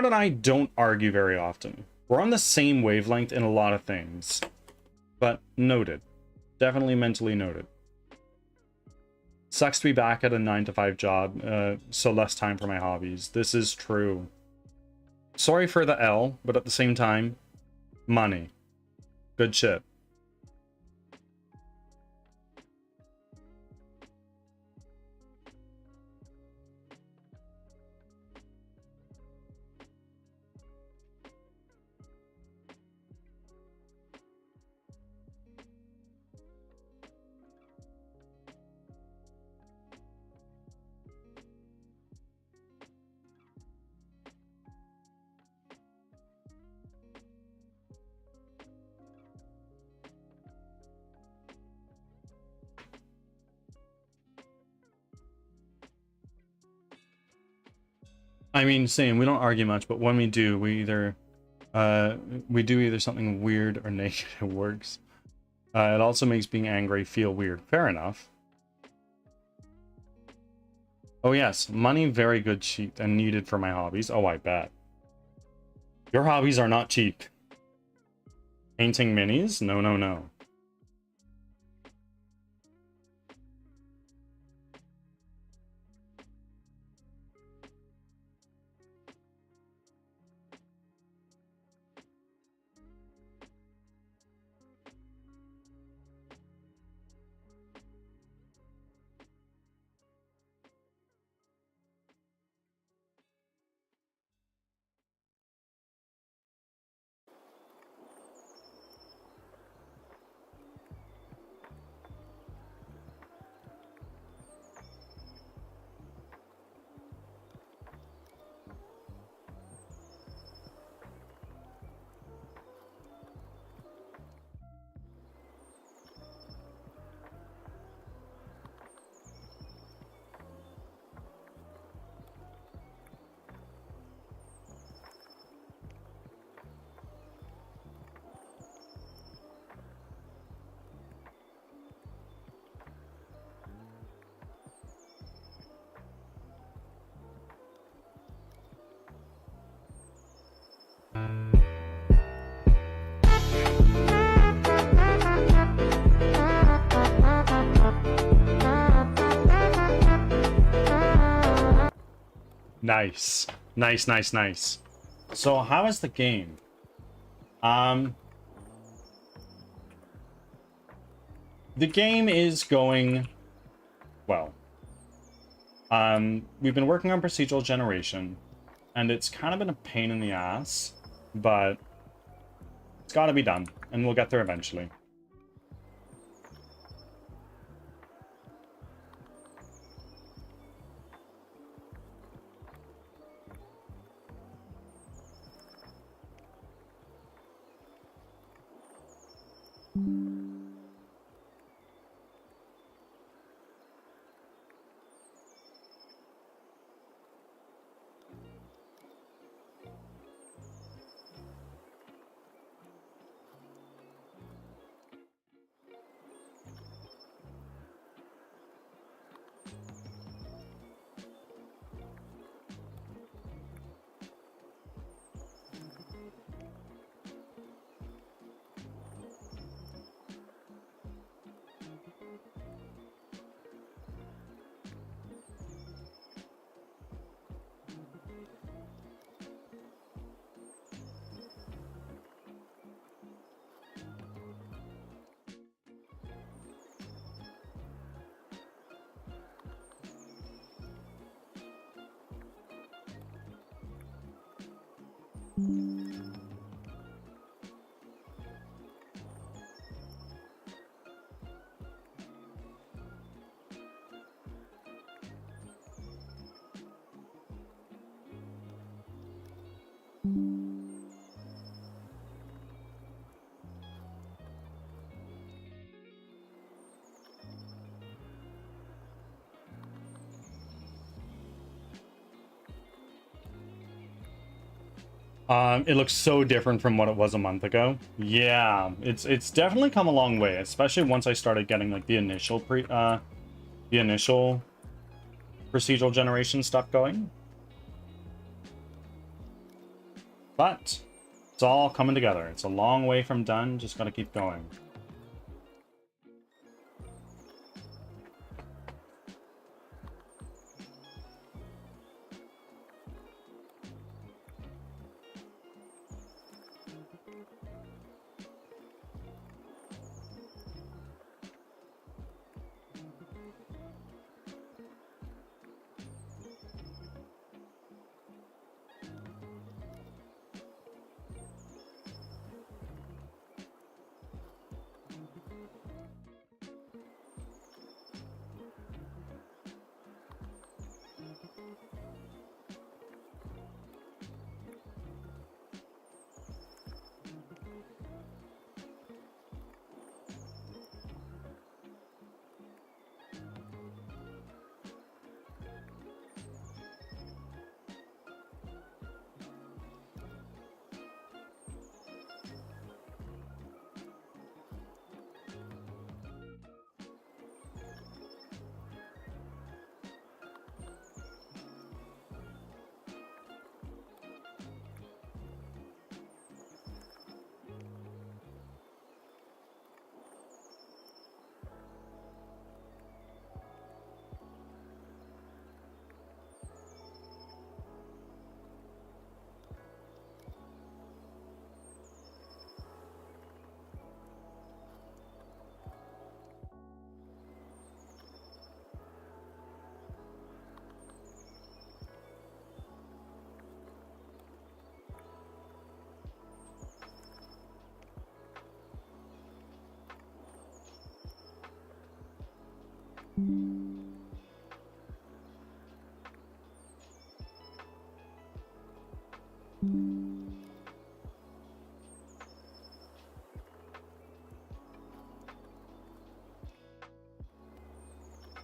and I don't argue very often. We're on the same wavelength in a lot of things. But noted. Definitely mentally noted. Sucks to be back at a 9-to-5 job, so less time for my hobbies. This is true. Sorry for the L, but at the same time, money. Good shit. I mean, same. We don't argue much, but when we do, we do either something weird or negative works. It also makes being angry feel weird. Fair enough. Oh yes, money very good, cheap, and needed for my hobbies. Oh, I bet. Your hobbies are not cheap. Painting minis? No, no, no. Nice. Nice, nice, nice. So how is the game? The game is going well. We've been working on procedural generation, and it's kind of been a pain in the ass, but it's got to be done, and we'll get there eventually. It looks so different from what it was a month ago. Yeah, it's definitely come a long way, especially once I started getting like the initial procedural generation stuff going. But it's all coming together. It's a long way from done. Just gotta keep going.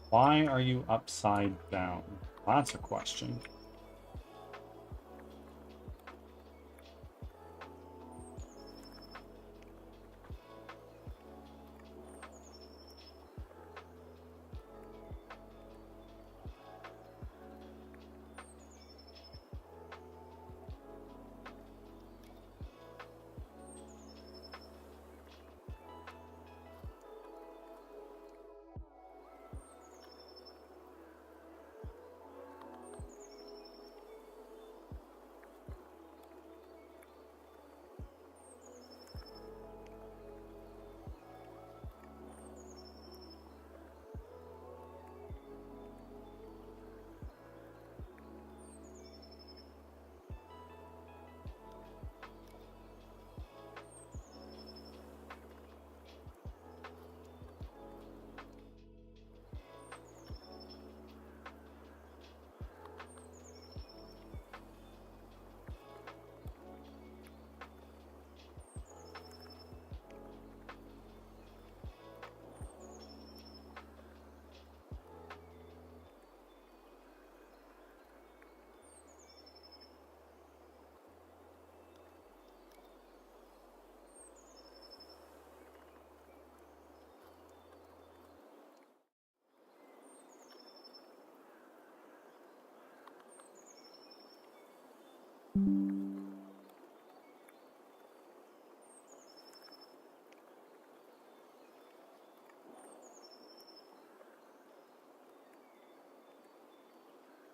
Why are you upside down? That's a question.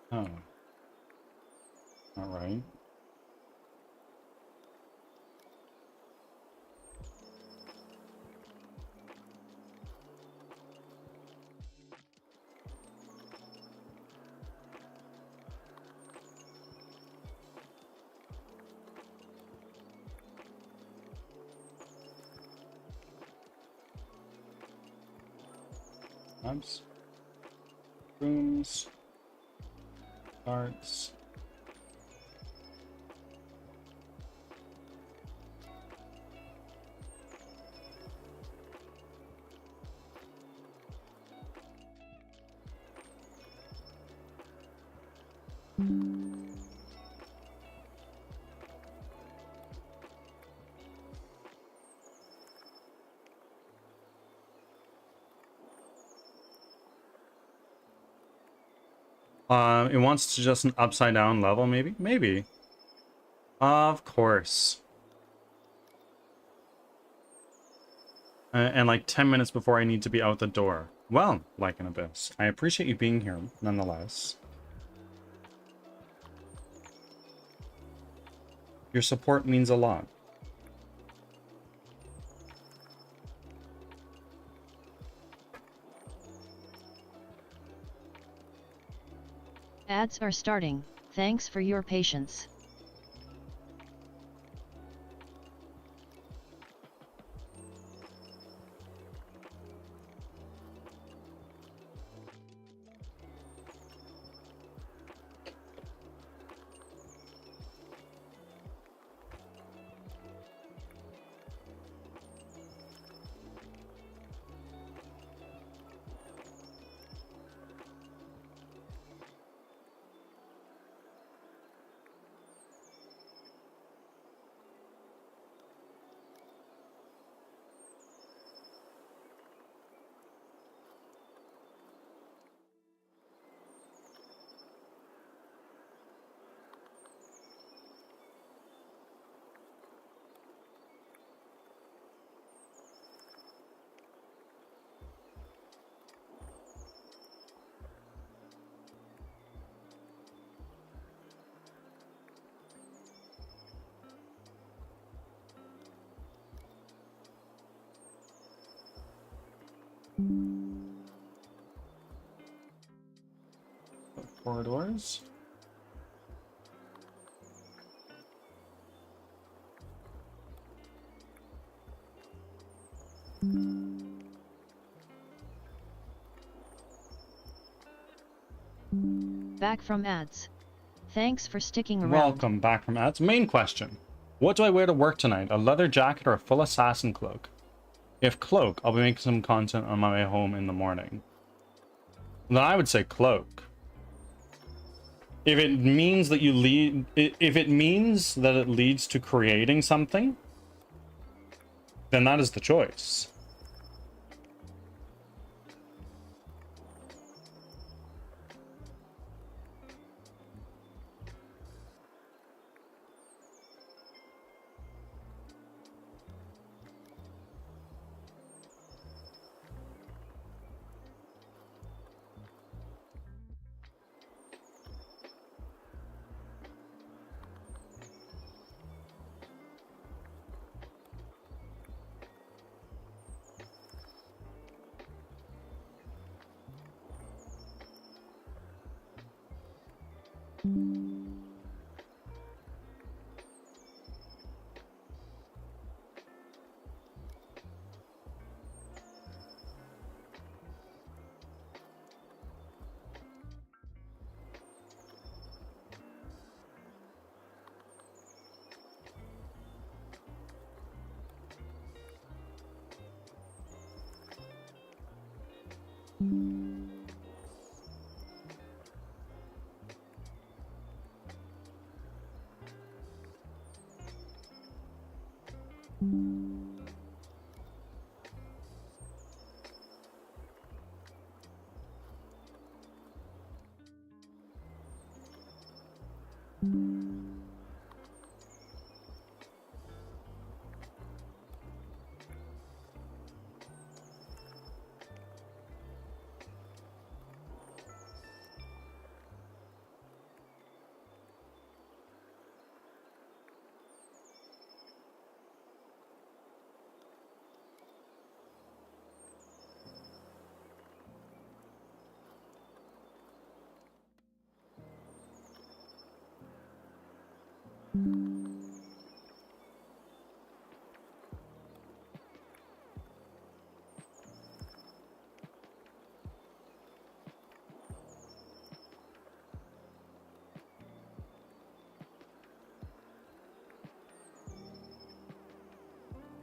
Oh. All right. Oops. Rooms. Starts. It wants to just an upside down level, maybe? Maybe. Of course. And like 10 minutes before I need to be out the door. Well, like an abyss, I appreciate you being here, nonetheless. Your support means a lot. Ads are starting. Thanks for your patience. Corridors. Back from ads. Thanks for sticking around. Welcome back from ads. Main question. What do I wear to work tonight? A leather jacket or a full assassin cloak? If cloak, I'll be making some content on my way home in the morning. Then I would say cloak. If it means that you lead, if it means that it leads to creating something, then that is the choice.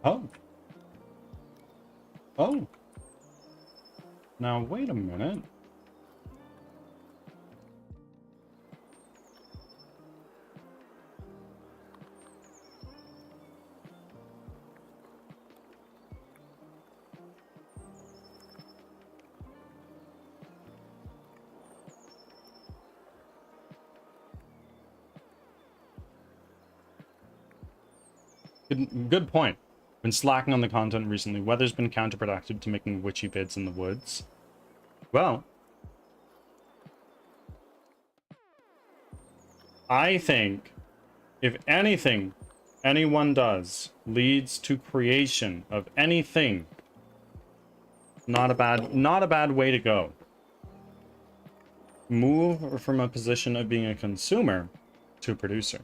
Oh. Oh. Now, wait a minute. Good point. Been slacking on the content recently. Weather's been counterproductive to making witchy vids in the woods. Well, I think if anything anyone does leads to creation of anything, not a bad way to go. Move from a position of being a consumer to a producer.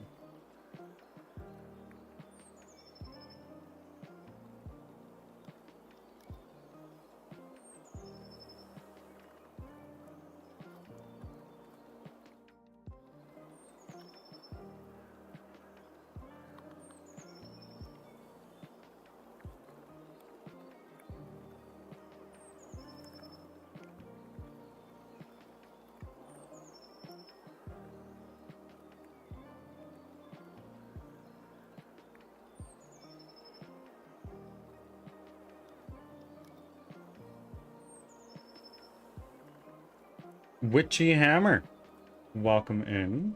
Witchy Hammer, welcome in.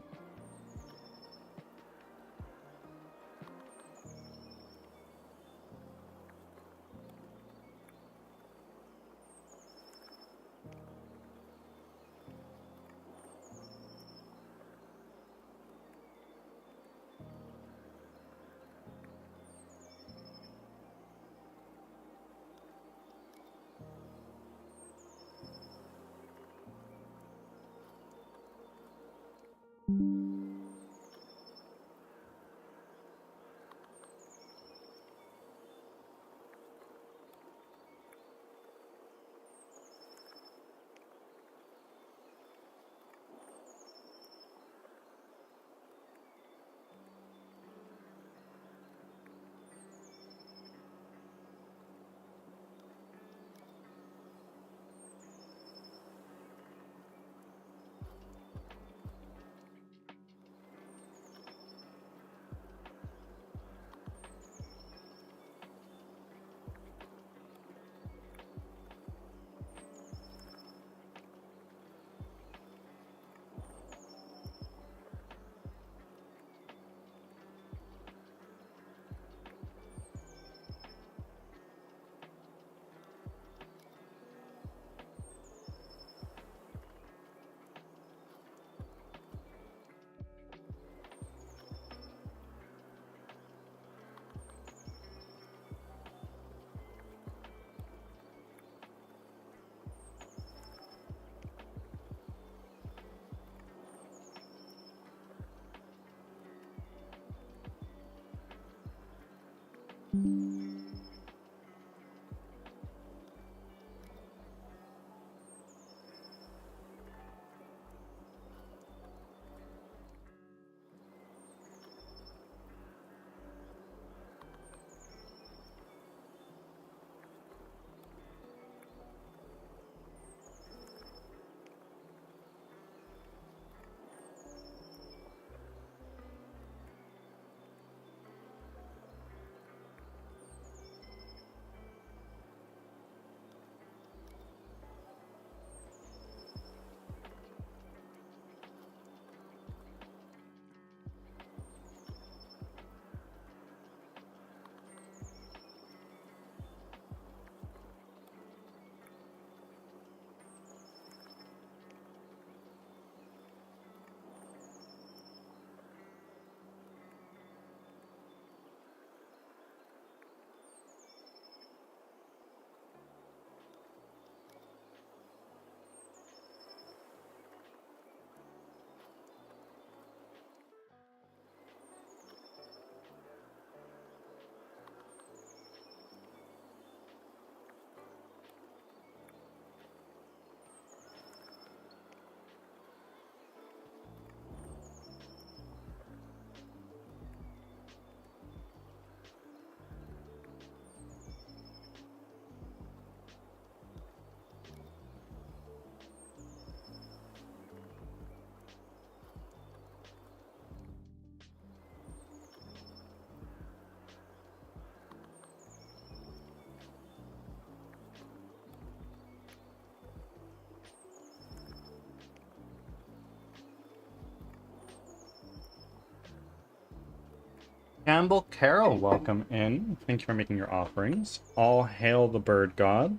Campbell Carroll, welcome in. Thank you for making your offerings. All hail the bird god.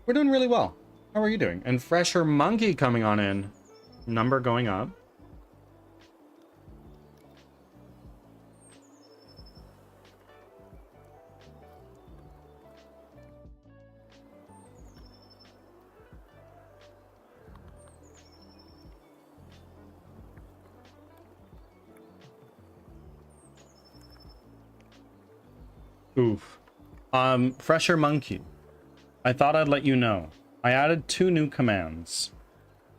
We're doing really well. How are you doing? And Fresher Monkey coming on in. Number going up. Oof. Fresher Monkey. I thought I'd let you know. I added 2 new commands.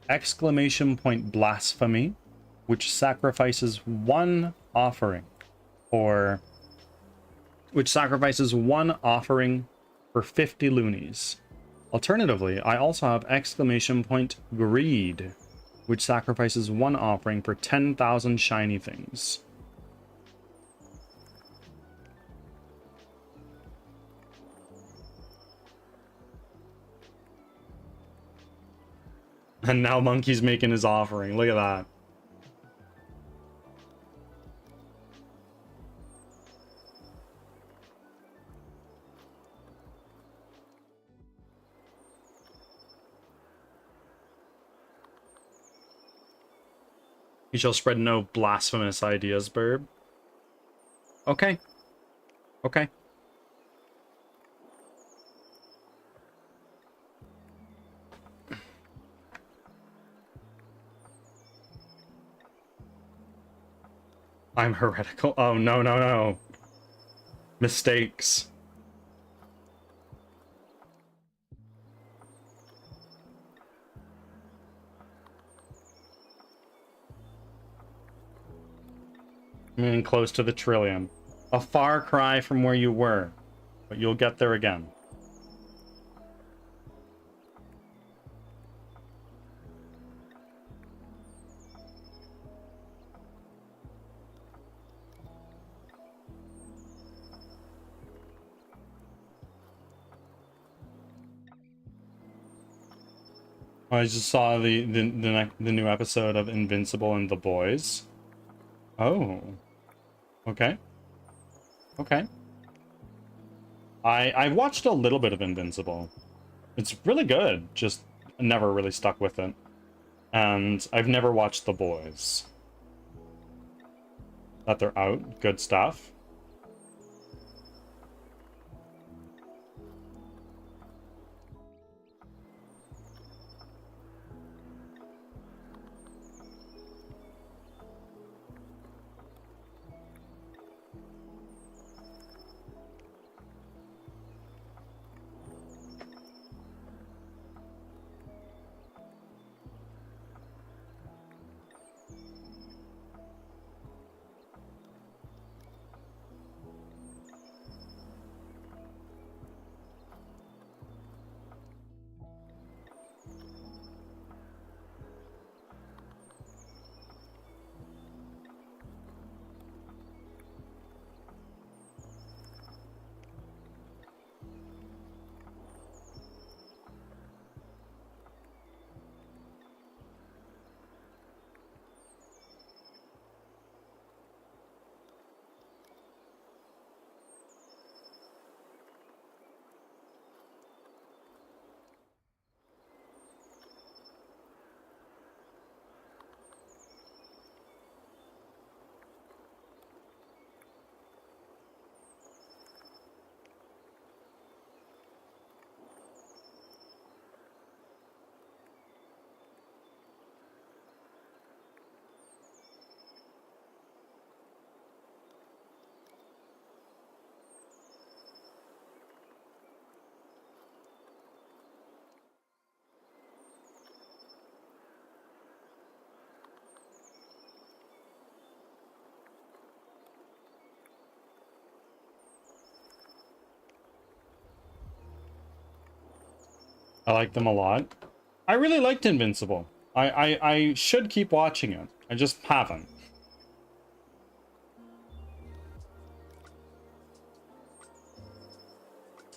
Exclamation point blasphemy, which sacrifices 1 offering, or which sacrifices 1 offering for 50 loonies. Alternatively, I also have exclamation point greed, which sacrifices 1 offering for 10,000 shiny things. And now Monkey's making his offering. Look at that. You shall spread no blasphemous ideas, Burb. Okay. Okay. I'm heretical. Oh, no, no, no. Mistakes. I'm getting close to the trillion. A far cry from where you were, but you'll get there again. I just saw the new episode of Invincible and the Boys. Oh. Okay. Okay. I watched a little bit of Invincible. It's really good, just never really stuck with it. And I've never watched The Boys. That they're out, good stuff. I like them a lot. I really liked Invincible. I should keep watching it. I just haven't.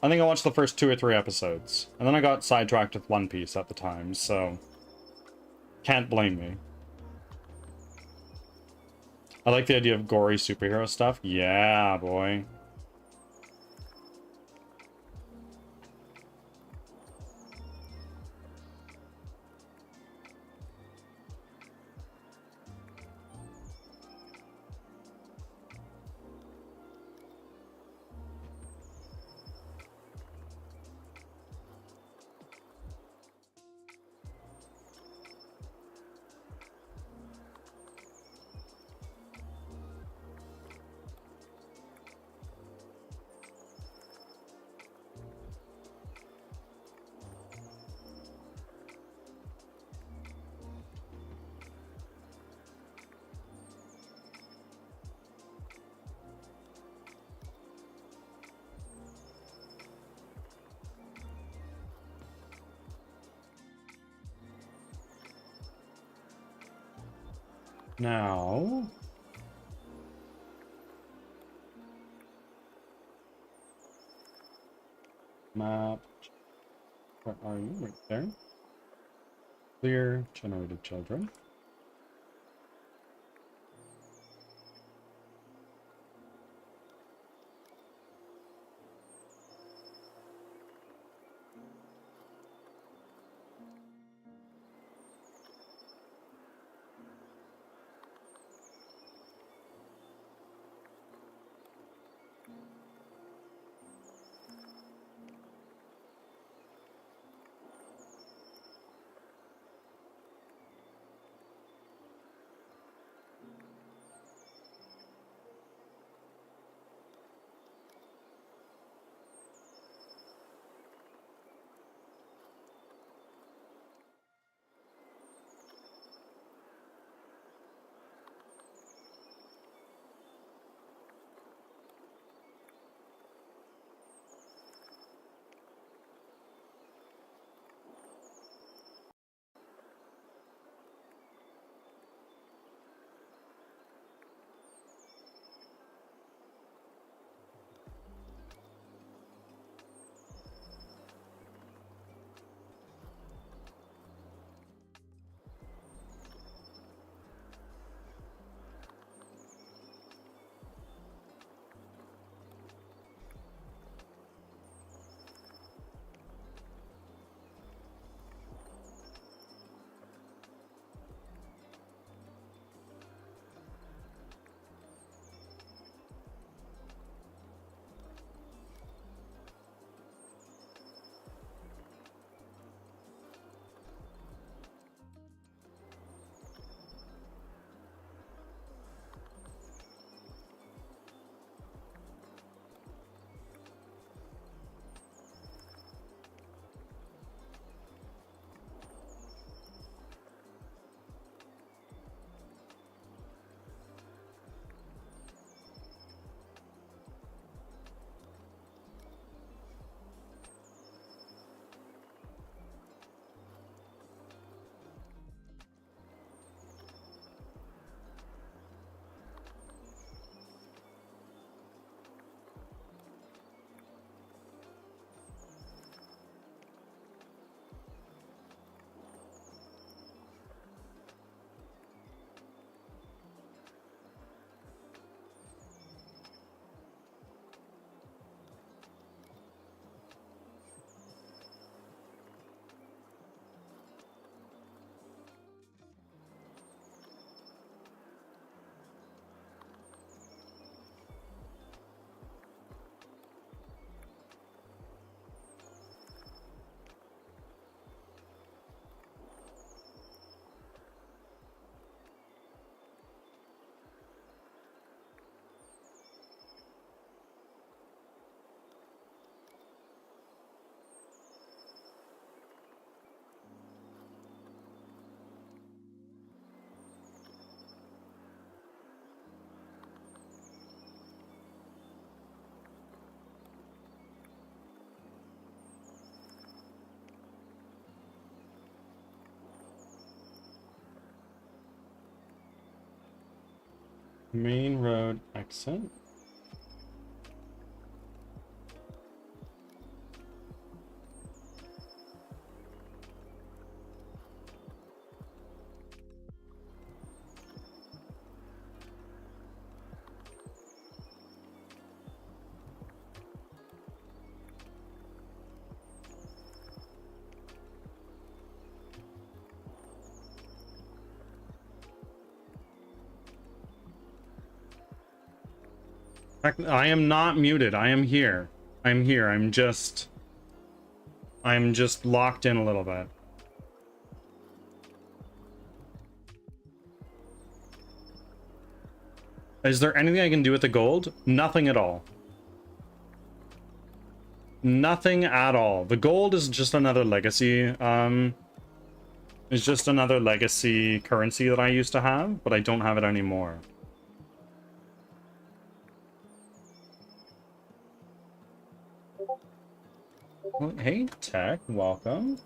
I think I watched the first 2 or 3 episodes, and then I got sidetracked with One Piece at the time, so can't blame me. I like the idea of gory superhero stuff. Yeah, boy. Now... Map... Where are you? Right there. Clear generated children. Main road exit. I am not muted. I am here. I'm here. I'm just locked in a little bit. Is there anything I can do with the gold? Nothing at all. Nothing at all. The gold is just another legacy. It's just another legacy currency that I used to have, but I don't have it anymore. Well, hey, Tech, welcome.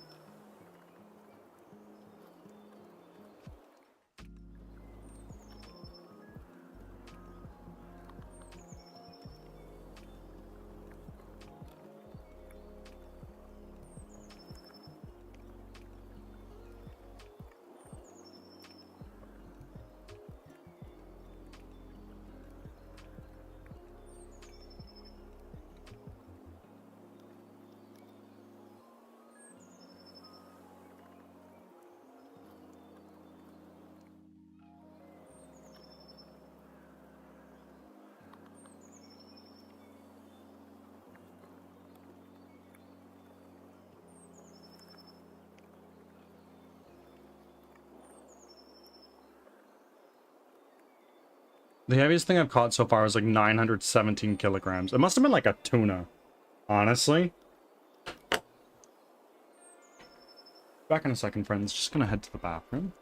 The heaviest thing I've caught so far is like 917 kilograms. It must have been like a tuna, honestly. Back in a second, friends. Just gonna head to the bathroom.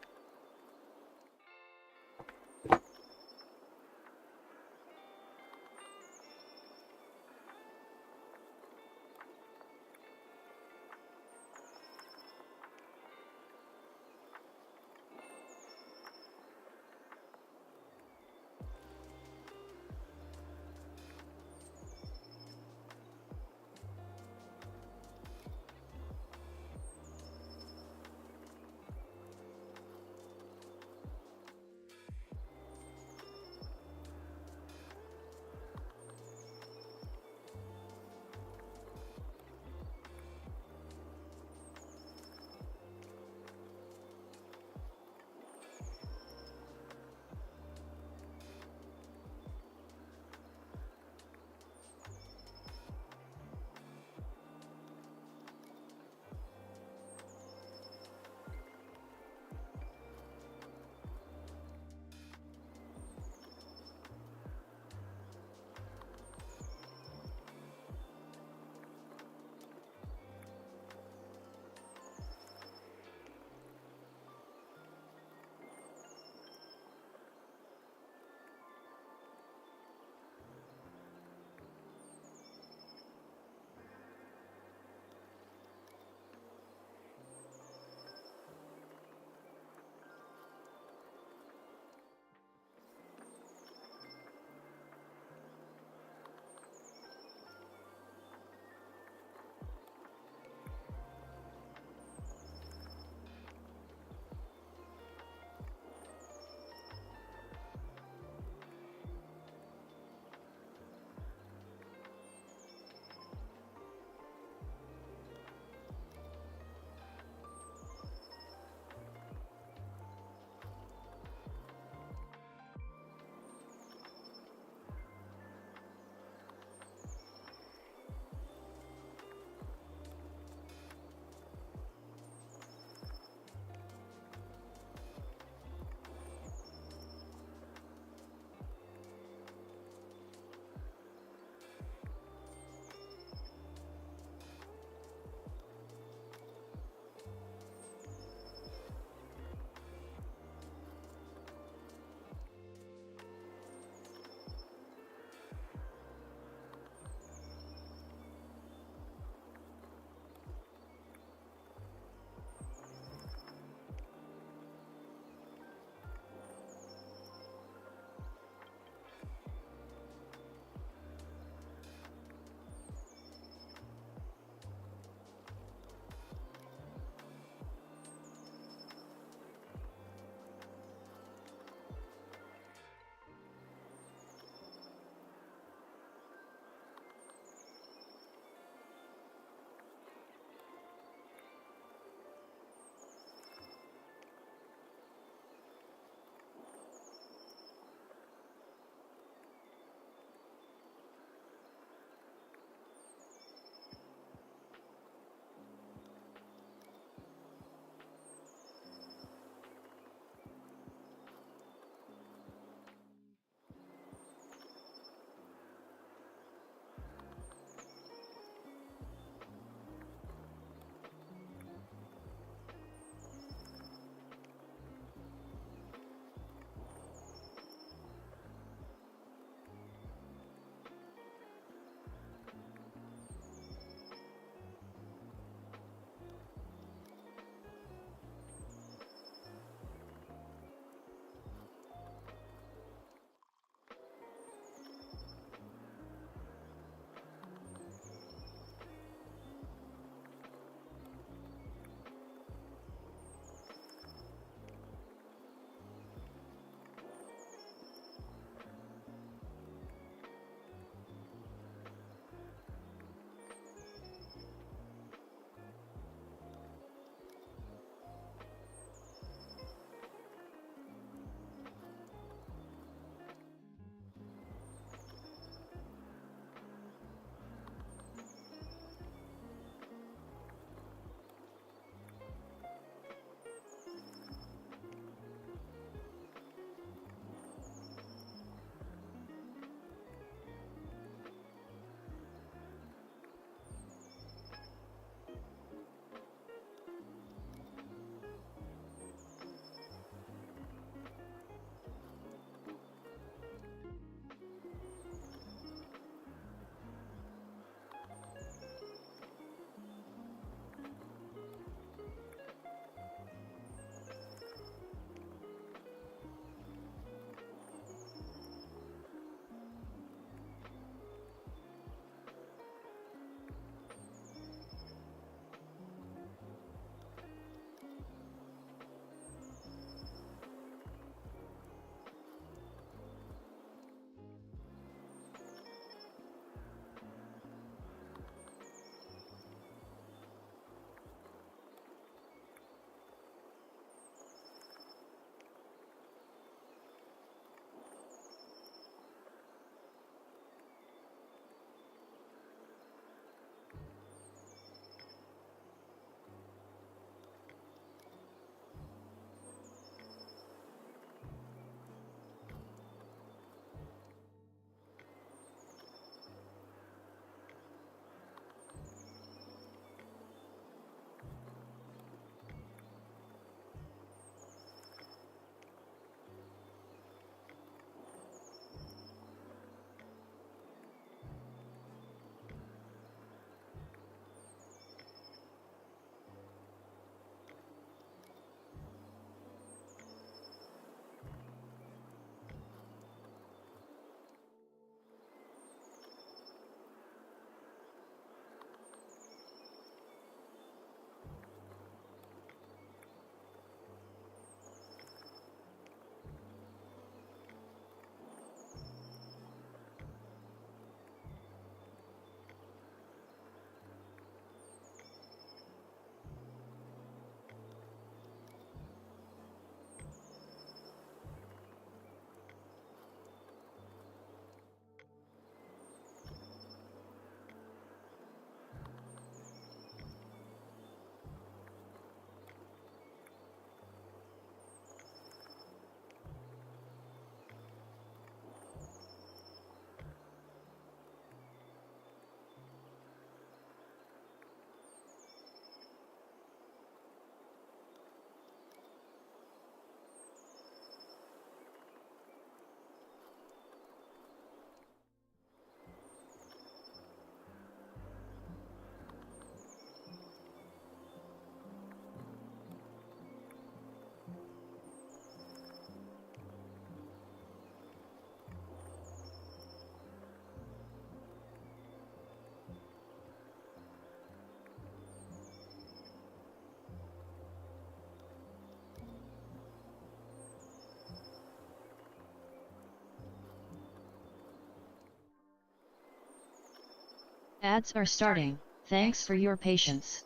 Ads are starting. Thanks for your patience.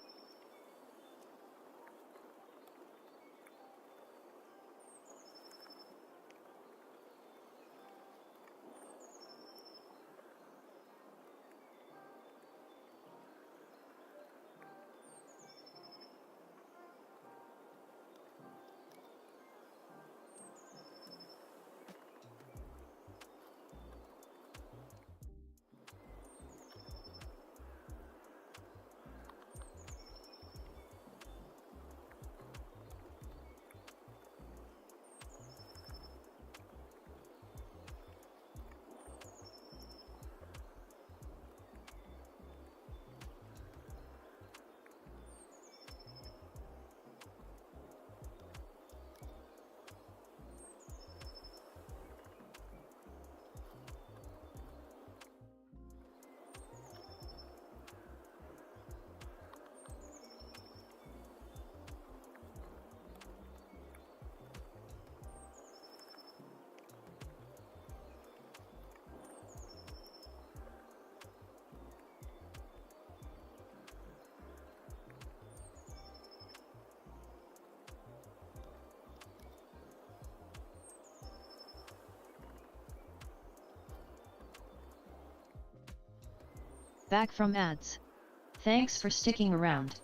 Back from ads. Thanks for sticking around.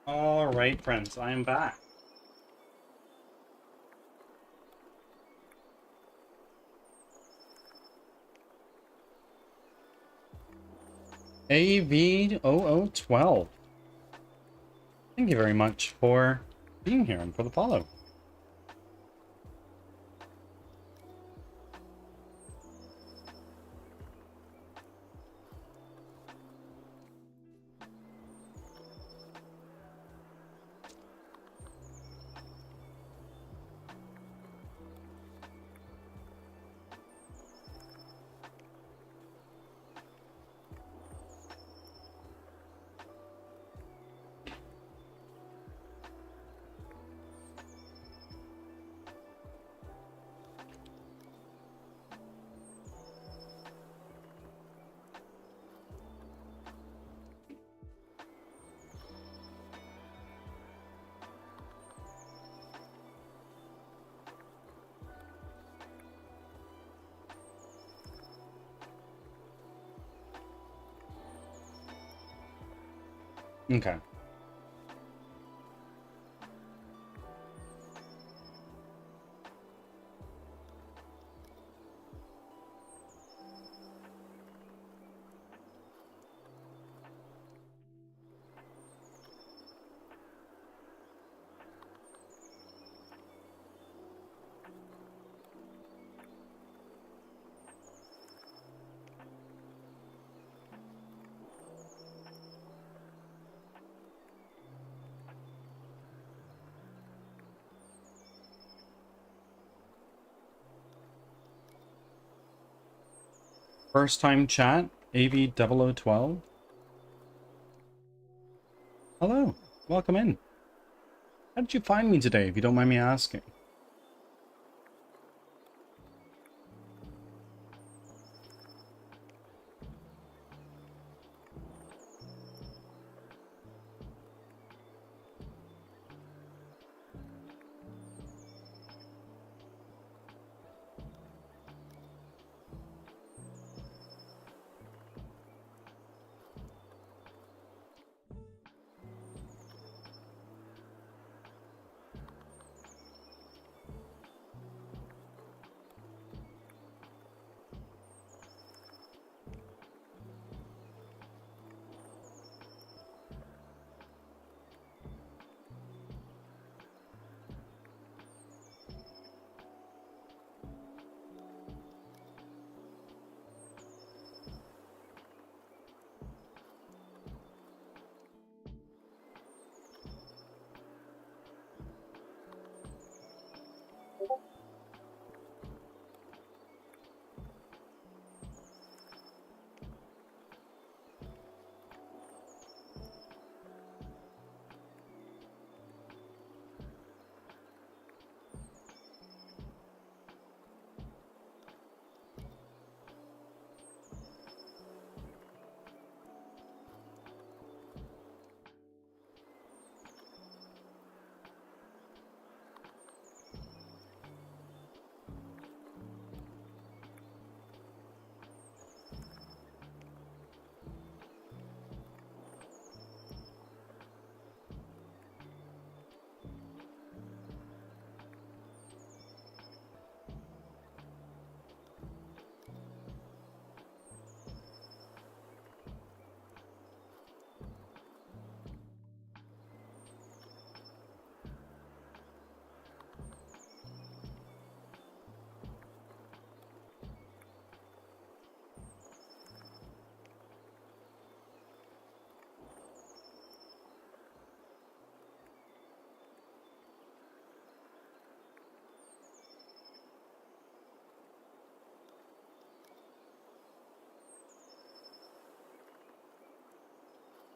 All right, friends, I am back. AV0012. Thank you very much for being here and for the follow. Okay. First time chat, AV0012. Hello, welcome in. How did you find me today, if you don't mind me asking?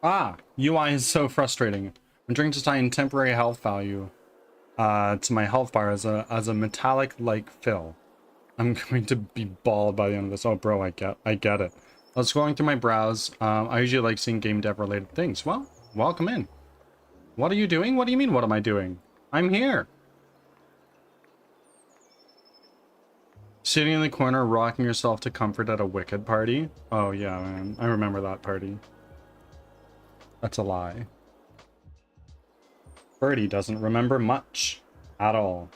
Ah, UI is so frustrating. I'm trying to assign temporary health value to my health bar as a metallic like fill. I'm going to be bald by the end of this. Oh, bro, I get it. I was scrolling through my browse. I usually like seeing game dev related things. Well, welcome in. What are you doing? What do you mean, what am I doing? I'm here. Sitting in the corner, rocking yourself to comfort at a Wicked party. Oh yeah, man. I remember that party. That's a lie. Birdie doesn't remember much at all.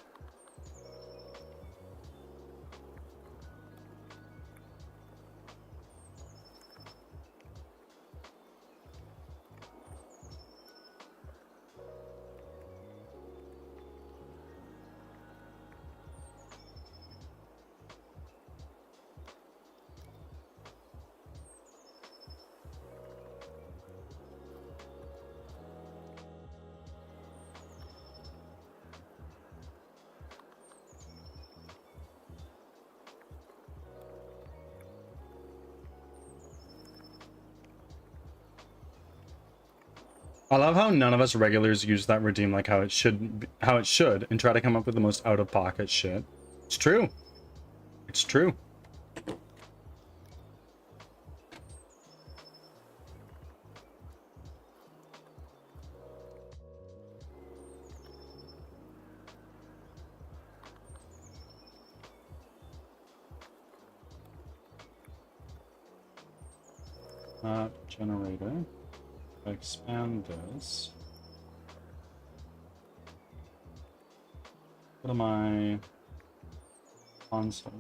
I love how none of us regulars use that redeem like how it should, and try to come up with the most out-of-pocket shit. It's true. It's true. Generator. Expand this. Go to my console.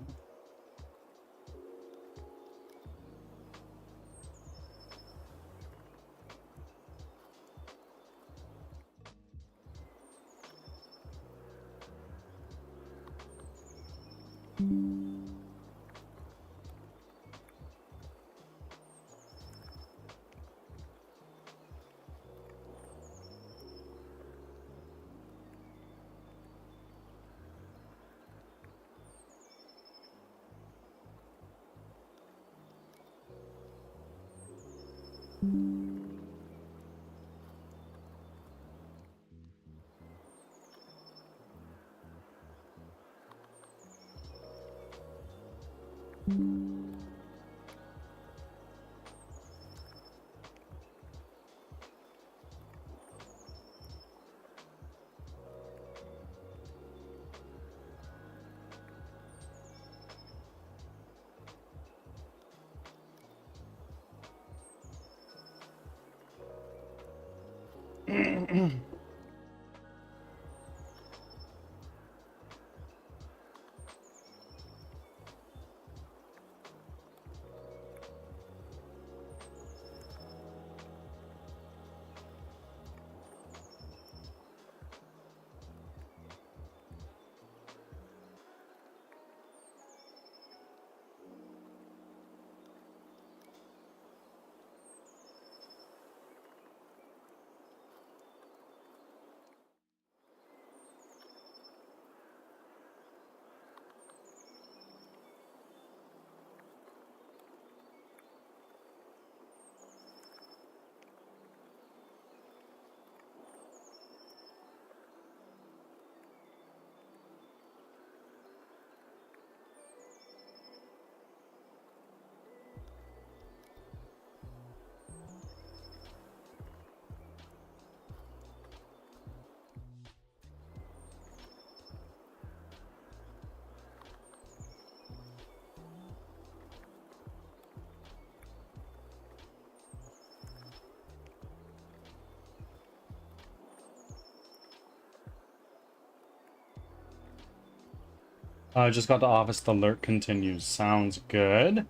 I just got to office. The alert continues. Sounds good.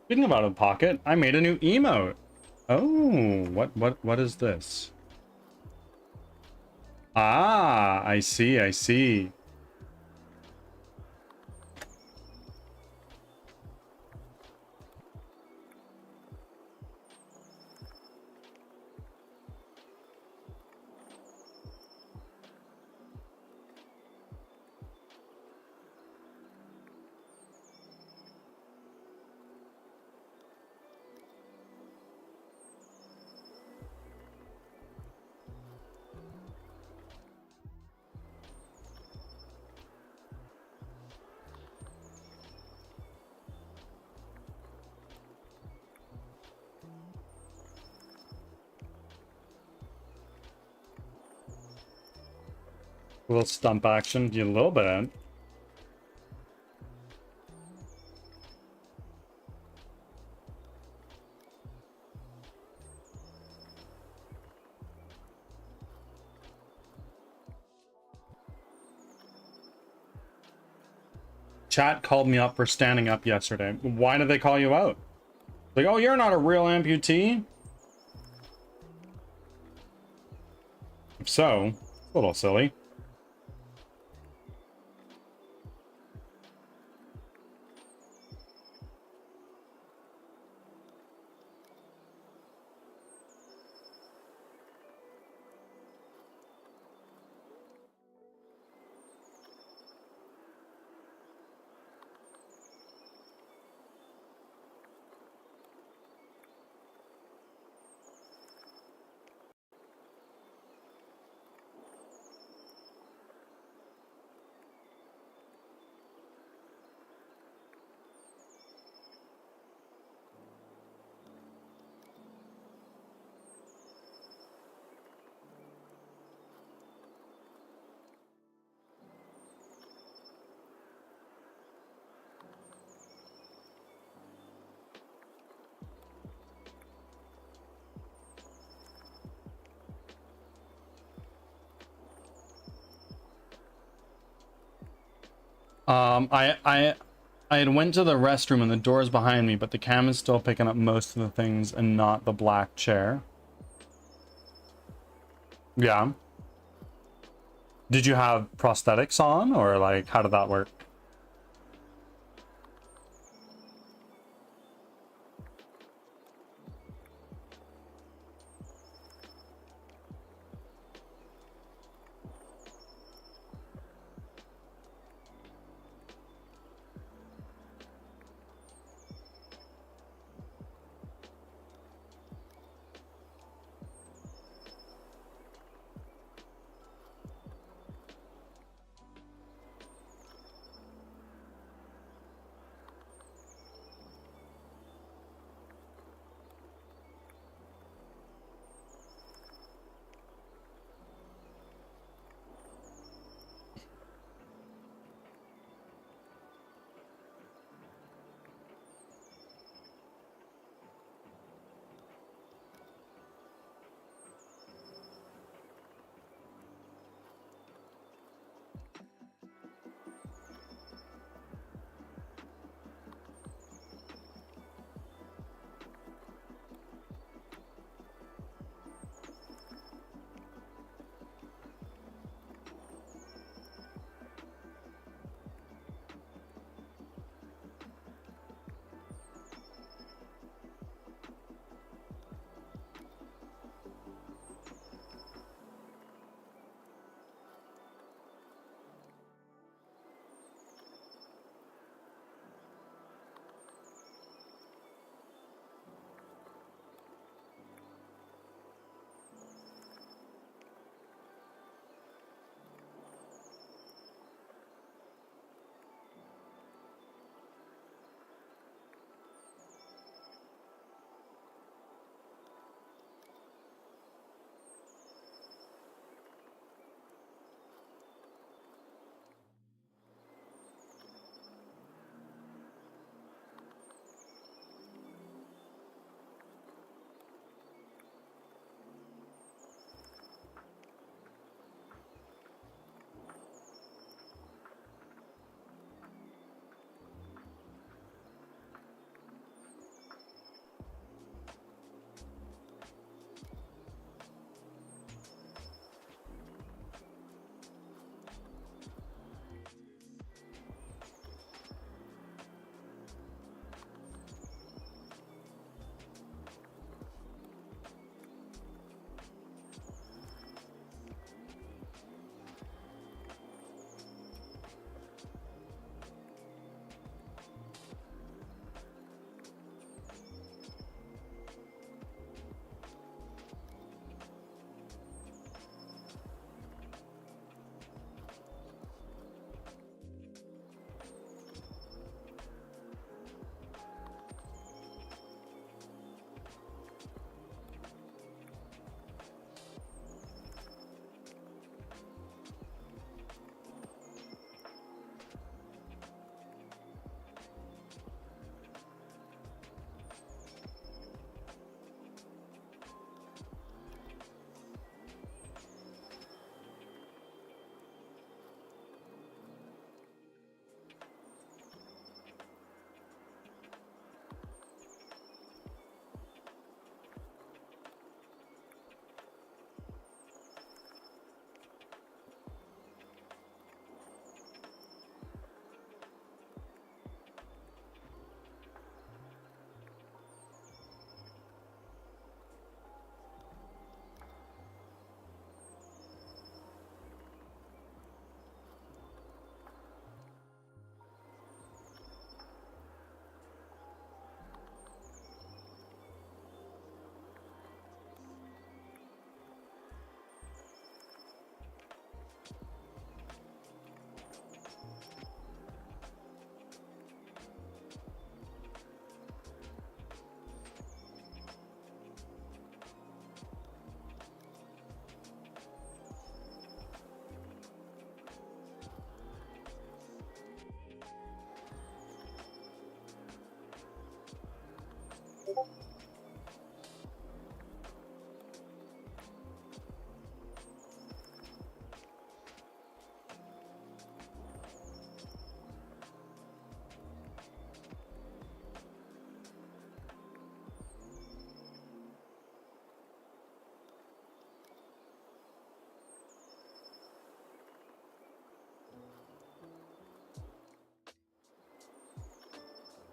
Speaking of out of pocket, I made a new emote. Oh, what is this? Ah, I see, I see. A little stump action, a little bit. Chat called me up for standing up yesterday. Why did they call you out? Like, oh, you're not a real amputee? If so, it's a little silly. I had went to the restroom and the door's behind me, but the cam is still picking up most of the things and not the black chair. Yeah. Did you have prosthetics on, or like, how did that work?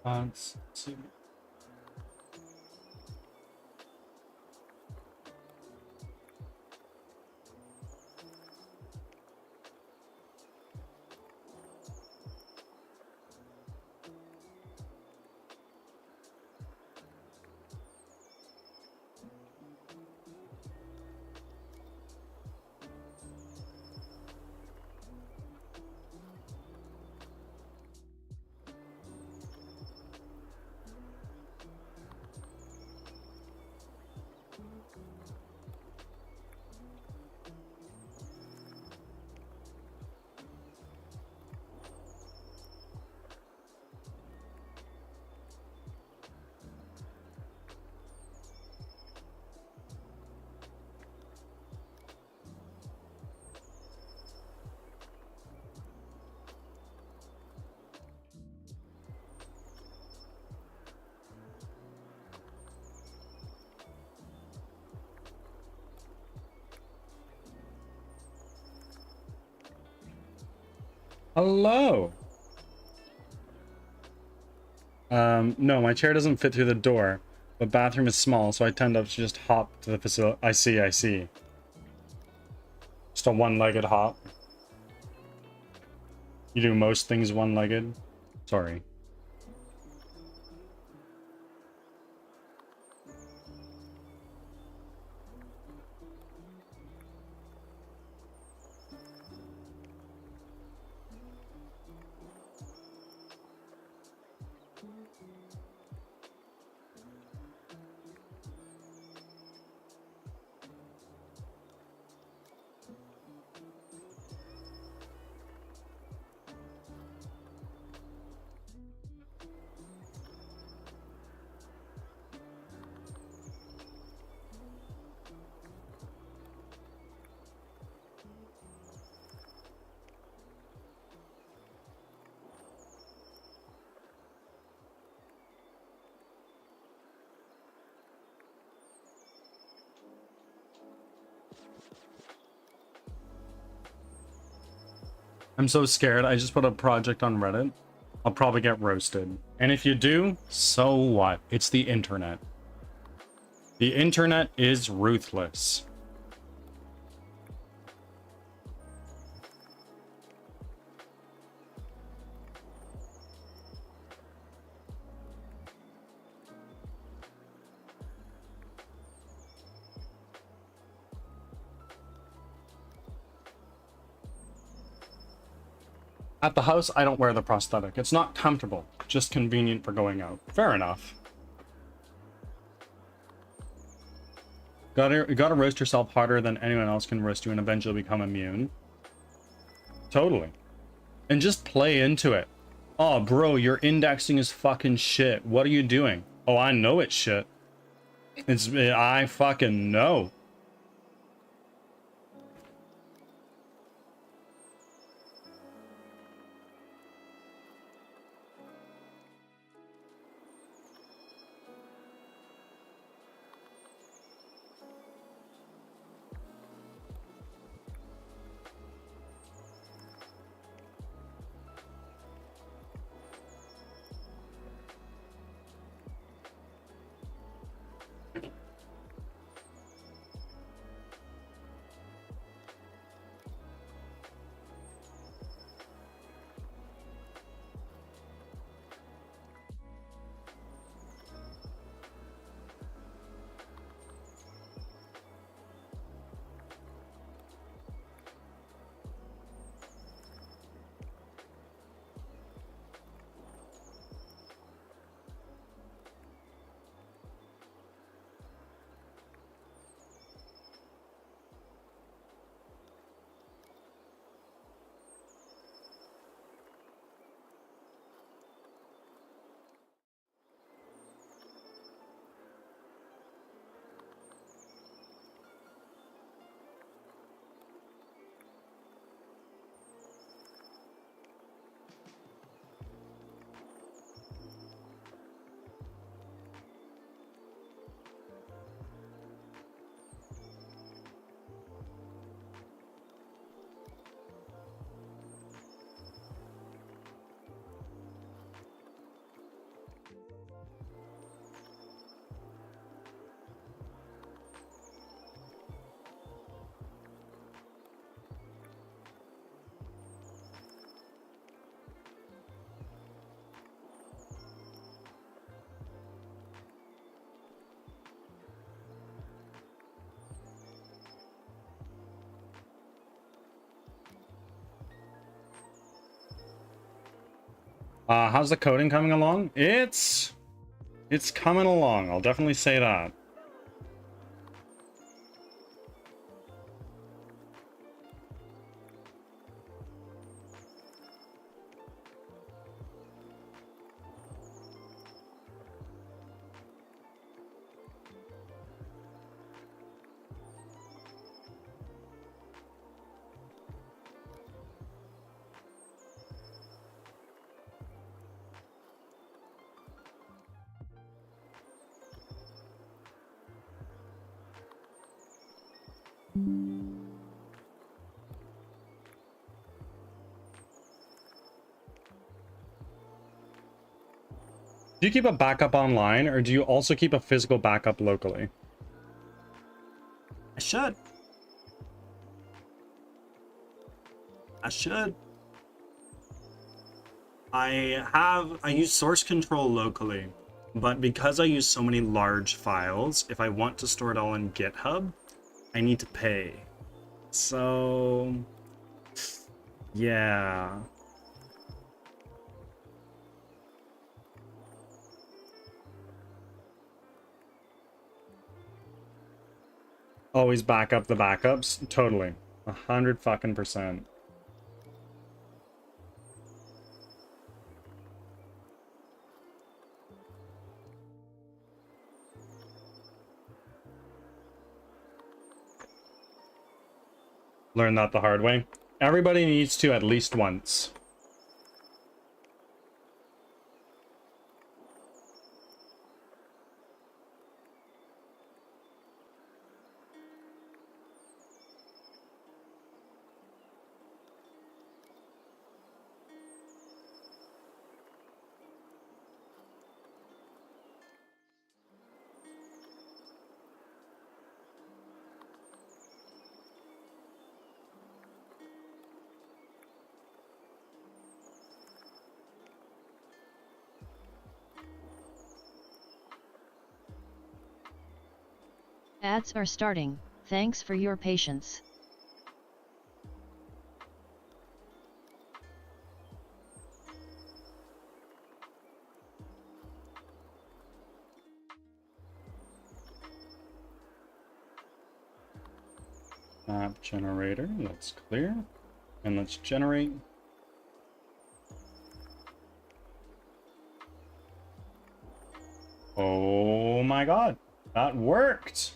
Let's see. Hello. No, my chair doesn't fit through the door, but bathroom is small, so I tend to just hop to the facility. I see. Just a one-legged hop. You do most things one-legged. Sorry. I'm so scared. I just put a project on Reddit. I'll probably get roasted. And if you do, so what? It's the internet. The internet is ruthless. At the house, I don't wear the prosthetic. It's not comfortable, just convenient for going out. Fair enough. Gotta roast yourself harder than anyone else can roast you and eventually become immune. Totally. And just play into it. Oh, bro, your indexing is fucking shit. What are you doing? Oh, I know it's shit. I fucking know. How's the coding coming along? It's coming along. I'll definitely say that. Do you keep a backup online, or do you also keep a physical backup locally? I should. I use source control locally, but because I use so many large files, if I want to store it all in GitHub, I need to pay. So, yeah. Always back up the backups? Totally. 100%. Learn that the hard way. Everybody needs to at least once. Ads are starting. Thanks for your patience. Map generator, that's clear. And let's generate. Oh my god, that worked!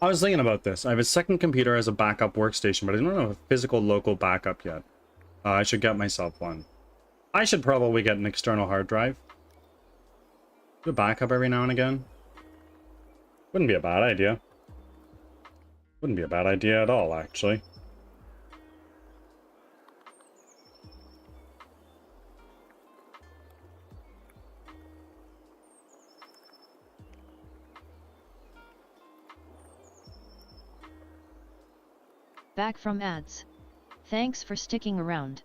I was thinking about this. I have a second computer as a backup workstation, but I don't have a physical local backup yet. I should get myself one. I should probably get an external hard drive. Do a backup every now and again. Wouldn't be a bad idea. Wouldn't be a bad idea at all, actually. Back from ads. Thanks for sticking around.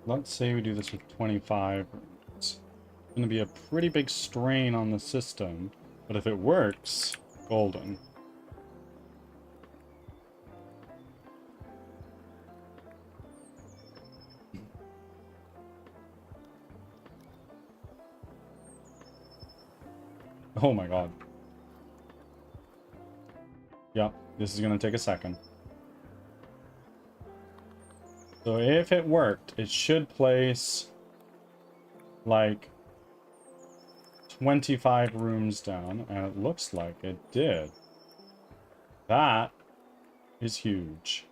let's say we do this with 25 rooms. It's going to be a pretty big strain on the system, but if it works, golden. Oh my god. Yep, this is going to take a second. So if it worked, it should place like 25 rooms down, and it looks like it did. That is huge.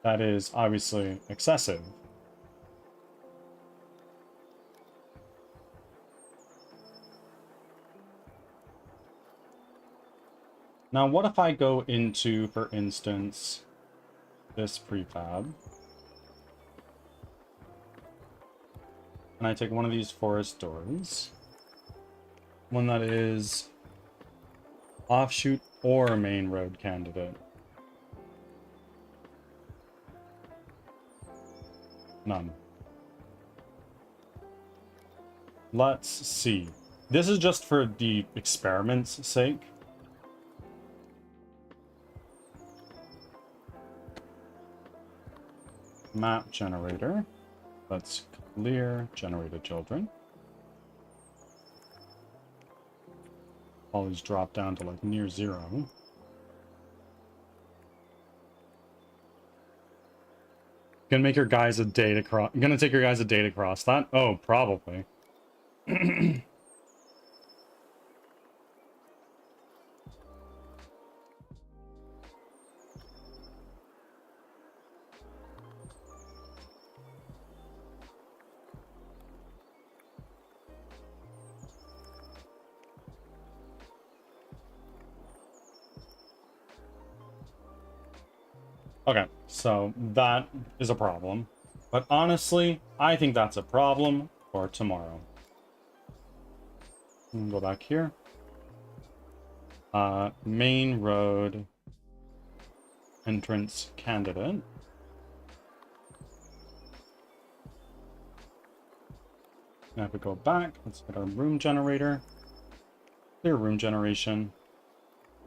That is obviously excessive. Now, what if I go into, for instance, this prefab, and I take one of these forest doors, one that is offshoot or main road candidate. None. Let's see. This is just for the experiment's sake. Map generator. Let's clear generated children. All these drop down to like near 0. Gonna make your guys a day to cross. Gonna take your guys a day to cross that? Oh, probably. Okay, so that is a problem. But honestly, I think that's a problem for tomorrow. Go back here. Main road entrance candidate. Now if we go back, let's get our room generator. Clear room generation.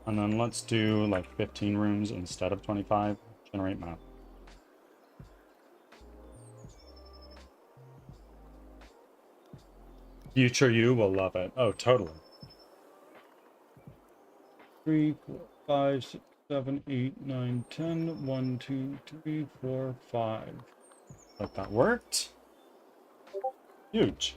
And then let's do like 15 rooms instead of 25. Generate map. Future you will love it. Oh, totally. 3, 4, 5, 6, 7, 8, 9, 10. 1, 2, 3, 4, 5. Like that worked. Huge.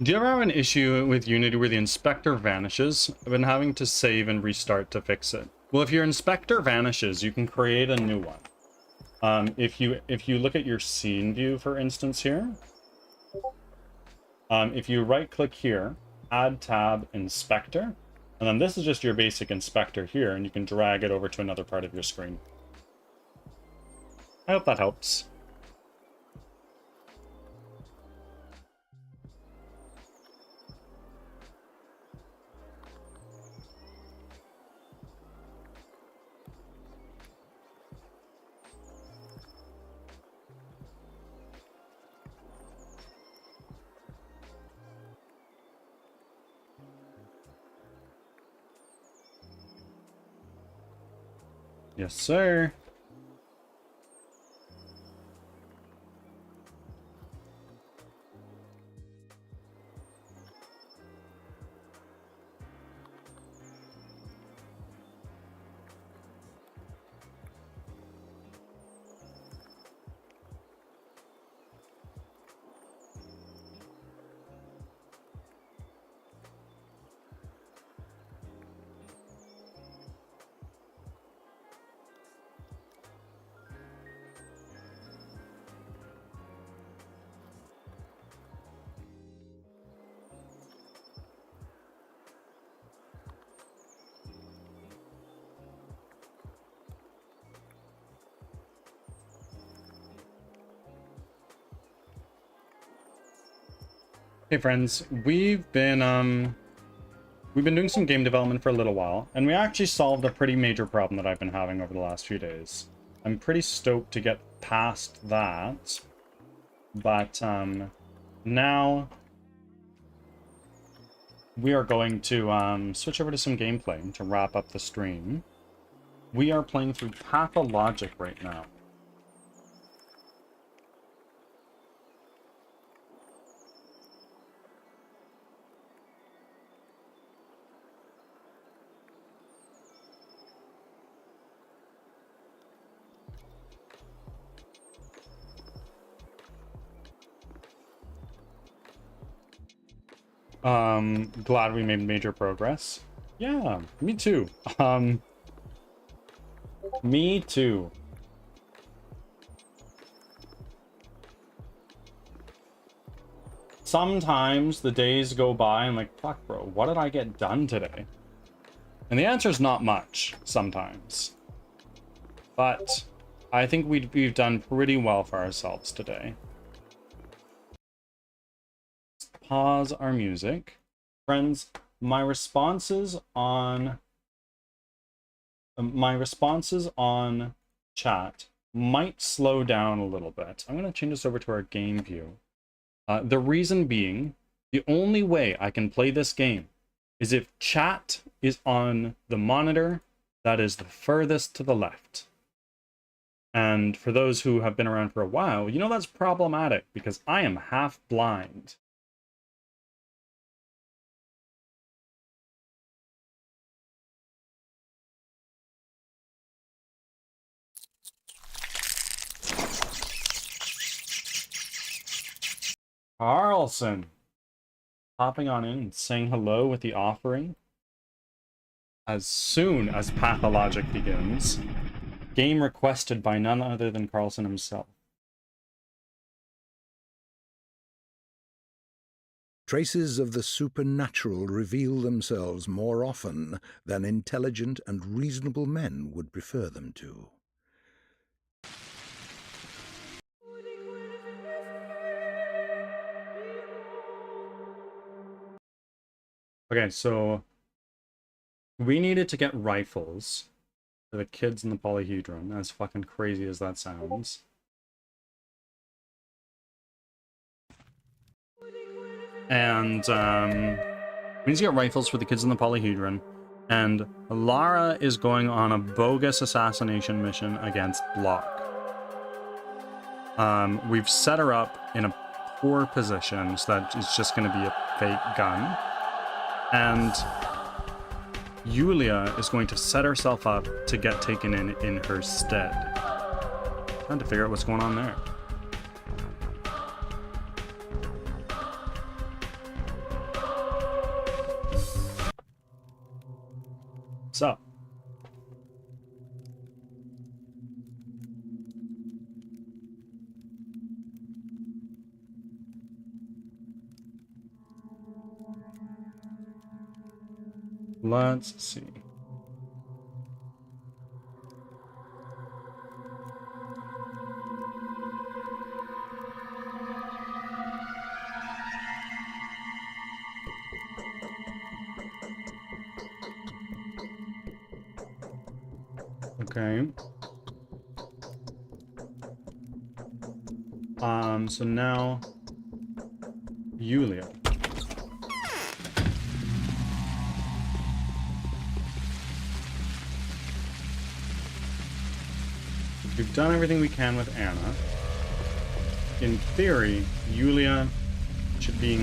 Do you ever have an issue with Unity where the inspector vanishes? I've been having to save and restart to fix it. Well, if your inspector vanishes, you can create a new one. If you look at your scene view, for instance, here, if you right-click here, add tab inspector, and then this is just your basic inspector here, and you can drag it over to another part of your screen. I hope that helps. Yes, sir. Hey friends, we've been doing some game development for a little while, and we actually solved a pretty major problem that I've been having over the last few days. I'm pretty stoked to get past that, but now we are going to switch over to some gameplay to wrap up the stream. We are playing through Pathologic right now. Glad we made major progress. Yeah, me too. Me too. Sometimes the days go by and like, fuck bro, what did I get done today? And the answer is not much sometimes. But I think we've done pretty well for ourselves today. Pause our music. Friends, my responses on chat might slow down a little bit. I'm going to change this over to our game view. The reason being, the only way I can play this game is if chat is on the monitor that is the furthest to the left. And for those who have been around for a while, you know that's problematic because I am half blind. Carlson, hopping on in and saying hello with the offering. As soon as Pathologic begins, game requested by none other than Carlson himself. Traces of the supernatural reveal themselves more often than intelligent and reasonable men would prefer them to. Okay, so we needed to get rifles for the kids in the polyhedron, as fucking crazy as that sounds. And we need to get rifles for the kids in the polyhedron. And Lara is going on a bogus assassination mission against Block. We've set her up in a poor position so that it's just going to be a fake gun. And Yulia is going to set herself up to get taken in her stead. Trying to figure out what's going on there. So. Let's see. Okay. So now Yulia. We've done everything we can with Anna. In theory, Yulia should be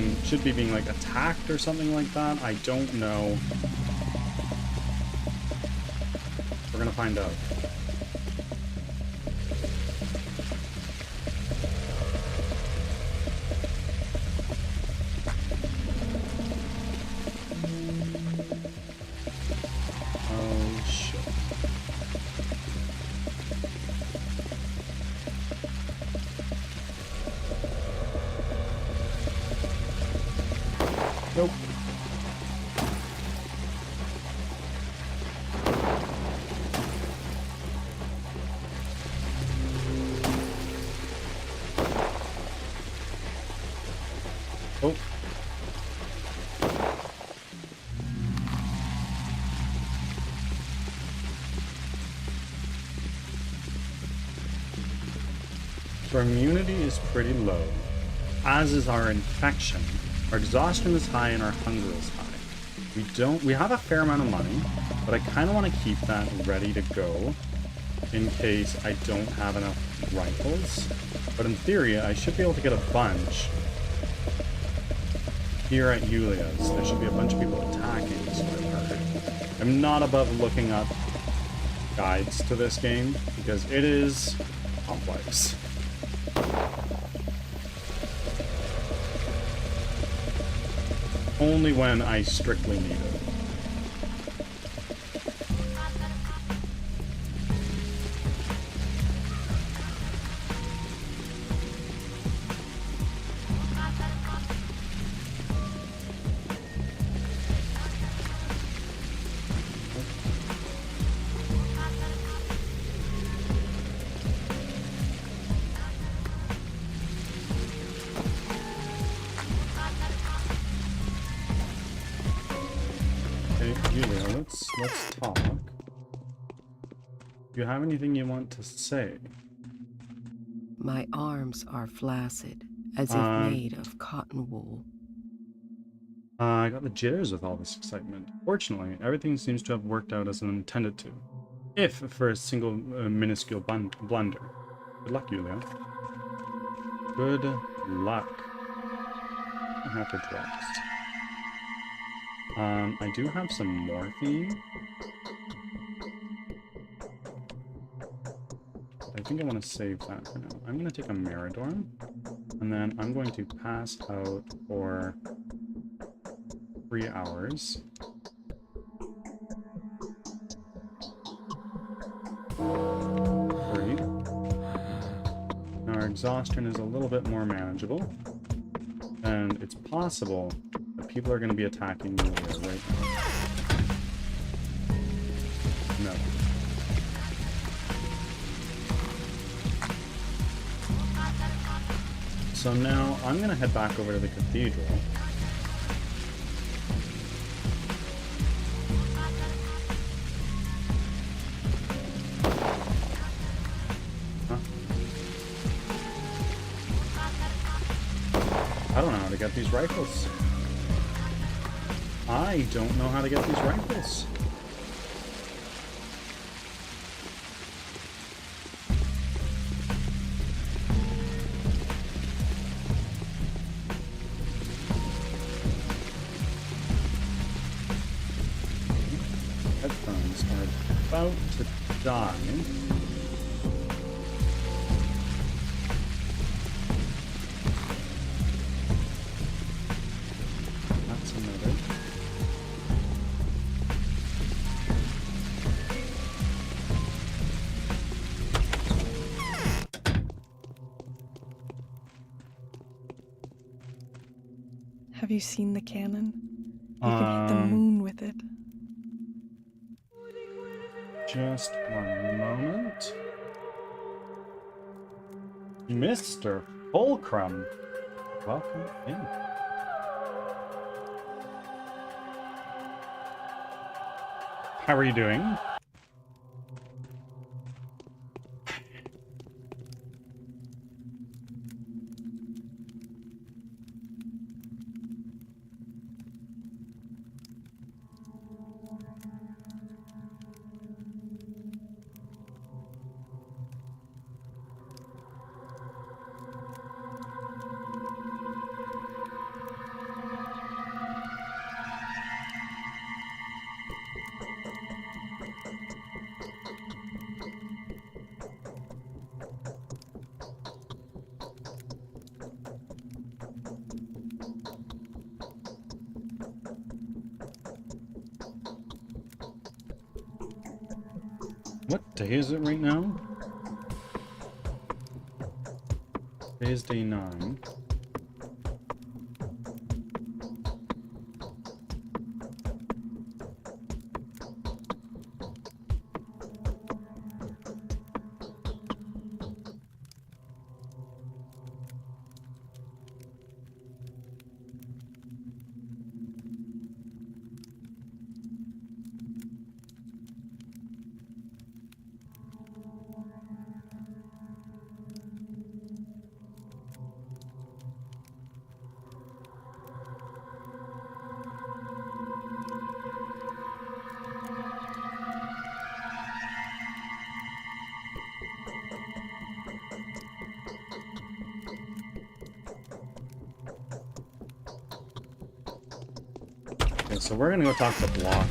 being like attacked or something like that. I don't know. We're gonna find out. Oh shit. Nope. Oh, So our immunity is pretty low, as is our infection. Our exhaustion is high and our hunger is high. We have a fair amount of money, but I kind of want to keep that ready to go in case I don't have enough rifles. But in theory, I should be able to get a bunch here at Yulia's. There should be a bunch of people attacking, so I've heard. I'm not above looking up guides to this game, because it is complex. Only when I strictly need it. Let's talk. Do you have anything you want to say? My arms are flaccid, as if made of cotton wool. I got the jitters with all this excitement. Fortunately, everything seems to have worked out as intended to. If for a single minuscule blunder. Good luck, Yulia. Good luck. I have for drugs. I do have some morphine. I think I want to save that for now. I'm going to take a Meridorm, and then I'm going to pass out for 3 hours. 3. Now our exhaustion is a little bit more manageable, and it's possible that people are going to be attacking me right now. No. So now I'm going to head back over to the cathedral. Huh? I don't know how to get these rifles. I don't know how to get these rifles. Headphones are about to die. That's another. Have you seen the cannon? You can hit the moon with it. Just one moment. Mr. Fulcrum, welcome in. How are you doing? What day is it right now? Today is day 9. Okay, so we're gonna go talk to Block.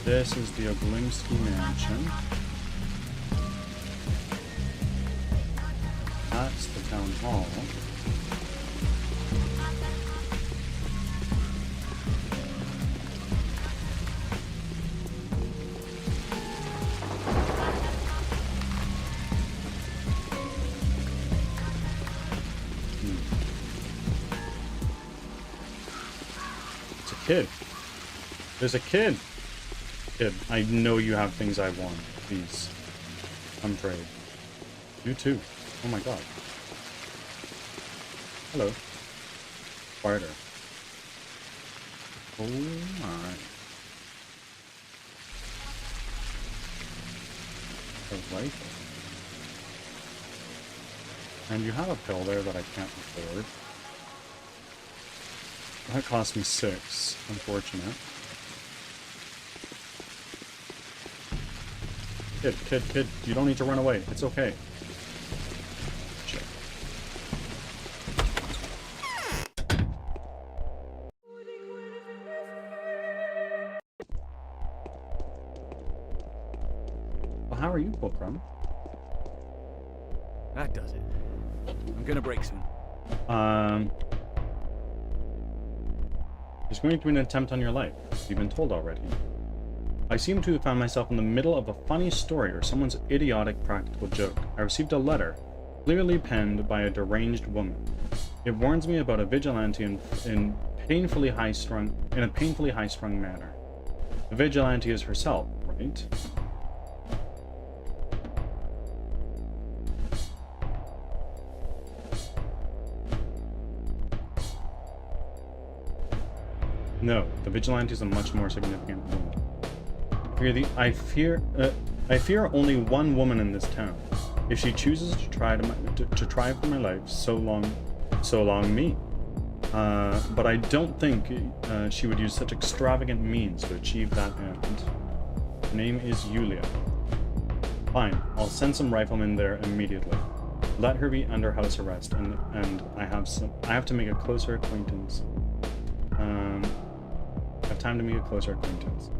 This is the Oglimsky Mansion. That's the town hall. It's a kid. There's a kid. Kid, I know you have things I want. Please, come trade. You too. Oh my god. Hello. Spider. Oh my. A rifle. And you have a pill there that I can't afford. That cost me 6. Unfortunate. Kid, you don't need to run away. It's okay. Shit. Well, how are you, Fulcrum? That does it. I'm gonna break soon. There's going to be an attempt on your life. You've been told already. I seem to have found myself in the middle of a funny story or someone's idiotic practical joke. I received a letter, clearly penned by a deranged woman. It warns me about a vigilante in a painfully high-strung manner. The vigilante is herself, right? No, the vigilante is a much more significant woman. I fear only one woman in this town. If she chooses to try for my life, so long me. But I don't think she would use such extravagant means to achieve that end. Her name is Yulia. Fine, I'll send some riflemen there immediately. Let her be under house arrest, and I have to make a closer acquaintance. I have time to make a closer acquaintance.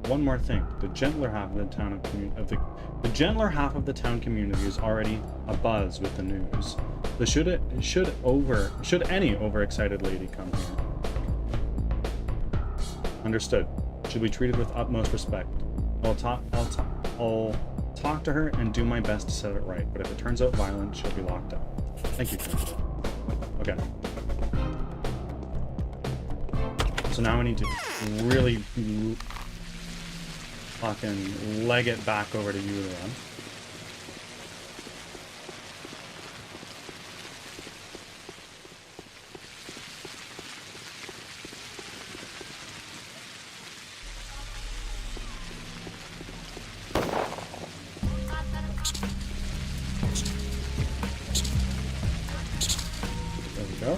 One more thing: the gentler half of the town community is already abuzz with the news. So should any overexcited lady come here? Understood. Should be treated with utmost respect. I'll talk to her and do my best to set it right. But if it turns out violent, she'll be locked up. Thank you. Okay. So now I need to really fucking leg it back over to you then. There we go.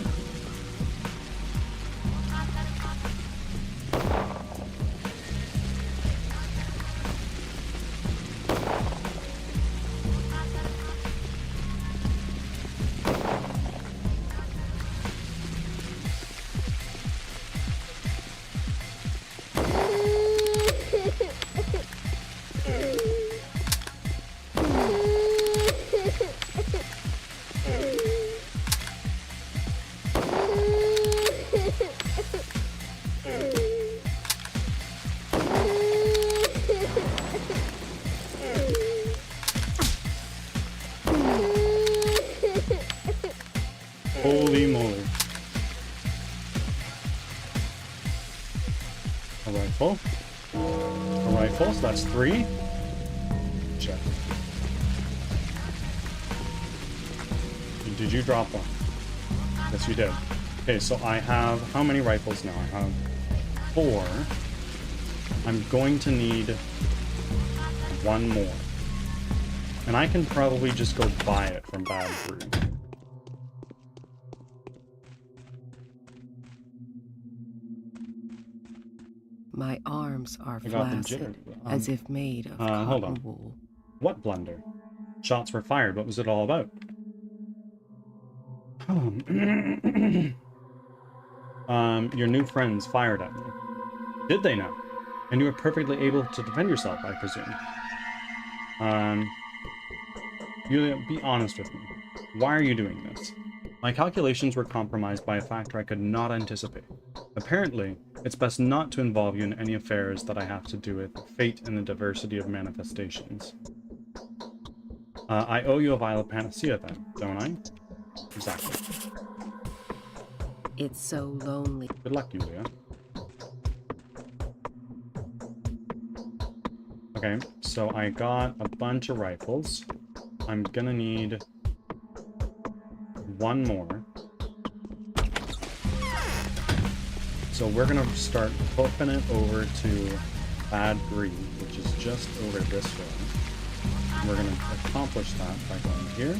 Holy moly. A rifle. A rifle, so that's 3. Check. Did you drop one? Yes, you did. Okay, so I have how many rifles now? I have 4. I'm going to need 1 more. And I can probably just go buy it from Bad Brew. My arms are I got the flaccid, jitter. as if made of hold cotton on. wool. What blunder? Shots were fired. What was it all about? Your new friends fired at me. Did they now? And you were perfectly able to defend yourself, I presume. Yulia, be honest with me. Why are you doing this? My calculations were compromised by a factor I could not anticipate. Apparently, it's best not to involve you in any affairs that I have to do with fate and the diversity of manifestations. I owe you a vial of panacea then, don't I? Exactly. It's so lonely. Good luck, Yulia. Okay, so I got a bunch of rifles. I'm gonna need one more. So we're gonna start hoofing it over to Bad Breed, which is just over this way. And we're gonna accomplish that by going here.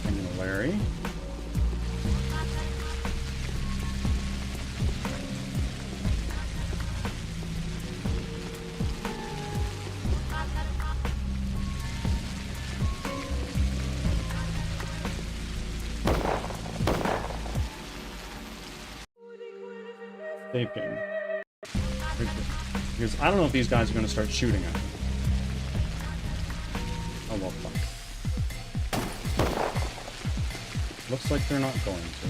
I'm gonna Larry. Save game. Because I don't know if these guys are going to start shooting at me. Oh well, fuck. Looks like they're not going to.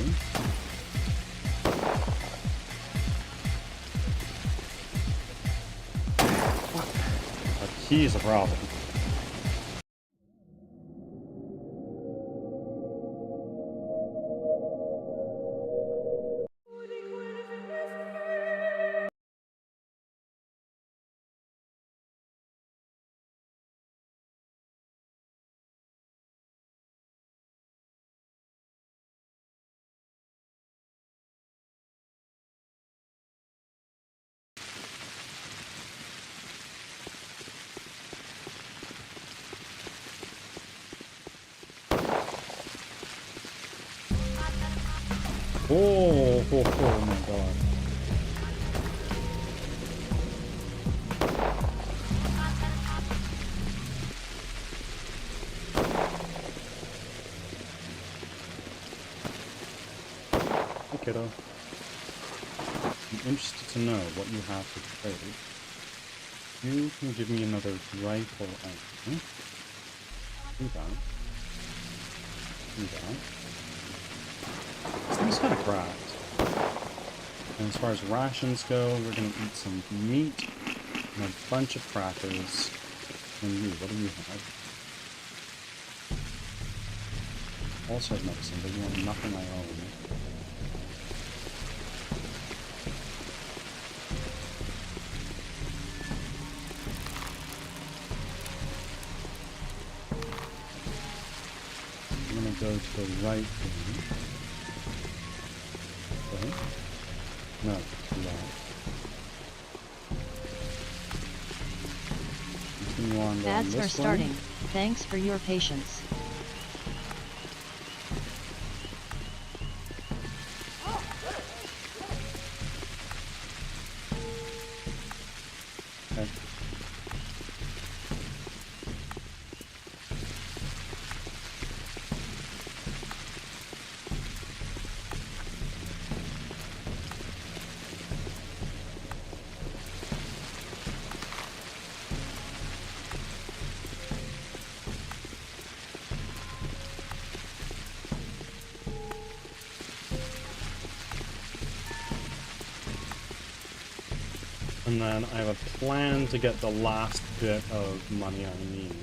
Fuck. A key is a problem. Oh my god. Hey, kiddo. I'm interested to know what you have to trade. You can give me another rifle item. Do that. Do that. This thing's kind of cracked. And as far as rations go, we're gonna eat some meat and a bunch of crackers. And you, what do you have? All sorts of medicine, but you want nothing I own. I'm gonna go to the right thing. Okay. No, left. Continue on down Ads this are way. starting. Thanks for your patience. Okay. And then I have a plan to get the last bit of money I need.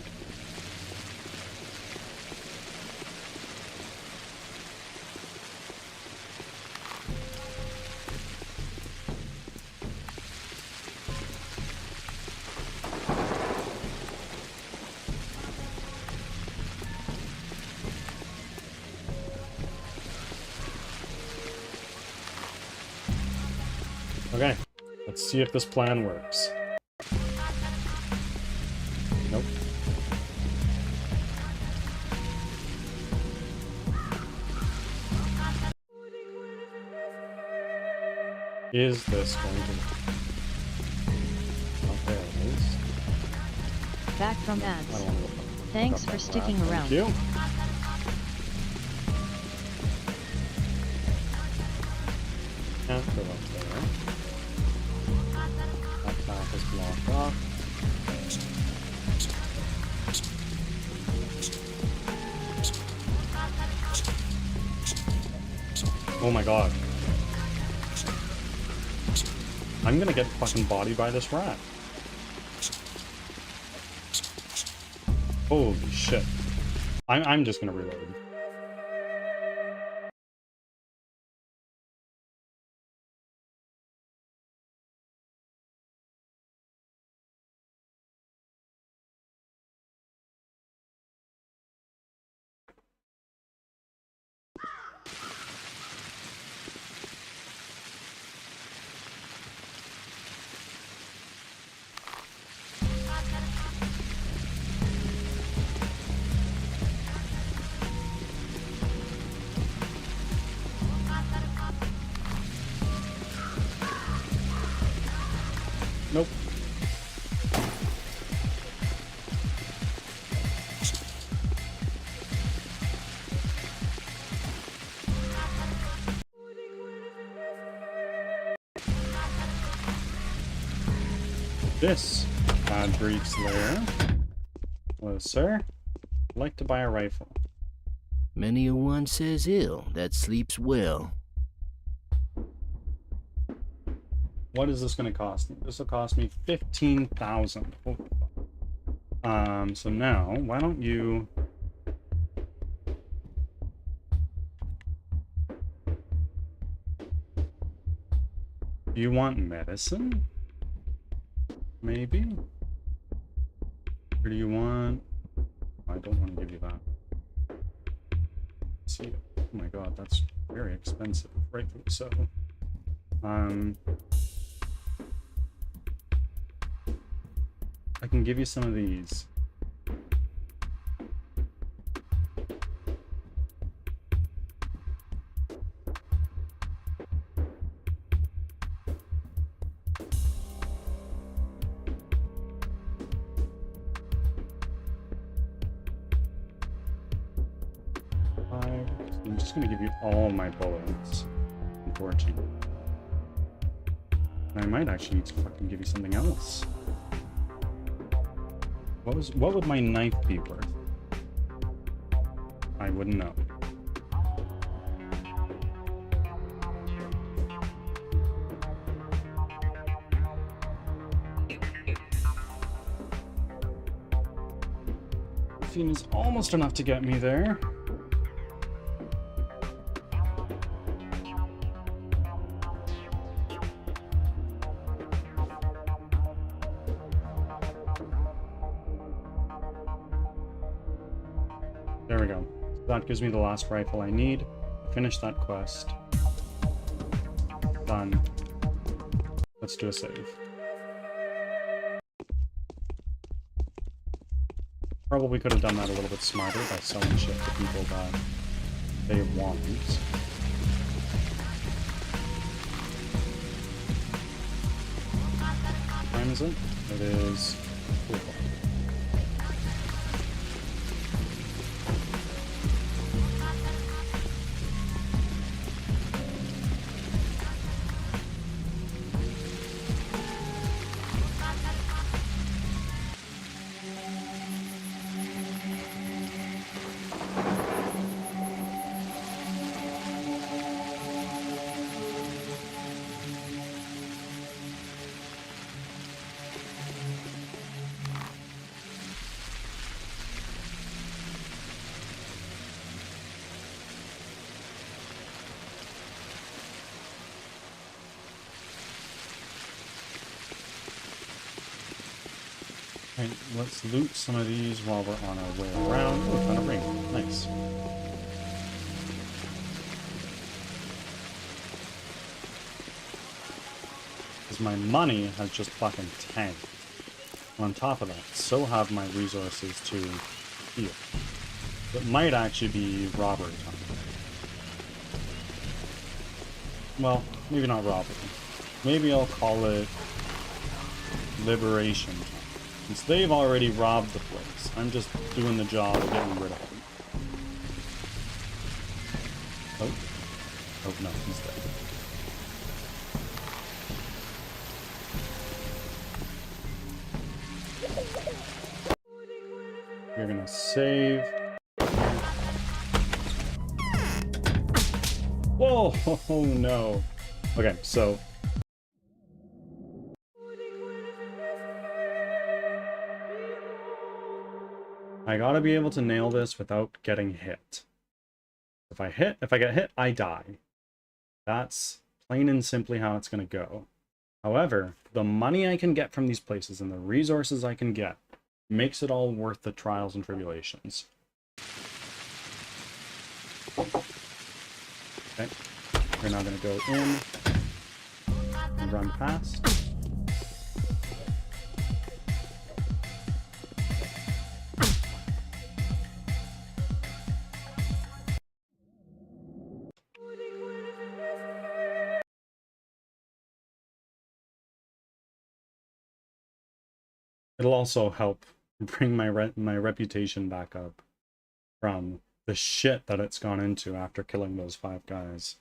Okay, let's see if this plan works. Nope. Is this going to... Oh, there it is. Back from I ads. don't want to look. Thanks for sticking around. Thank you. Can't go up there. That path is blocked off. Oh my god. I'm gonna get fucking bodied by this rat. Holy shit. I'm just gonna reload. Nope. This bad Greek's lair. Hello, sir. I'd like to buy a rifle. Many a one says ill that sleeps well. What is this going to cost me? This will cost me 15,000. So now, why don't you... Do you want medicine? Maybe? Or do you want... I don't want to give you that. Let's see. Oh my god, that's very expensive. Rightfully so. I can give you some of these. I'm just gonna give you all my bullets, unfortunately. I might actually need to fucking give you something else. What would my knife be worth? I wouldn't know. Morphine is almost enough to get me there. There we go. That gives me the last rifle I need to finish that quest. Done. Let's do a save. Probably could have done that a little bit smarter by selling shit to people that they want. What time is it? It is 2 o'clock. Alright, let's loot some of these while we're on our way around. Oh, found a ring. Nice. Because my money has just fucking tanked. On top of that, so have my resources to heal. It might actually be robbery time. Well, maybe not robbery. Maybe I'll call it liberation time. Since they've already robbed the place, I'm just doing the job of getting rid of them. Oh. Oh, no, he's dead. You're gonna save. Whoa! Oh, no. Okay, so... I gotta be able to nail this without getting hit. If I get hit, I die. That's plain and simply how it's gonna go. However, the money I can get from these places and the resources I can get makes it all worth the trials and tribulations. Okay, we're now gonna go in and run past. It'll also help bring my reputation back up from the shit that it's gone into after killing those 5 guys.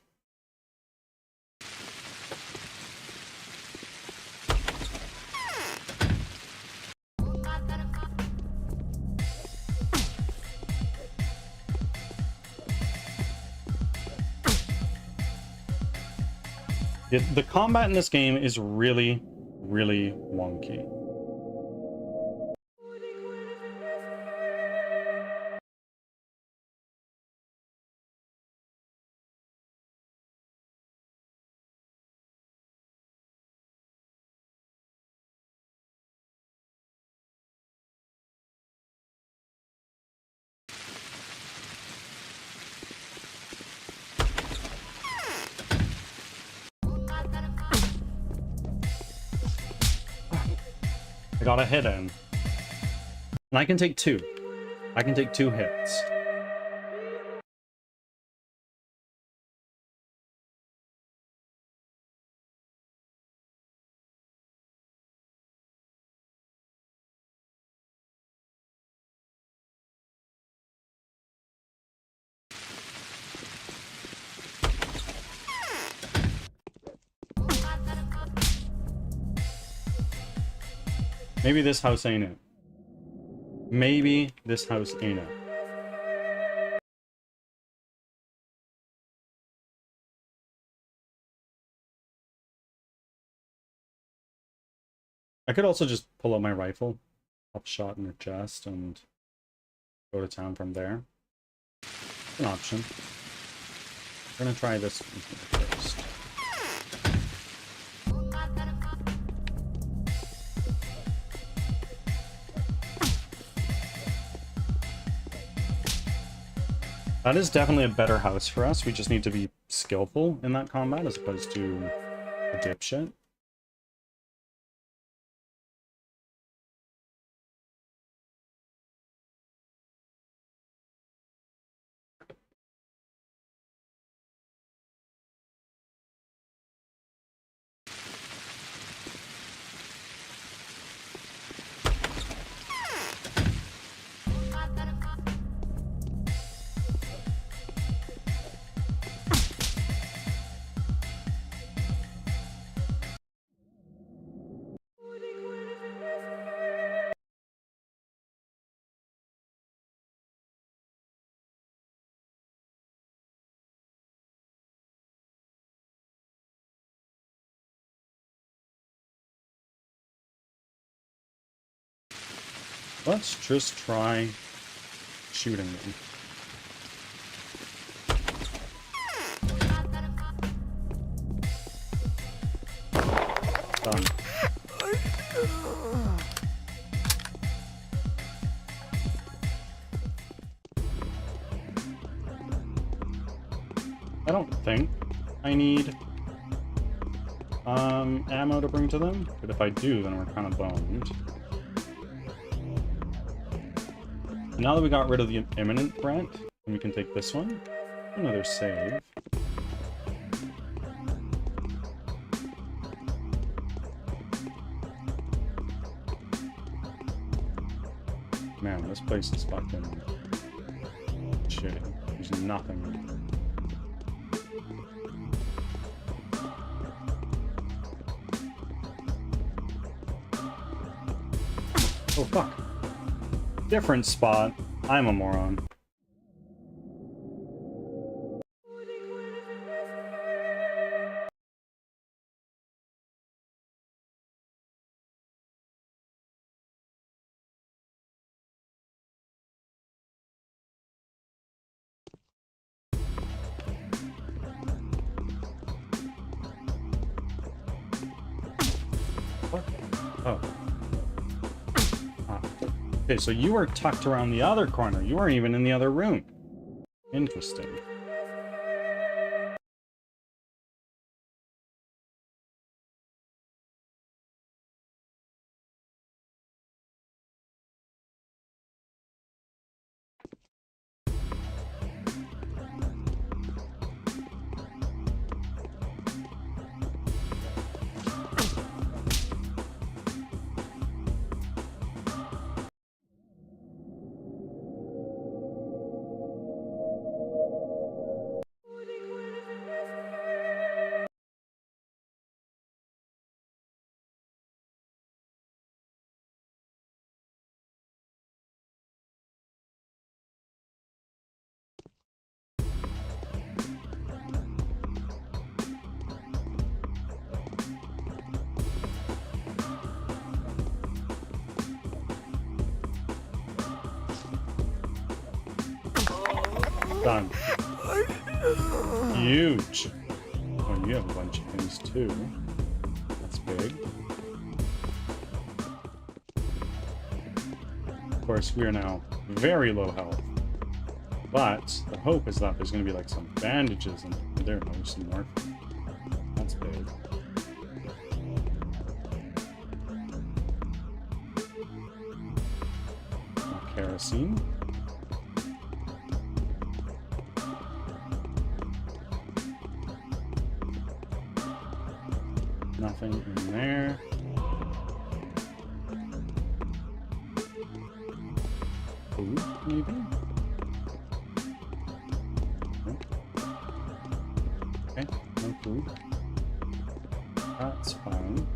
The combat in this game is really, really wonky. I got a hit in. And I can take 2. I can take 2 hits. Maybe this house ain't it. Maybe this house ain't it. I could also just pull out my rifle, pop a shot in the chest, and go to town from there. It's an option. We're gonna try this one first. That is definitely a better house for us. We just need to be skillful in that combat as opposed to a dipshit. Let's just try shooting them. Done. I don't think I need ammo to bring to them, but if I do, then we're kind of boned. Now that we got rid of the imminent threat, we can take this one. Another save. this place is fucking shitty. There's nothing. Oh fuck. Different spot. I'm a moron. What? Oh. Ah. Okay, so you were tucked around the other corner. You weren't even in the other room. Interesting. Done. Huge. Oh, you have a bunch of things too. That's big. Of course, we are now very low health. But the hope is that there's going to be like some bandages and there are some more. That's big. More kerosene. Nothing in there. Food, maybe? Nope. Okay, no food. That's fine.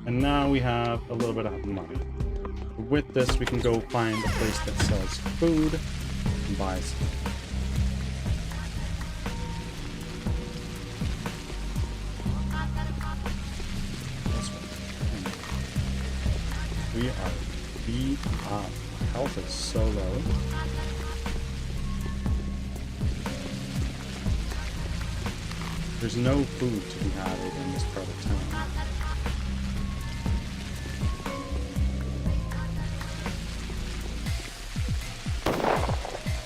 And now we have a little bit of money. With this, we can go find a place that sells food and buy some. We are beat up. Health is so low. There's no food to be had over in this part of town.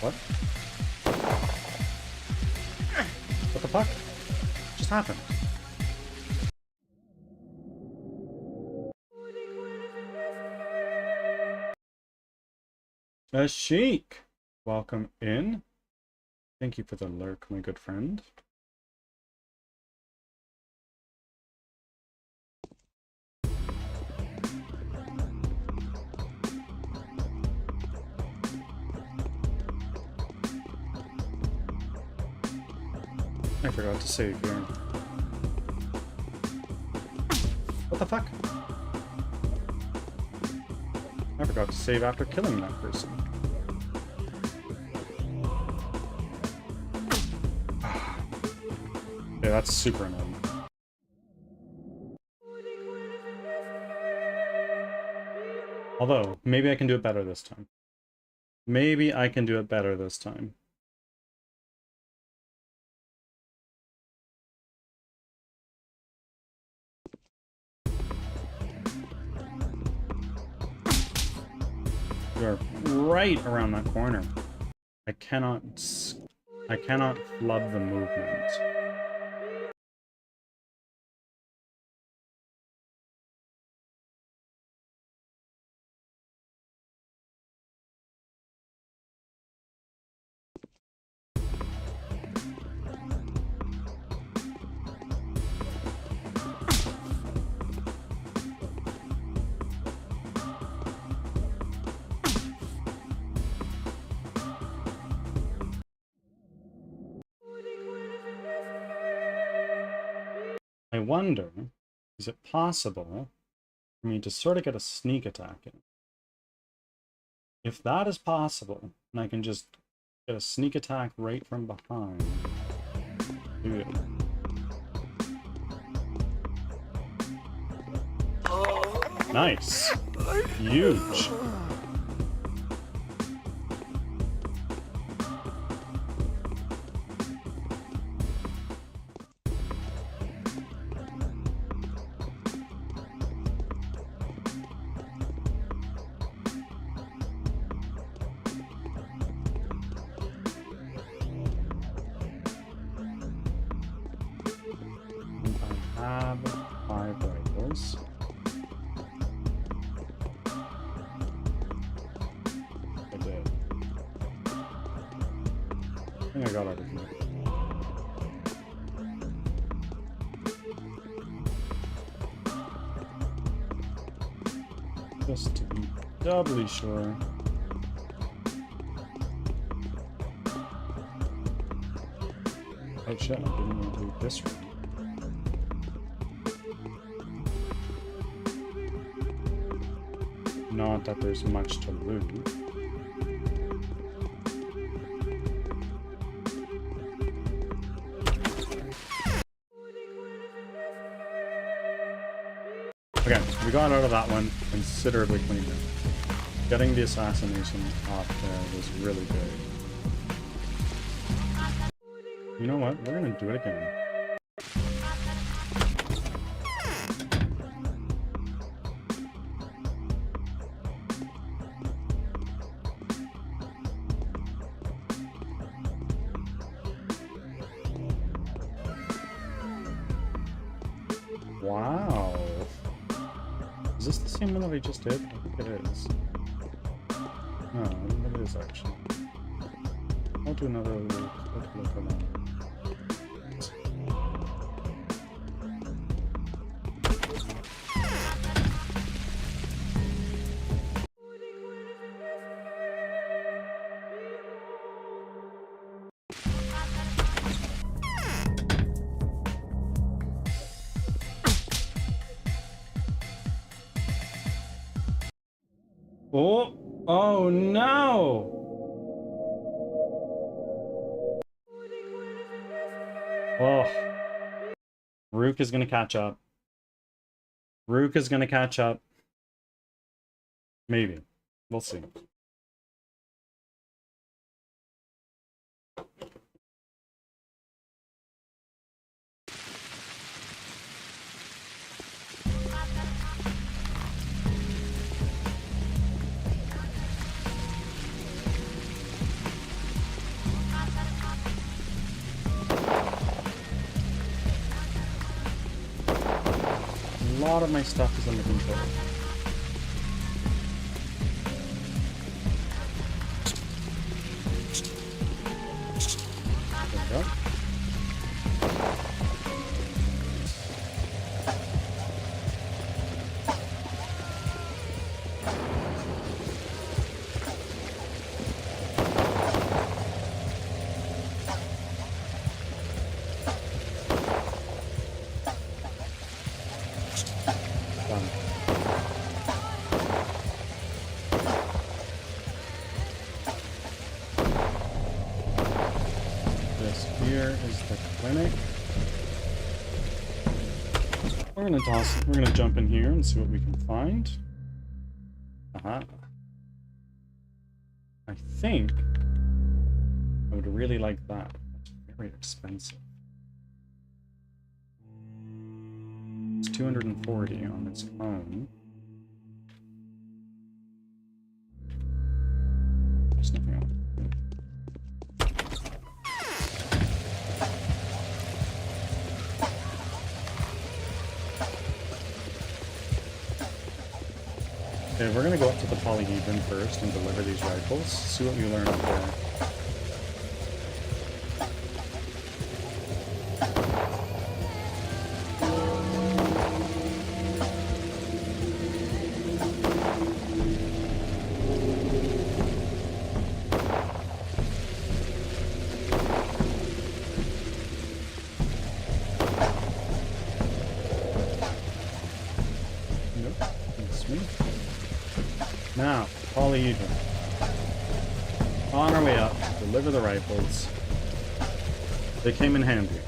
What? What the fuck? What just happened? A sheik! Welcome in. Thank you for the lurk, my good friend. I forgot to save here. What the fuck? I forgot to save after killing that person. Yeah, that's super annoying. Although, maybe I can do it better this time. Maybe I can do it better this time. You're right around that corner. I cannot flub the movement. wonder, is it possible for me to sort of get a sneak attack in? If that is possible, and I can just get a sneak attack right from behind. Dude. Nice. Huge. I have 5 rifles. I did. I think I got everything. Just to be doubly sure. Oh shit, I didn't want to do this one. Not that there's much to loot. Okay, we got out of that one considerably cleaner. Getting the assassination off there was really good. You know what? We're gonna do it again. Wow. Is this the same one that I just did? I think it is. No, I don't think it is actually. I'll do another look for that. Oh! Oh no! Oh. Rook is gonna catch up. Rook is gonna catch up. Maybe. We'll see. A lot of my stuff is under control. There we go. We're gonna jump in here and see what we can find. I think I would really like that. That's very expensive. It's 240 on its own. There's nothing else. Okay, we're gonna go up to the polyhedron first and deliver these rifles. See what we learn up there. me. Now, polyhedron. On our way up, deliver the rifles. They came in handy.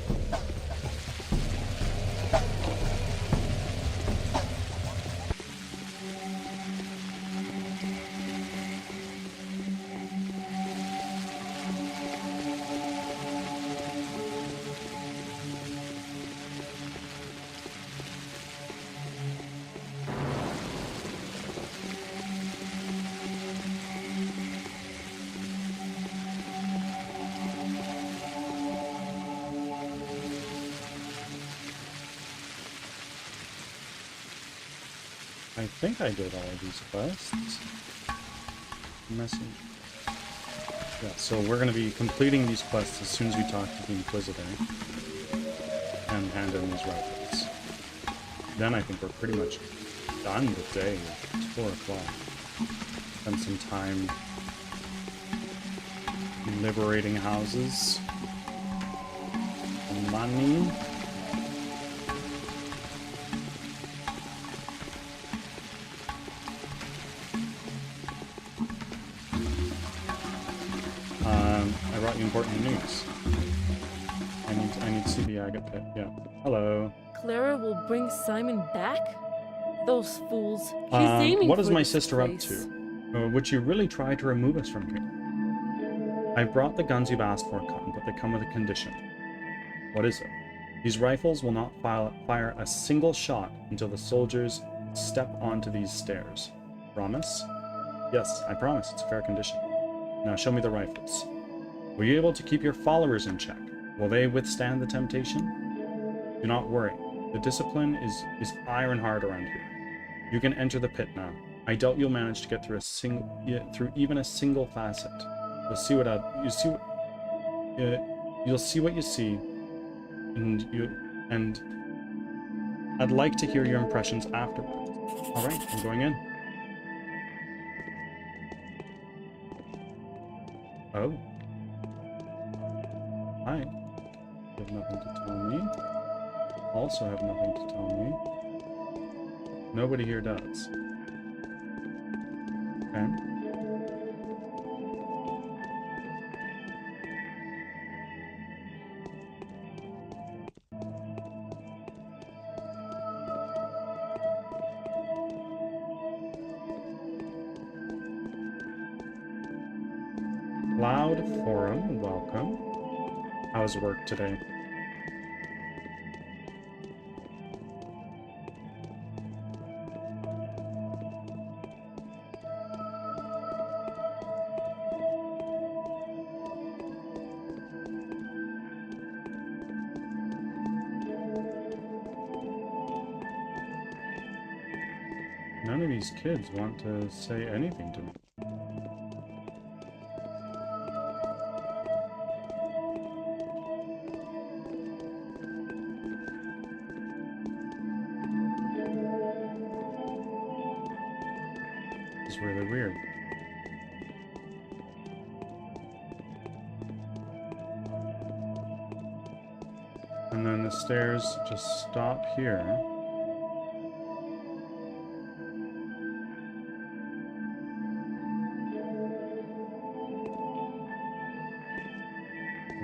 I think I did all of these quests. Message. Yeah, so we're going to be completing these quests as soon as we talk to the Inquisitor and hand in these rifles. Then I think we're pretty much done with day. It's 4 o'clock. Spend some time liberating houses. Money. I brought you important news. I need to see the agate pit. Yeah. Hello. Clara will bring Simon back? Those fools. She's aiming what is for my this sister place. up to? Would she really try to remove us from here? I've brought the guns you've asked for, Cotton, but they come with a condition. What is it? These rifles will not fire a single shot until the soldiers step onto these stairs. Promise? Yes, I promise. It's a fair condition. Now show me the rifles. Were you able to keep your followers in check? Will they withstand the temptation? Do not worry. The discipline is iron hard around here. You can enter the pit now. I doubt you'll manage to get through even a single facet. You'll see what you see, and I'd like to hear your impressions afterwards. All right, I'm going in. Oh. Hi. You have nothing to tell me. Also have nothing to tell me. Nobody here does. Okay. Cloud Forum, welcome. How's work today? None of these kids want to say anything to me. It's really weird. And then the stairs just stop here.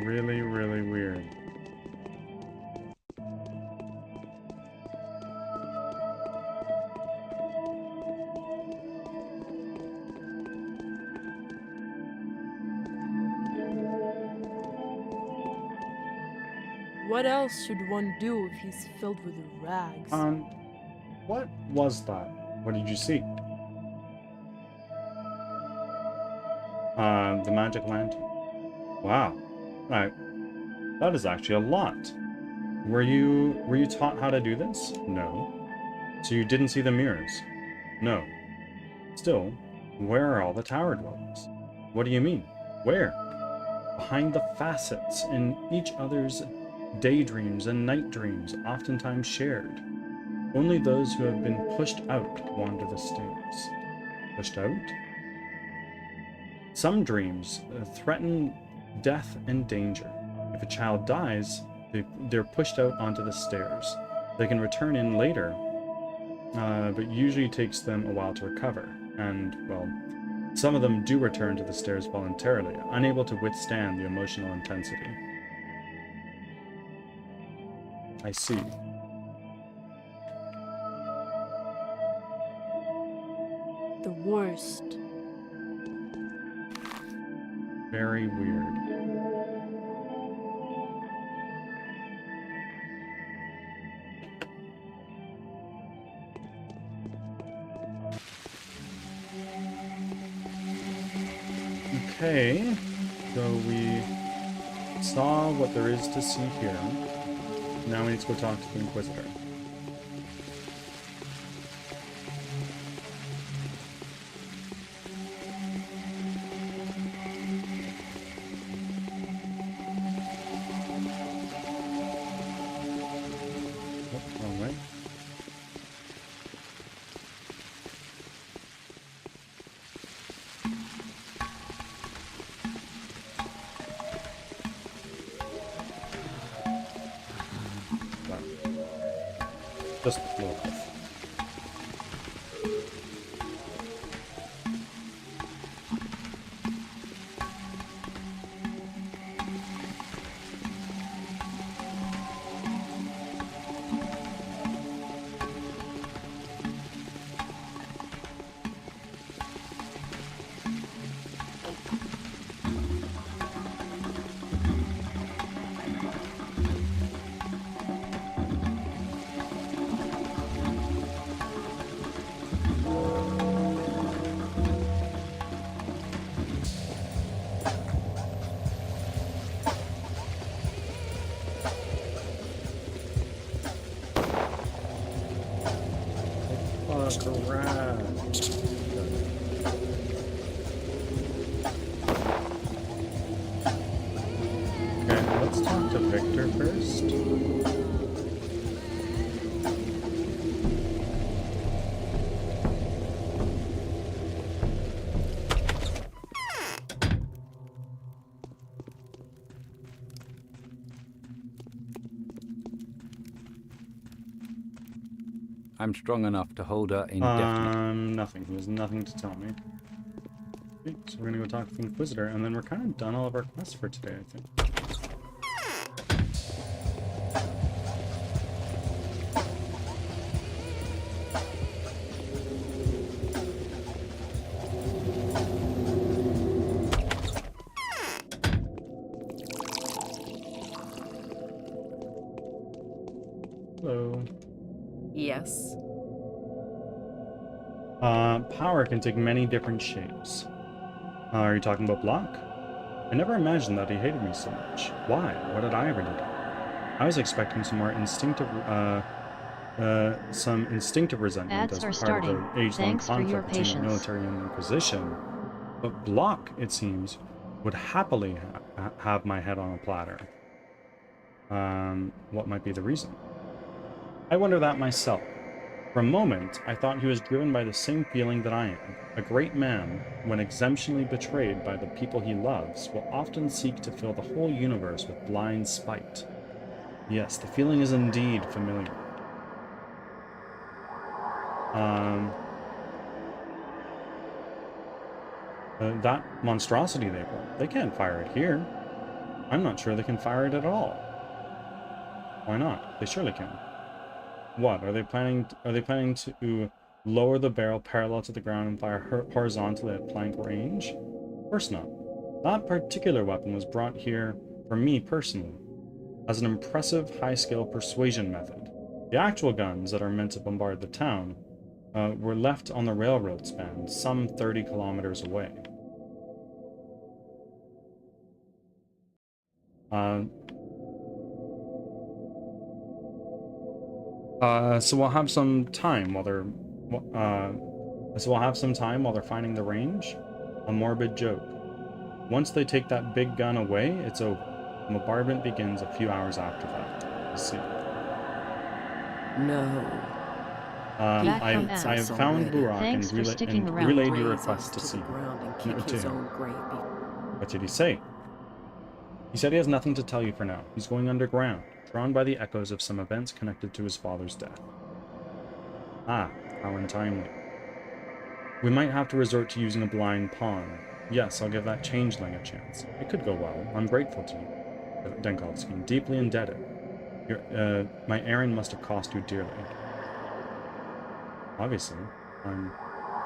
Really, really weird. What else should one do if he's filled with rags? What was that? What did you see? The magic lantern. Wow. Right. That is actually a lot. Were you taught how to do this? No. So you didn't see the mirrors? No. Still, where are all the tower dwellers? What do you mean? Where? Behind the facets in each other's daydreams and night dreams, oftentimes shared. Only those who have been pushed out wander the stairs. Pushed out? Some dreams threaten death and danger. If a child dies, they're pushed out onto the stairs. They can return in later but usually takes them a while to recover. And, well, some of them do return to the stairs voluntarily, unable to withstand the emotional intensity. I see. The worst. Very weird. Okay, so we saw what there is to see here. Now we need to go talk to the Inquisitor. Oh, wrong way. Just a little bit. Okay, let's talk to Victor first. I'm strong enough to hold her indefinitely. Nothing. He has nothing to tell me. Okay, so we're gonna go talk to the Inquisitor, and then we're kind of done all of our quests for today, I think. Hello. Yes. Power can take many different shapes. Are you talking about Block? I never imagined that he hated me so much. Why? What did I ever do? I was expecting some more instinctive, resentment Ads as are part starting. of the age-long Thanks for your conflict between the patience. military and the Inquisition. But Block, it seems, would happily have my head on a platter. What might be the reason? I wonder that myself. For a moment, I thought he was driven by the same feeling that I am. A great man, when exemptionally betrayed by the people he loves, will often seek to fill the whole universe with blind spite. Yes, the feeling is indeed familiar. That monstrosity they built, they can't fire it here. I'm not sure they can fire it at all. Why not? They surely can. What are they planning to lower the barrel parallel to the ground and fire horizontally at flank range? Of course not. That particular weapon was brought here for me personally, as an impressive high-scale persuasion method. The actual guns that are meant to bombard the town were left on the railroad span, some 30 kilometers away. So we'll have some time while they're finding the range. A morbid joke. Once they take that big gun away, it's over. Bombardment begins a few hours after that. Let's see. No. I have found Burak Thanks for sticking and around. relayed your Raise request us to to see the ground and No, kick to his him. own grave. What did he say? He said he has nothing to tell you for now. He's going underground, drawn by the echoes of some events connected to his father's death. Ah, how untimely. We might have to resort to using a blind pawn. Yes, I'll give that changeling a chance. It could go well. I'm grateful to you, Denkovsky, and deeply indebted. My errand must have cost you dearly. Obviously, I'm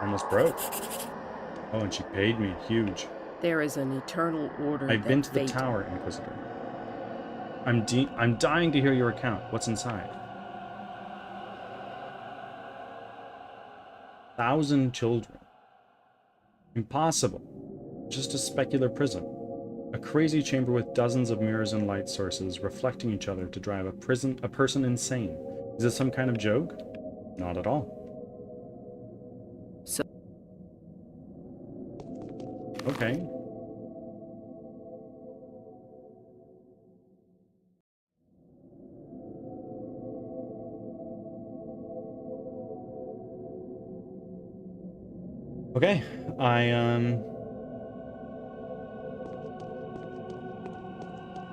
almost broke. Oh, and she paid me huge. There is an eternal order. I've been to the fate... tower, Inquisitor. I'm dying to hear your account. What's inside? 1,000 children. Impossible. Just a specular prison. A crazy chamber with dozens of mirrors and light sources reflecting each other to drive a person insane. Is this some kind of joke? Not at all. So... Okay. Okay,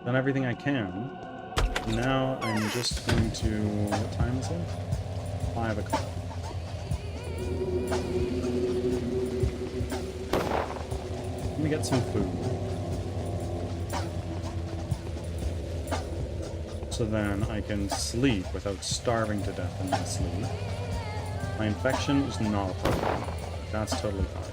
done everything I can. Now I'm just going to, what time is it? 5 o'clock. Let me get some food. So then I can sleep without starving to death in my sleep. My infection is not a problem. That's totally fine.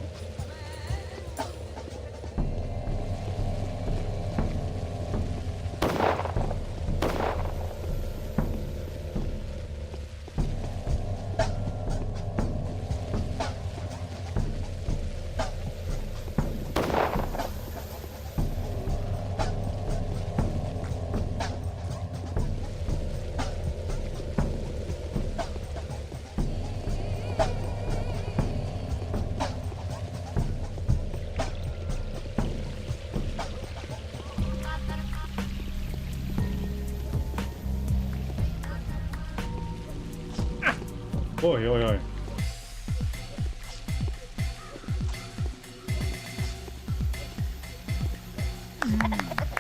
Oi, oi, oi.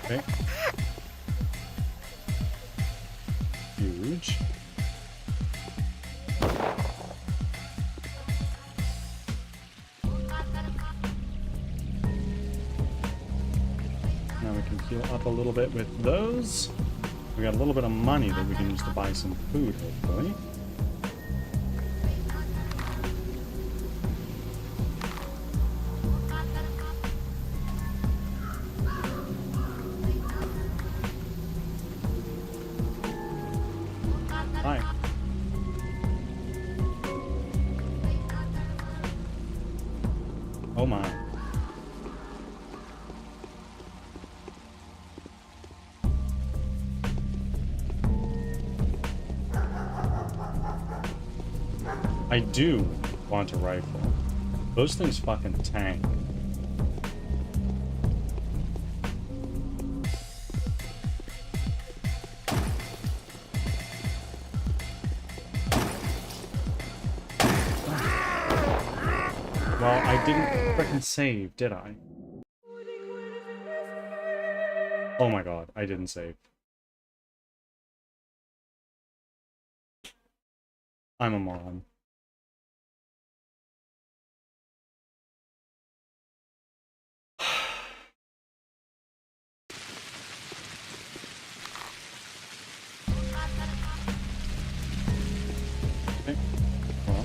Okay. Huge. Now we can heal up a little bit with those. We got a little bit of money that we can use to buy some food, hopefully. Hi. Oh my. I do want a rifle. Those things fucking tank. Well, I didn't frickin' save, did I? Oh my god, I didn't save. I'm a moron. Okay. Well.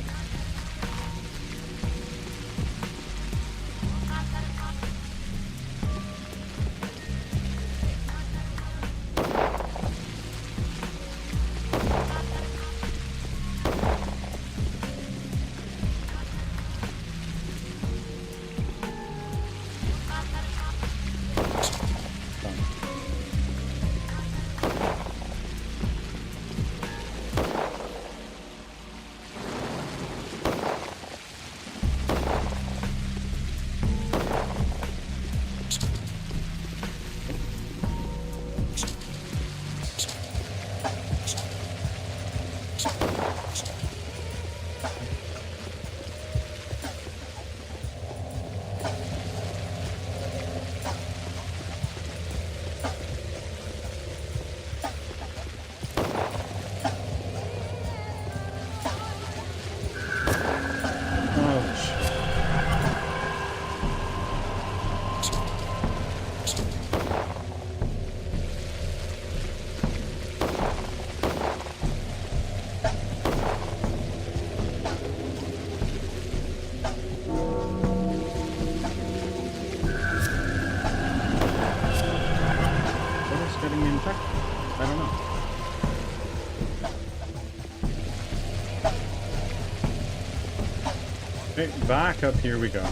Okay, back up here we go.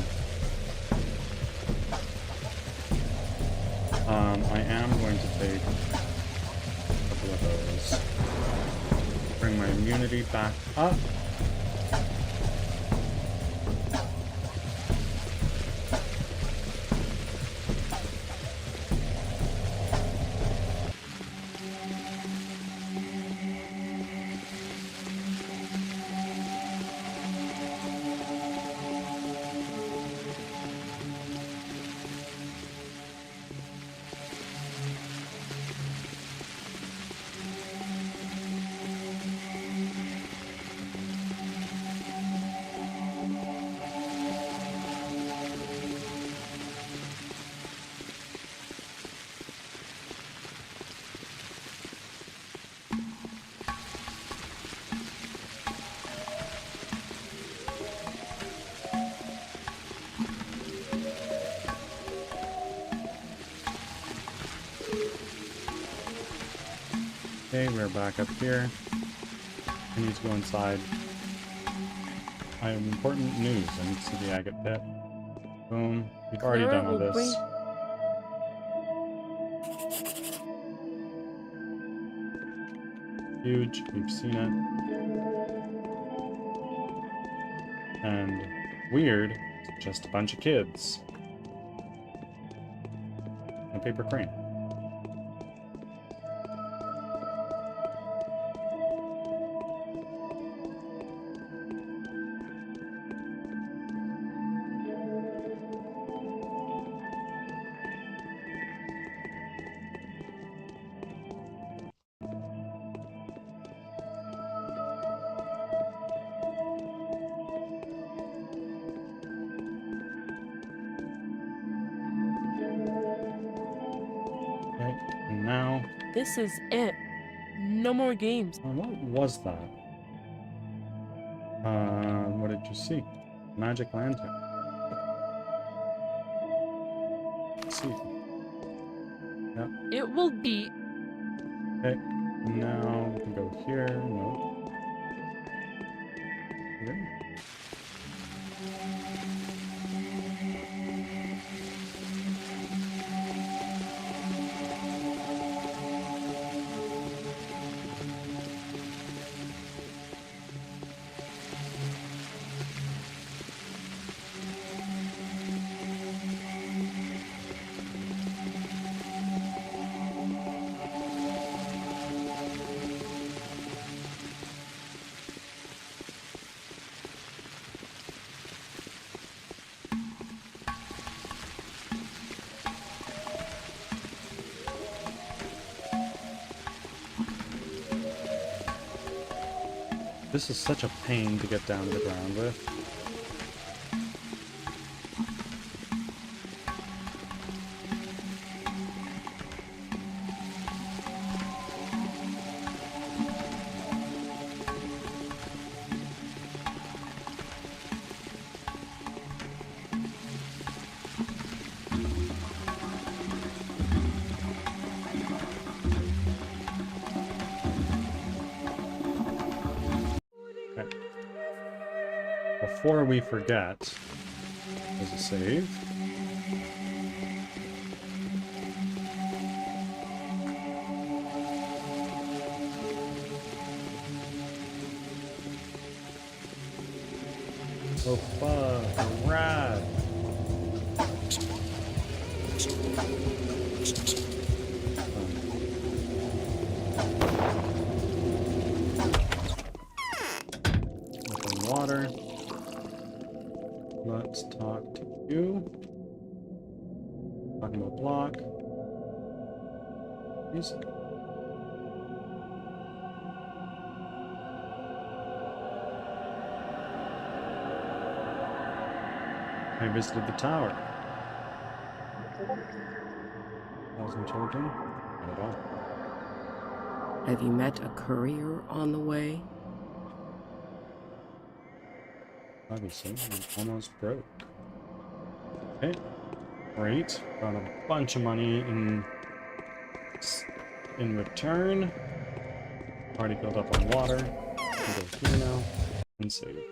I am going to take a couple of those. Bring my immunity back up. Okay, we're back up here. I need to go inside. I have important news. I need to see the agate pit. Boom. We've already Clara done all will this. Huge. We've seen it. And weird. It's just a bunch of kids. A paper crane. Okay, and now... This is it. No more games. what was that? What did you see? Magic lantern. Let's see. Yeah. It will be. Okay. Now we can go here. Nope. Here. This is such a pain to get down to the ground with. Before we forget, there's a save. Oh fuck, rad! Open water. Let's talk to you. Talking about block. Music. I visited the tower. 1,000 children? Not at all. Have you met a courier on the way? Obviously, I'm almost broke. Okay, great. Got a bunch of money in return. Already filled up on water. We'll go here now and save.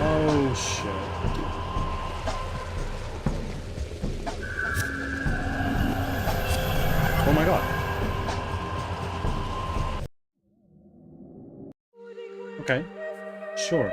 Oh shit. Oh my god. Okay. Sure.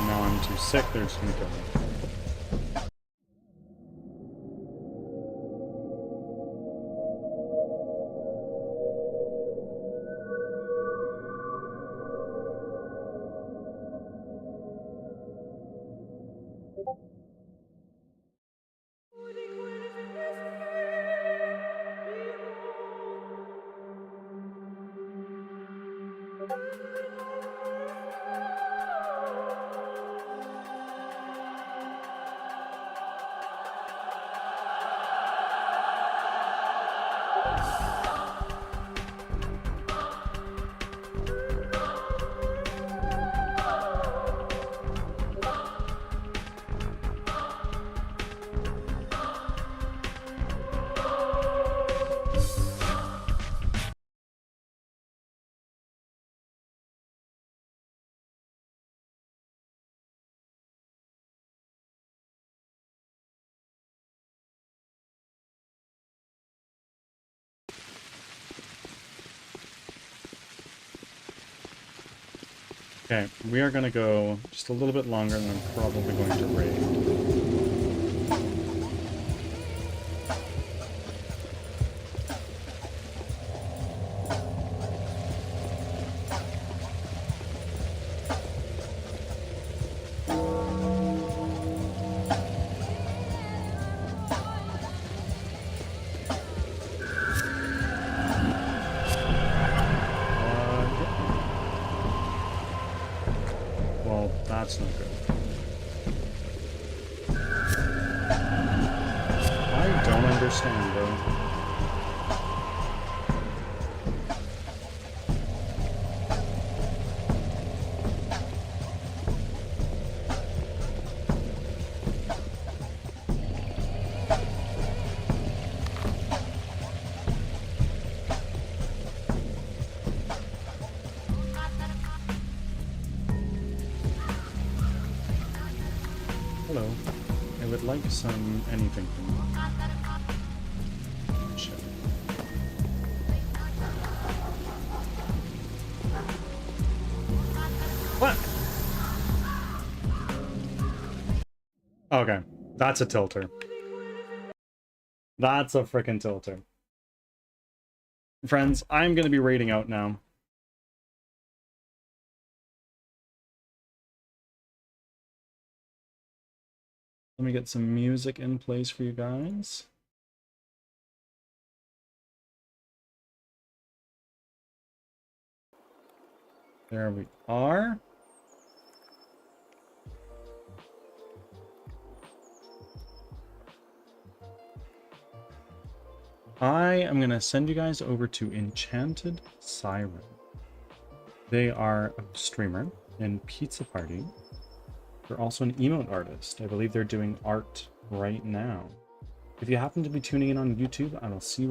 Now I'm too sick, they're just gonna kill me. Okay, we are gonna go just a little bit longer and I'm probably going to raid. Well, that's not good. I don't understand, bro. Hello. I would like some anything from you. Shit. What? Okay. That's a tilter. That's a frickin' tilter. Friends, I'm gonna be raiding out now. Let me get some music in place for you guys. There we are. I am going to send you guys over to Enchanted Siren. They are a streamer. in Pizza Party. They're also an emote artist. I believe they're doing art right now. If you happen to be tuning in on YouTube, I will see you